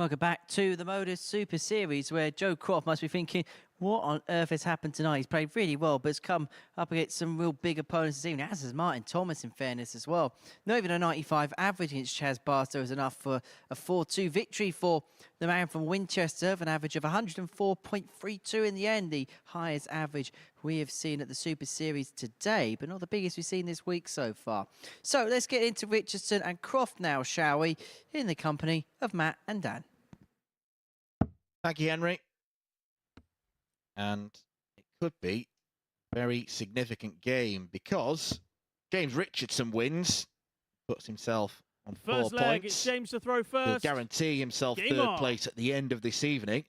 Welcome back to the MODUS Super Series, where Joe Croft must be thinking, what on earth has happened tonight? He's played really well, but has come up against some real big opponents this evening, as has Martin Thomas, in fairness, as well. Not even a 95 average against Chaz Barstow is enough for a 4-2 victory for the man from Winchester, with an average of 104.32 in the end, the highest average we have seen at the Super Series today, but not the biggest we've seen this week so far. So let's get into Richardson and Croft now, shall we, in the company of Matt and Dan. Thank you, Henry. And it could be a very significant game because James Richardson wins, puts himself on First 4 leg, points. it's James to throw He'll first. guarantee himself Game 3rd on. place at the end of this evening.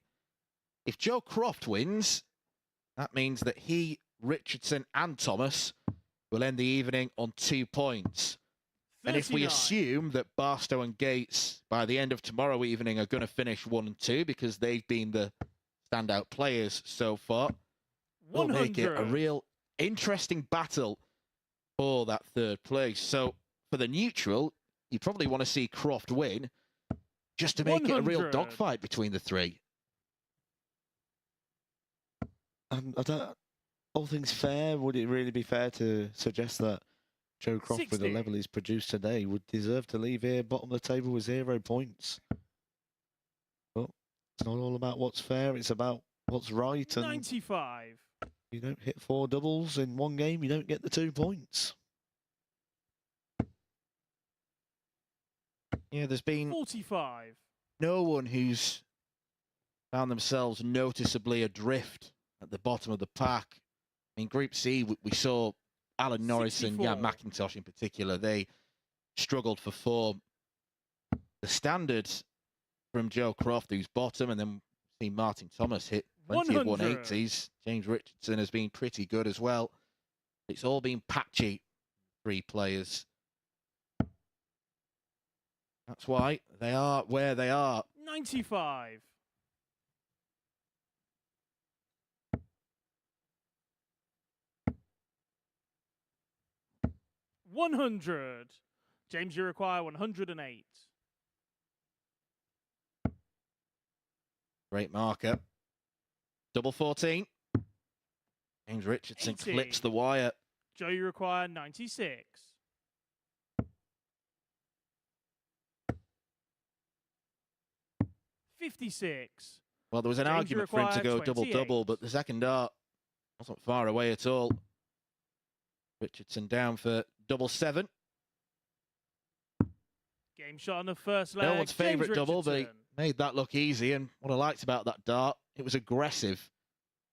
If Joe Croft wins, that means that he, Richardson and Thomas will end the evening on 2 points. And if we 39. assume that Barstow and Gates, by the end of tomorrow evening, are going to finish 1 and 2 because they've been the standout players so far, will make it a 100. real interesting battle for that 3rd place. So for the neutral, you probably want to see Croft win just to make it a real 100. dogfight between the 3. I don't. All things fair, would it really be fair to suggest that Joe Croft, with the 60. level he's produced today, would deserve to leave here bottom of the table with 0 points? But it's not all about what's fair; it's about what's right. And 95. you don't hit 4 doubles in one game, you don't get the 2 points. Yeah, there's been 45. no one who's found themselves noticeably adrift at the bottom of the pack. In Group C, we saw Alan Norris and 64. Jan McIntosh in particular. They struggled for form. The standard from Joe Croft, who's bottom, and then see Martin Thomas hit plenty of 100. 180s. James Richardson has been pretty good as well. It's all been patchy, 3 players. That's why they are where they are. 95. $100. James, you require 108. Great marker. Double 14. James Richardson 80. clips the wire. Joe, you require 96. $56. Well, there was an James, argument for him to require go double-double, 28. but the second dart wasn't far away at all. Richardson down for double 7. Game shot on the first leg. No one's favourite James double, but he Richardson. made that look easy. And what I liked about that dart, it was aggressive.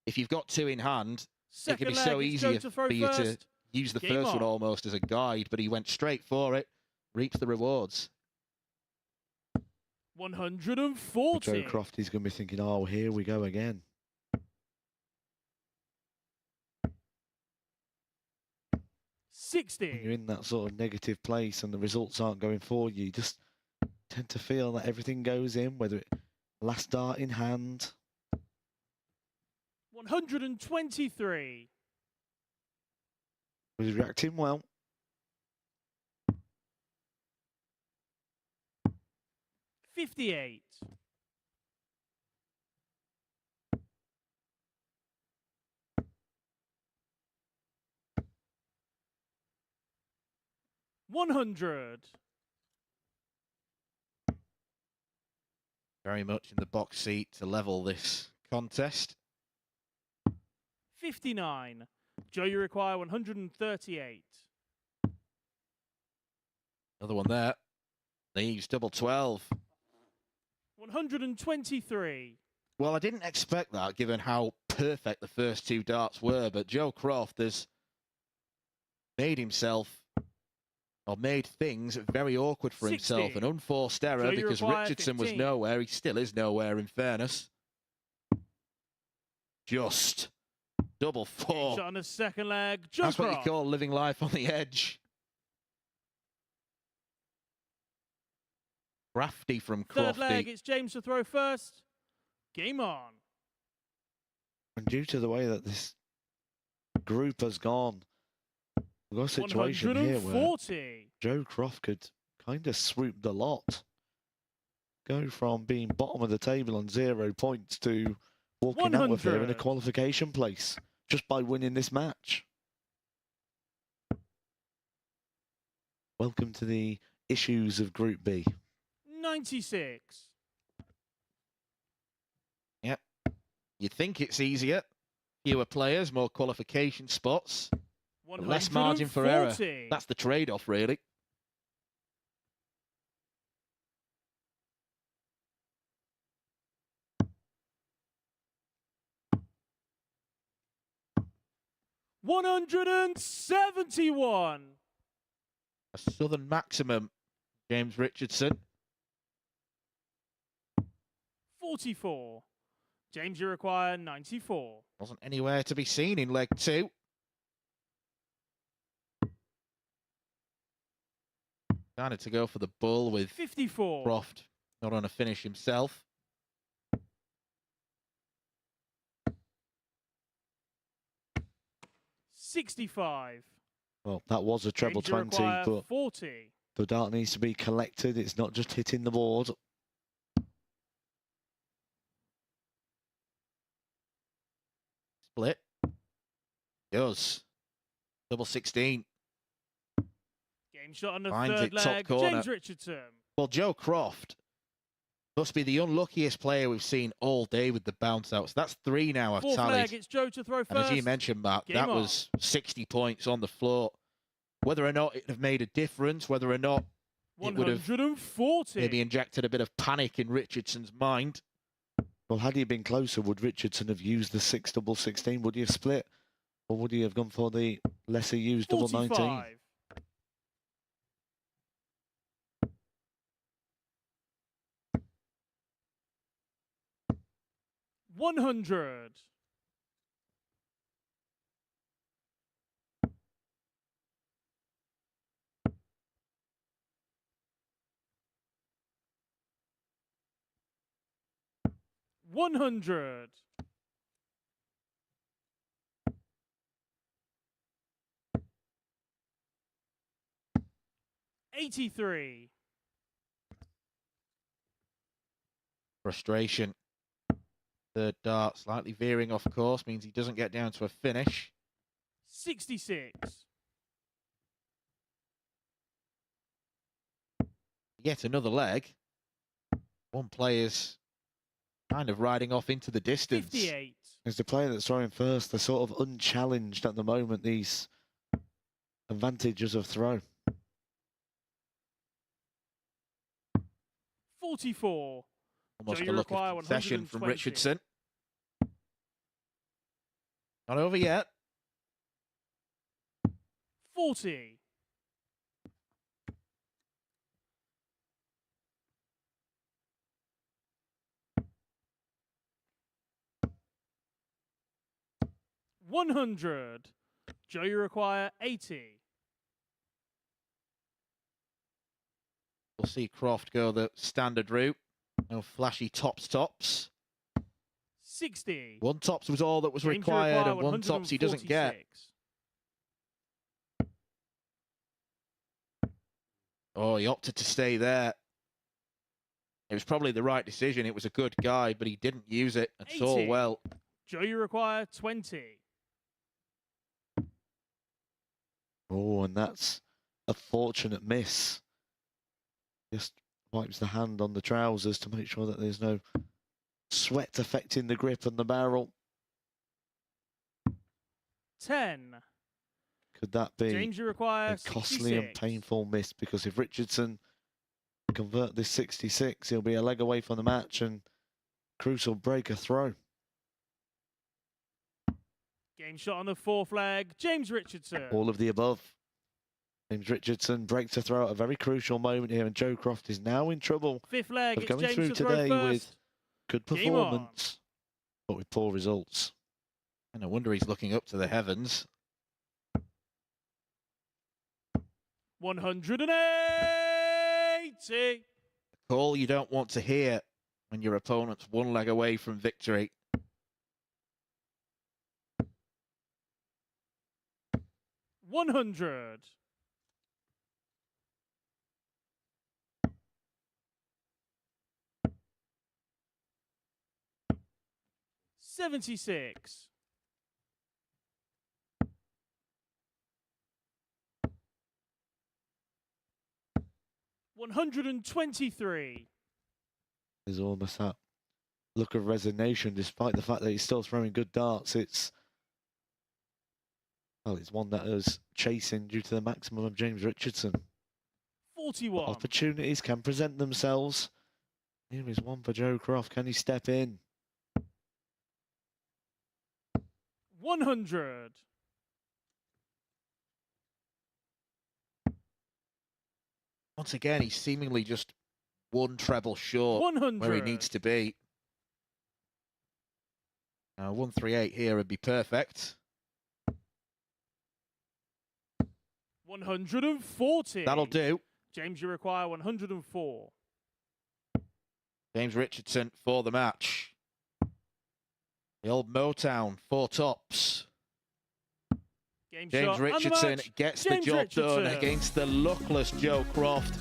If you've got 2 in hand, it can Second be so leg, it's easy Joe to throw for you to first. use the Game first one on. almost as a guide, but he went straight for it, reaped the rewards. 140. Joe Croft, he's going to be thinking, oh, here we go again. 60. When you're in that sort of negative place and the results aren't going for you, you just tend to feel that everything goes in, whether it last dart in hand. 123. Was reacting well. 58. $100. Very much in the box seat to level this contest. 59. Joe, you require 138. Another one there. Leaves double 12. 123. Well, I didn't expect that, given how perfect the first 2 darts were, but Joe Croft has made himself, or made things very awkward for 60. himself. An unforced error Joe, you because require Richardson was 15. nowhere. He still is nowhere, in fairness. Just double 4. Shot on the second leg. Joe That's what Croft. you call living life on the edge. Crafty from Third leg, Crofty. it's James to throw first. Game on. And due to the way that this group has gone, we've got a situation here where 140. Joe Croft could kind of swoop the lot. Go from being bottom of the table on 0 points to walking out of here in a 100. qualification place just by winning this match. Welcome to the issues of Group B. 96. Yep. You'd think it's easier. Fewer players, more qualification spots. But less margin for error. 140. That's the trade-off, really. $171. A southern maximum James Richardson. 44. James, you require 94. Wasn't anywhere to be seen in leg 2. Decided to go for the bull with 54. Croft not on a finish himself. $65. Well, that was a treble James, you 20, require but 40. the dart needs to be collected. It's not just hitting the board. Split. Does. Double 16. Game shot on the Finds third it top leg. corner. James Richardson. Well, Joe Croft must be the unluckiest player we've seen all day with the bounce outs. That's 3 now I've Fourth leg, tallied. it's Joe to throw first. And as you mentioned, Matt, Game that on. was 60 points on the floor. Whether or not it would have made a difference, whether or not it would have 140. maybe injected a bit of panic in Richardson's mind. Well, had he been closer, would Richardson have used the 6 double 16? Would he have split? Or would he have gone for the lesser used double 19? 45. $100. $100. $83. Frustration. Third dart slightly veering off course means he doesn't get down to a finish. 66. Yet another leg. One player's kind of riding off into the distance. 58. As the player that's throwing first, they're sort of unchallenged at the moment, these advantages of throw. 44. Almost Joe, a you look require of concession from 120. Richardson. Not over yet. 40. $100. Joe, you require 80. We'll see Croft go the standard route. No flashy tops. 60. One tops was all that was James, you required, require and one tops he doesn't get. 146. Oh, he opted to stay there. It was probably the right decision. It was a good guy, but he didn't use it at all 80. well. Joe, you require 20. Oh, and that's a fortunate miss. Just wipes the hand on the trousers to make sure that there's no sweat affecting the grip and the barrel. 10. Could that be James, you require a costly and 66. painful miss? Because if Richardson convert this 66, he'll be a leg away from the match, and Cruz will break a throw. Game shot on the fourth leg. James Richardson. All of the above. James Richardson breaks a throw at a very crucial moment here, and Joe Croft is now in trouble Fifth leg. of It's going James through to throw today first. with good Game on. performance, but with poor results. And no wonder he's looking up to the heavens. 180. Call you don't want to hear when your opponent's one leg away from victory. $100. $76. $123. There's almost that look of resignation, despite the fact that he's still throwing good darts. It's one that is chasing due to the maximum of James Richardson. 41. Opportunities can present themselves. Here is one for Joe Croft. Can he step in? 100. once again, he's seemingly just one treble short 100. where he needs to be. 138 here would be perfect. 140. That'll do. James, you require 104. James Richardson for the match. The old Motown, 4 tops. Game James shot and the Richardson match. gets James the job Richardson. done against the luckless Joe Croft.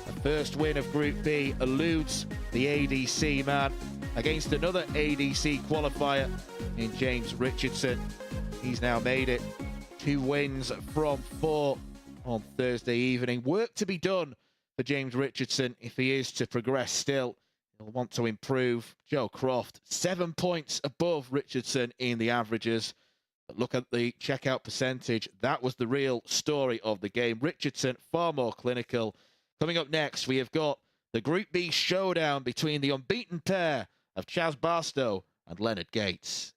The first win of Group B eludes the ADC man against another ADC qualifier in James Richardson. He's now made it 2 wins from 4 on Thursday evening. Work to be done for James Richardson if he is to progress still. He'll want to improve. Joe Croft, 7 points above Richardson in the averages. But look at the checkout percentage. That was the real story of the game. Richardson, far more clinical. Coming up next, we have got the Group B showdown between the unbeaten pair of Chaz Barstow and Leonard Gates.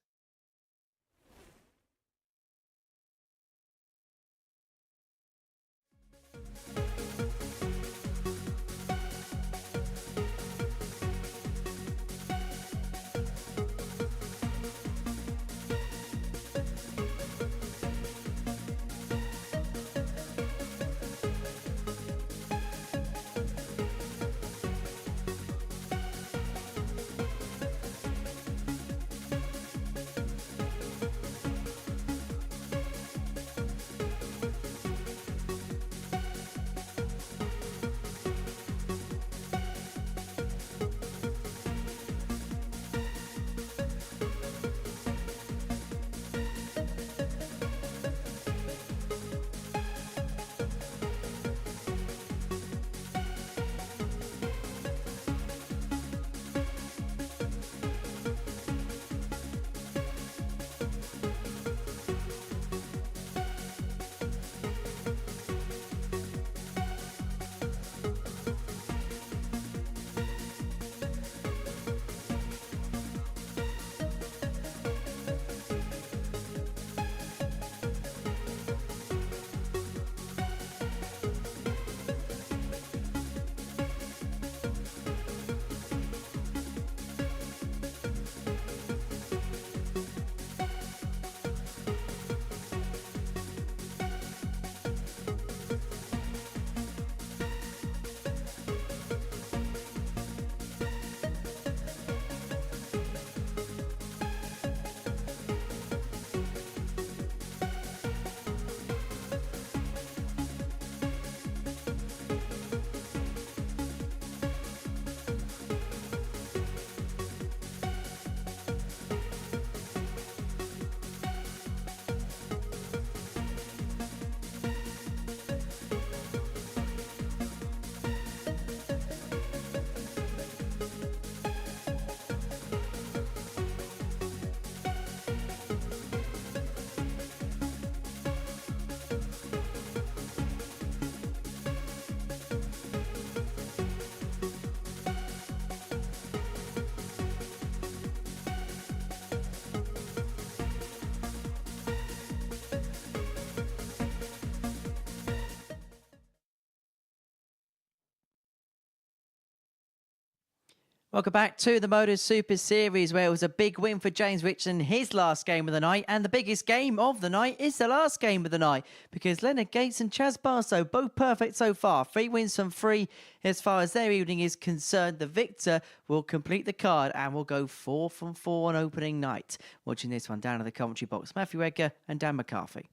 Welcome back to the MODUS Super Series, where it was a big win for James Richardson, his last game of the night. And the biggest game of the night is the last game of the night, because Leonard Gates and Chaz Barstow, both perfect so far. 3 wins from 3 as far as their evening is concerned. The victor will complete the card and will go 4 from 4 on opening night. Watching this one down in the commentary box, Matthew Edgar and Dan McCarthy.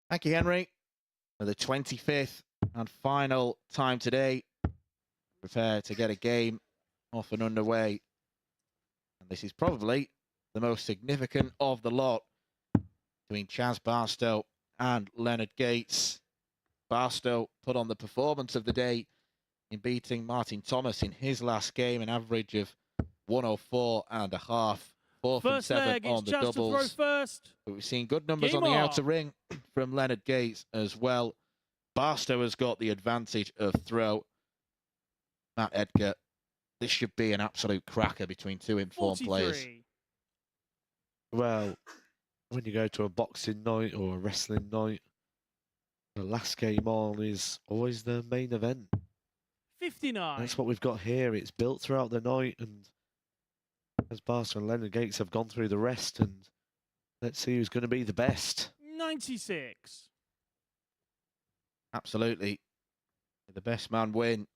Thank you, Henry. For the 25th and final time today, prepare to get a game off and underway. And this is probably the most significant of the lot between Chaz Barstow and Leonard Gates. Barstow put on the performance of the day in beating Martin Thomas in his last game, an average of 104.5. 4 from 7 on the doubles. But we've seen good numbers on the outer ring from Leonard Gates as well. Barstow has got the advantage of throw. Matt Edgar, this should be an absolute cracker between 2 informed players. Well, when you go to a boxing night or a wrestling night, The last game on is always the main event. 59. That's what we've got here. It's built throughout the night, and as Barstow and Leonard Gates have gone through the rest, and let's see who's going to be the best. 96. Absolutely. The best man win.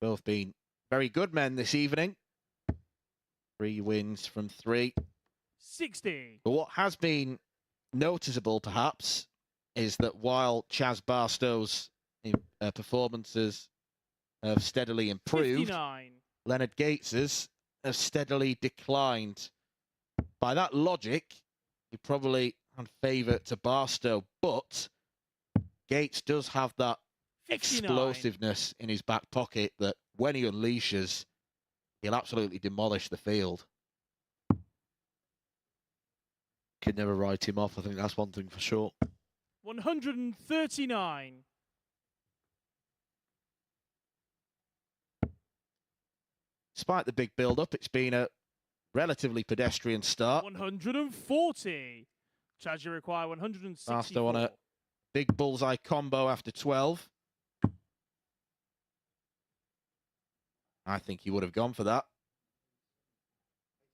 Both been very good men this evening. 3 wins from 3. 60. But what has been noticeable, perhaps, is that while Chaz Barstow's performances have steadily improved, 59. Leonard Gates's have steadily declined. By that logic, you probably had favour to Barstow, but Gates does have that 59. explosiveness in his back pocket that when he unleashes, he'll absolutely demolish the field. Could never write him off. I think that's one thing for sure. 139. Despite the big build-up, it's been a relatively pedestrian start. 140. Chaz, you require 164. Barstow on a big bullseye combo after 12. I think he would have gone for that.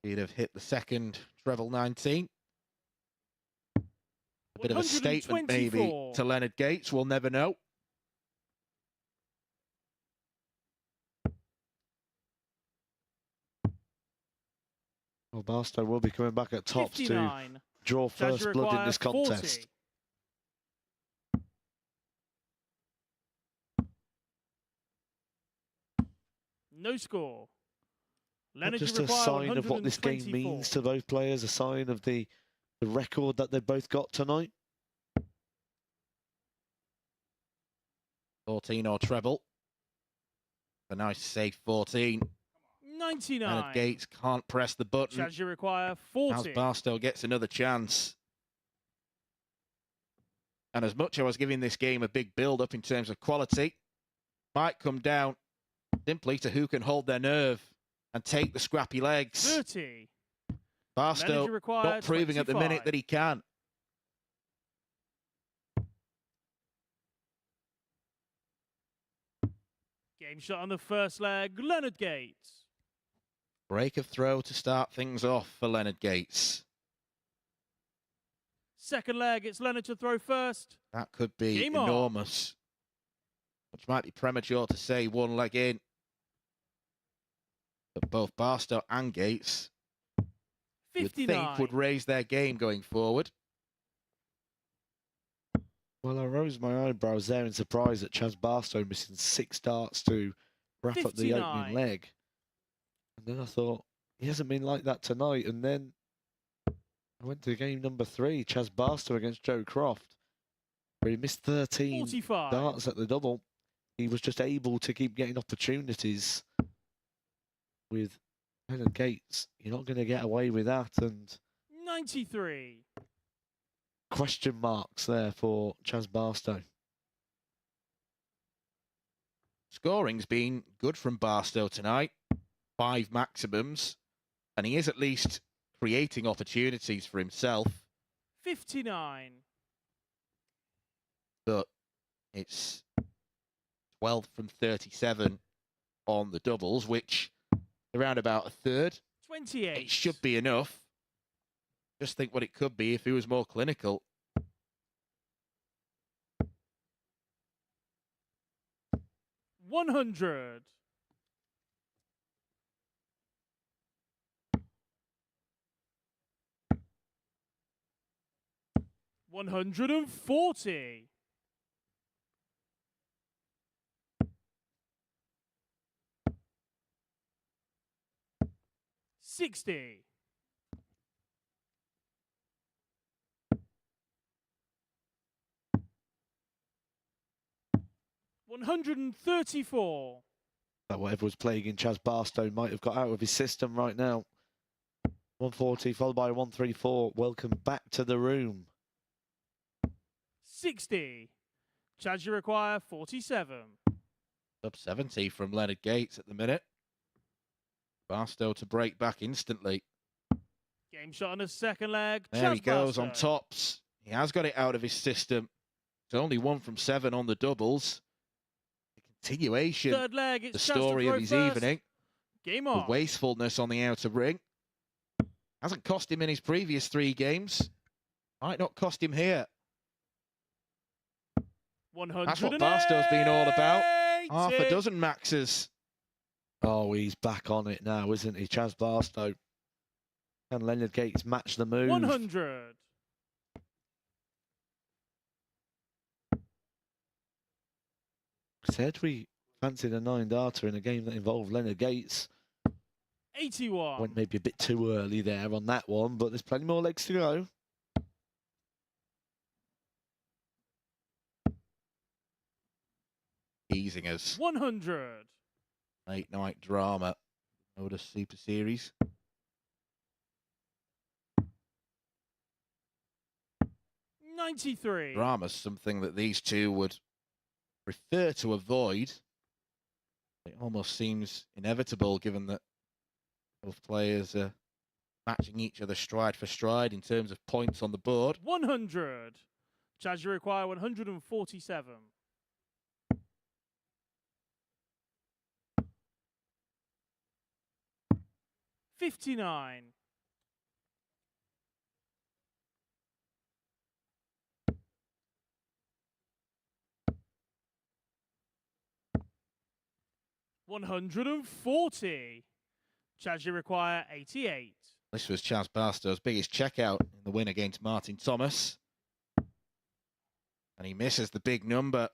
He'd have hit the second treble 19. A bit of a statement maybe to Leonard Gates. We'll never know. Well, Barstow will be coming back at tops 59. to draw first Chaz, blood in this require 40. contest. No score. Leonard, Just you a require sign of what this game 124. means to both players, a sign of the record that they've both got tonight. 14 or treble. A nice safe 14. 99. Leonard Gates can't press the button. Chaz, you require As 40. Barstow gets another chance. And as much as I was giving this game a big build-up in terms of quality, might come down simply to who can hold their nerve and take the scrappy legs. 30. Barstow Leonard, you require not proving at the minute 25. that he can. Game shot on the first leg. Leonard Gates. Break of throw to start things off for Leonard Gates. Second leg, it's Leonard to throw first. That could be Game on. enormous. Which might be premature to say 1 leg in. But both Barstow and Gates, you'd 59. think, would raise their game going forward. Well, I rose my eyebrows there in surprise at Chaz Barstow missing 6 darts to wrap up the 59. opening leg. And then I thought, he hasn't been like that tonight. And then I went to game number 3, Chaz Barstow against Joe Croft, where he missed 13 45. darts at the double. He was just able to keep getting opportunities. With Leonard Gates, you're not going to get away with that. And 93. question marks there for Chaz Barstow. Scoring's been good from Barstow tonight. 5 maximums. And he is at least creating opportunities for himself. 59. But it's 12 from 37 on the doubles, which around about a third. 28. It should be enough. Just think what it could be if he was more clinical. $100. $140. $60. $134. That whatever was plaguing Chaz Barstow might have got out of his system right now. 140 followed by 134. Welcome back to the room. 60. Chaz, you require 47. Up 70 from Leonard Gates at the minute. Barstow to break back instantly. Game shot on the second leg. There Chaz he goes on Barstow. tops. He has got it out of his system. It's only 1 from 7 on the doubles. The continuation, Third leg, the it's chance to story throw of his first. evening. Game The on. wastefulness on the outer ring. Hasn't cost him in his previous 3 games. Might not cost him here. 100. That's what Barstow's been all about. Half a dozen maxes. Oh, he's back on it now, isn't he? Chaz Barstow. Can Leonard Gates match the move? 100. Said we fancied a 9-darter in a game that involved Leonard Gates. 81. Went maybe a bit too early there on that one, but there's plenty more legs to go. Easing us. 100. Late night drama. MODUS Super Series. 93. Drama's something that these two would prefer to avoid. It almost seems inevitable given that both players are matching each other stride for stride in terms of points on the board. 100. Chaz, you require 147. 59. 140. Chaz, you require 88. This was Chaz Barstow's biggest checkout in the win against Martin Thomas. And he misses the big number.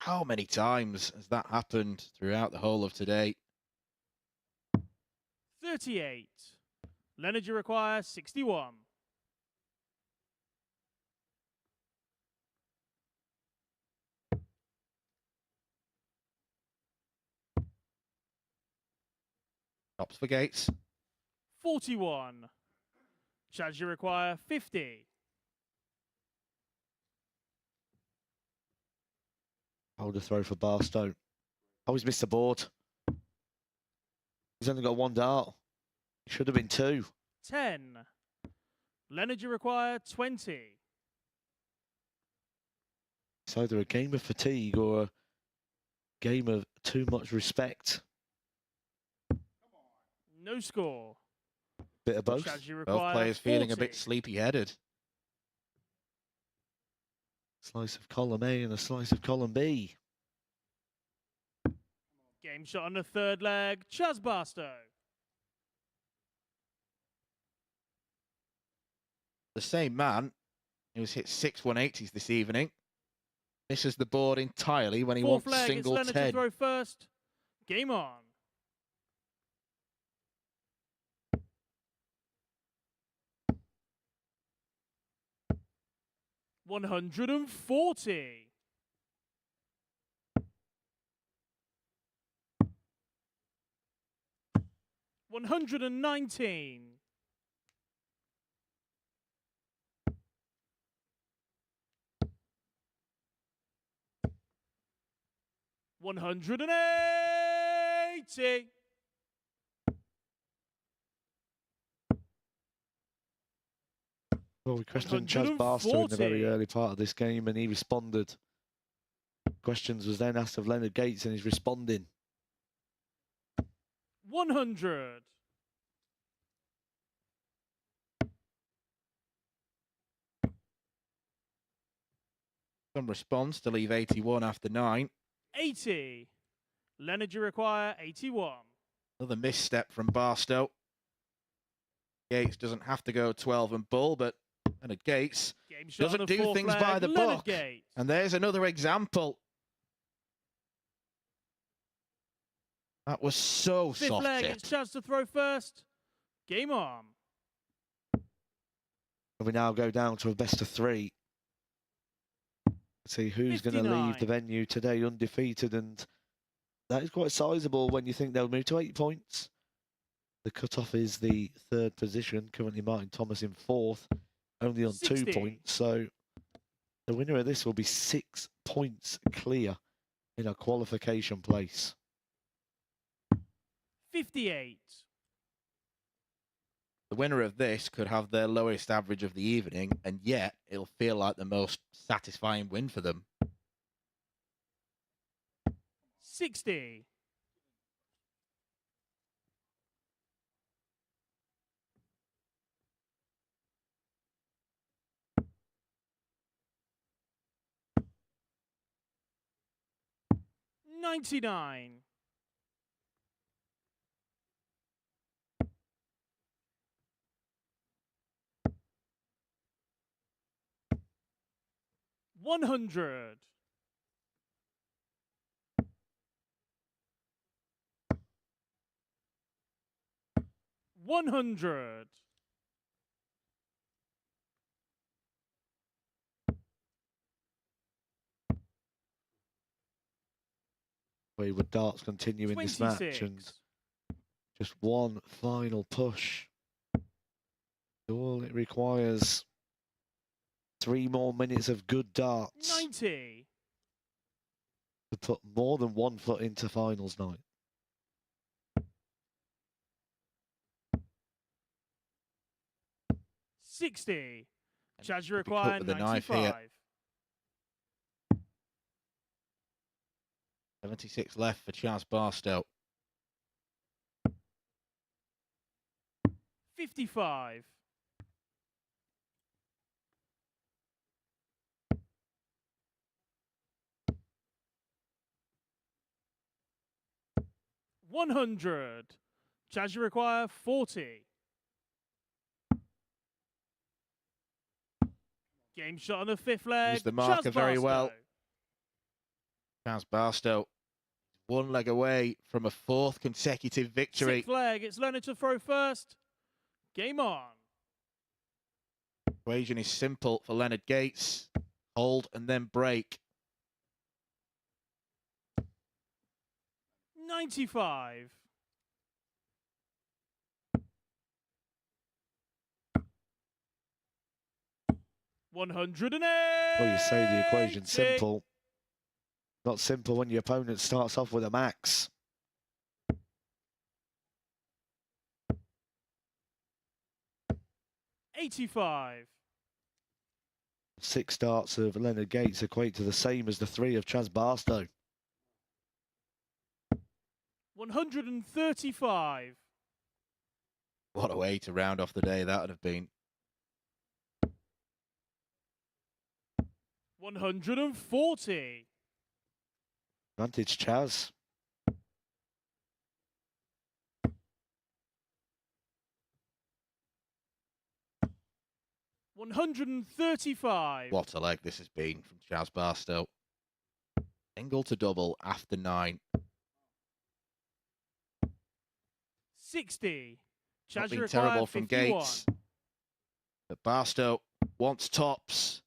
How many times has that happened throughout the whole of today? 38. Leonard, you require 61. 'Tops for Gates. 41. Chaz, you require 50. Hold a throw for Barstow. Oh, he's missed the board. He's only got 1 dart. Should have been 2. 10. Leonard, you require 20. It's either a game of fatigue or a game of too much respect. No score. Bit of both. Chaz, you Both require players feeling a 40. bit sleepy-headed. Slice of column A and a slice of column B. Game shot on the third leg. Chaz Barstow. The same man who's hit 6 180s this evening misses the board entirely when he Fourth wants leg, it's single Leonard to 10. throw first. Game on. 140. 119. 180. Well, we questioned Chaz Barstow in the very 140. early part of this game, and he responded. Questions was then asked of Leonard Gates, and he's responding. 100. 'Some response to leave 81 after 9. 80. Leonard, you require 81. Another misstep from Barstow. Gates doesn't have to go 12 and bull, but Leonard Gates Game shot on doesn't the do fourth things leg. by the Leonard book. Gates. And there's another example. That was so Fifth soft leg, hit. it's Chaz to throw first. Game on. And we now go down to a best of 3. See who's going to leave 59. the venue today undefeated, and that is quite sizable when you think they'll move to 8 points. The cutoff is the 3rd position, currently Martin Thomas in 4th, only on 2 60. points. So the winner of this will be 6 points clear in a qualification place. 58. The winner of this could have their lowest average of the evening, and yet it'll feel like the most satisfying win for them. 60. $99. 100. 100. With darts continuing this match, and 26. just one final push. All it requires 3 more minutes of good darts 90. to put more than 1 foot into finals night. $60. Charge Could be cut required with a knife here. 95. 76 left for Chaz Barstow. 55. 100. Charge require 40. Game shot on the 5th leg. Used the marker Chaz very well. Barstow. Chaz Barstow, 1 leg away from a 4th consecutive victory. 6th leg. It's Leonard to throw first. Game on. Equation is simple for Leonard Gates. Hold and then break. 95. 108. Well, you say the equation's simple. Not simple when your opponent starts off with a max. $85. 6 darts of Leonard Gates equate to the same as the 3 of Chaz Barstow. 135. What a way to round off the day that would have been. 140. Advantage Chaz. $135. What a leg this has been from Chaz Barstow. Single to double after 9. 60. Not Charge been required terrible from 51. Gates. But Barstow wants tops.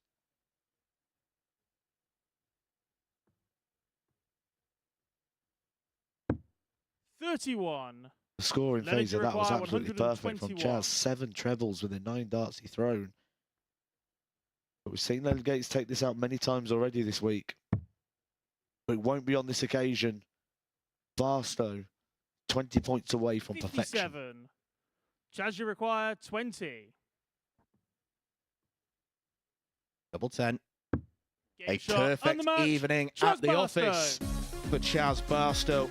$31. The scoring Leonard phase of that was require absolutely perfect from 121. Chaz. 7 trebles within 9 darts he thrown. But we've seen Leonard Gates take this out many times already this week. But it won't be on this occasion. Barstow, 20 points away from perfection. 57. Charge required 20. Double 10. Game A shot and the perfect match. evening Chaz at the Barstow. office for Chaz Barstow,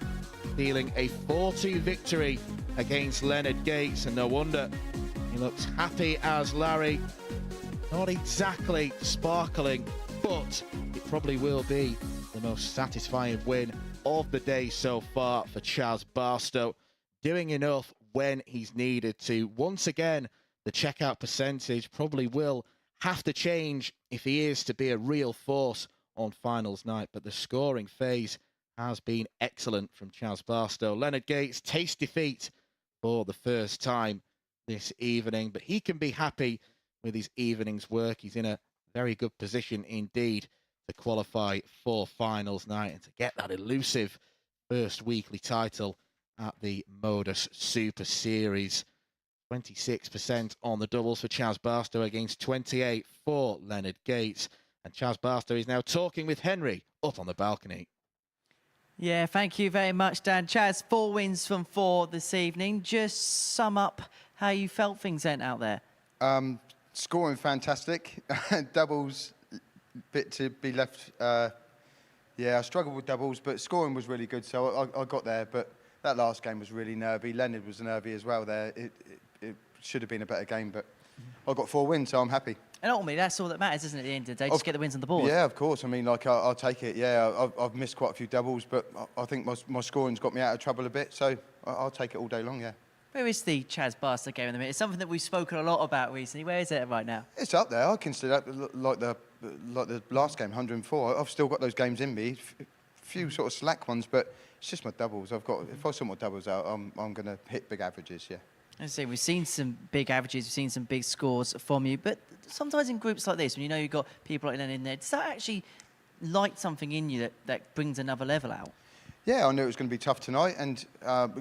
dealing a 4-2 victory against Leonard Gates, and no wonder he looks happy as Larry. Not exactly sparkling, but it probably will be the most satisfying win of the day so far for Chaz Barstow, doing enough when he's needed to. Once again, the checkout percentage probably will have to change if he is to be a real force on finals night, but the scoring phase has been excellent from Chaz Barstow. Leonard Gates tastes defeat for the first time this evening, but he can be happy with his evening's work. He's in a very good position indeed to qualify for finals night and to get that elusive first weekly title at the MODUS Super Series. 26% on the doubles for Chaz Barstow against 28 for Leonard Gates. And Chaz Barstow is now talking with Henry up on the balcony. Yeah, thank you very much, Dan. Chaz, 4 wins from 4 this evening. Just sum up how you felt things went out there. Scoring fantastic. Doubles, bit to be left. Yeah, I struggled with doubles, but scoring was really good, so I got there. But that last game was really nervy. Leonard was nervy as well there. It should have been a better game, but I got 4 wins, so I'm happy. And ultimately, that's all that matters, isn't it, at the end of the day? Just get the wins on the board. Yeah, of course. I mean, like, I'll take it. Yeah, I've missed quite a few doubles, but I think my scoring's got me out of trouble a bit, so I'll take it all day long, yeah. Where is the Chaz Barstow game in the minute? It's something that we've spoken a lot about recently. Where is it right now? It's up there. I consider that like the last game, 104. I've still got those games in me. Few sort of slack ones, but it's just my doubles. If I sort my doubles out, I'm going to hit big averages, yeah. I say we've seen some big averages, we've seen some big scores from you, but sometimes in groups like this, when you know you've got people like that in there, does that actually light something in you that brings another level out? Yeah, I knew it was going to be tough tonight, and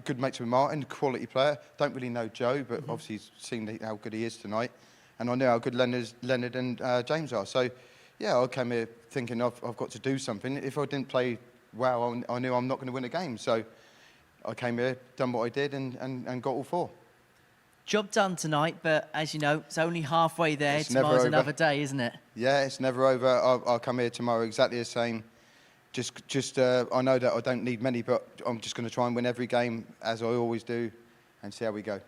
good mates with Martin, quality player. Don't really know Joe, but obviously seen how good he is tonight, and I know how good Leonard and James are. So, yeah, I came here thinking I've got to do something. If I didn't play well, I knew I'm not going to win a game. So, I came here, done what I did, and got all 4. Job done tonight, but as you know, it's only halfway there. It's never Tomorrow's over. another day, isn't it? Yeah, it's never over. I'll come here tomorrow exactly the same. Just I know that I don't need many, but I'm just going to try and win every game as I always do, and see how we go.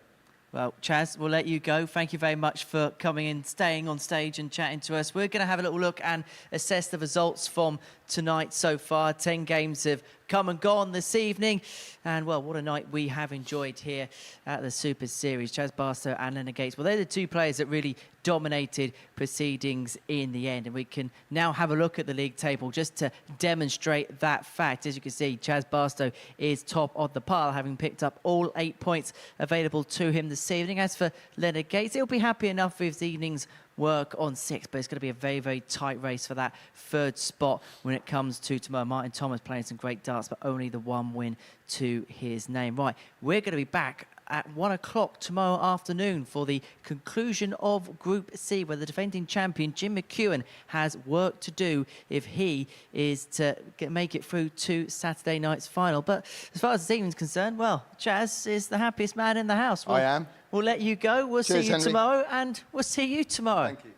Well, Chaz, we'll let you go. Thank you very much for coming in, staying on stage and chatting to us. We're going to have a little look and assess the results from tonight so far. 10 games have come and gone this evening. And, well, what a night we have enjoyed here at the Super Series. Chaz Barstow and Leonard Gates. Well, they're the 2 players that really dominated proceedings in the end. And we can now have a look at the league table just to demonstrate that fact. As you can see, Chaz Barstow is top of the pile, having picked up all 8 points available to him this evening. As for Leonard Gates, he'll be happy enough with this evening's work on 6, but it's going to be a very, very tight race for that 3rd spot when it comes to tomorrow. Martin Thomas playing some great darts, but only the 1 win to his name. Right, we're going to be back at 1 o'clock tomorrow afternoon for the conclusion of Group C, where the defending champion, Jim McEwen, has work to do if he is to make it through to Saturday night's final. But as far as this evening's concerned, well, Chaz is the happiest man in the house. I am. We'll let you go. We'll Cheers, see you Henry. tomorrow, and we'll see you tomorrow. Thank you.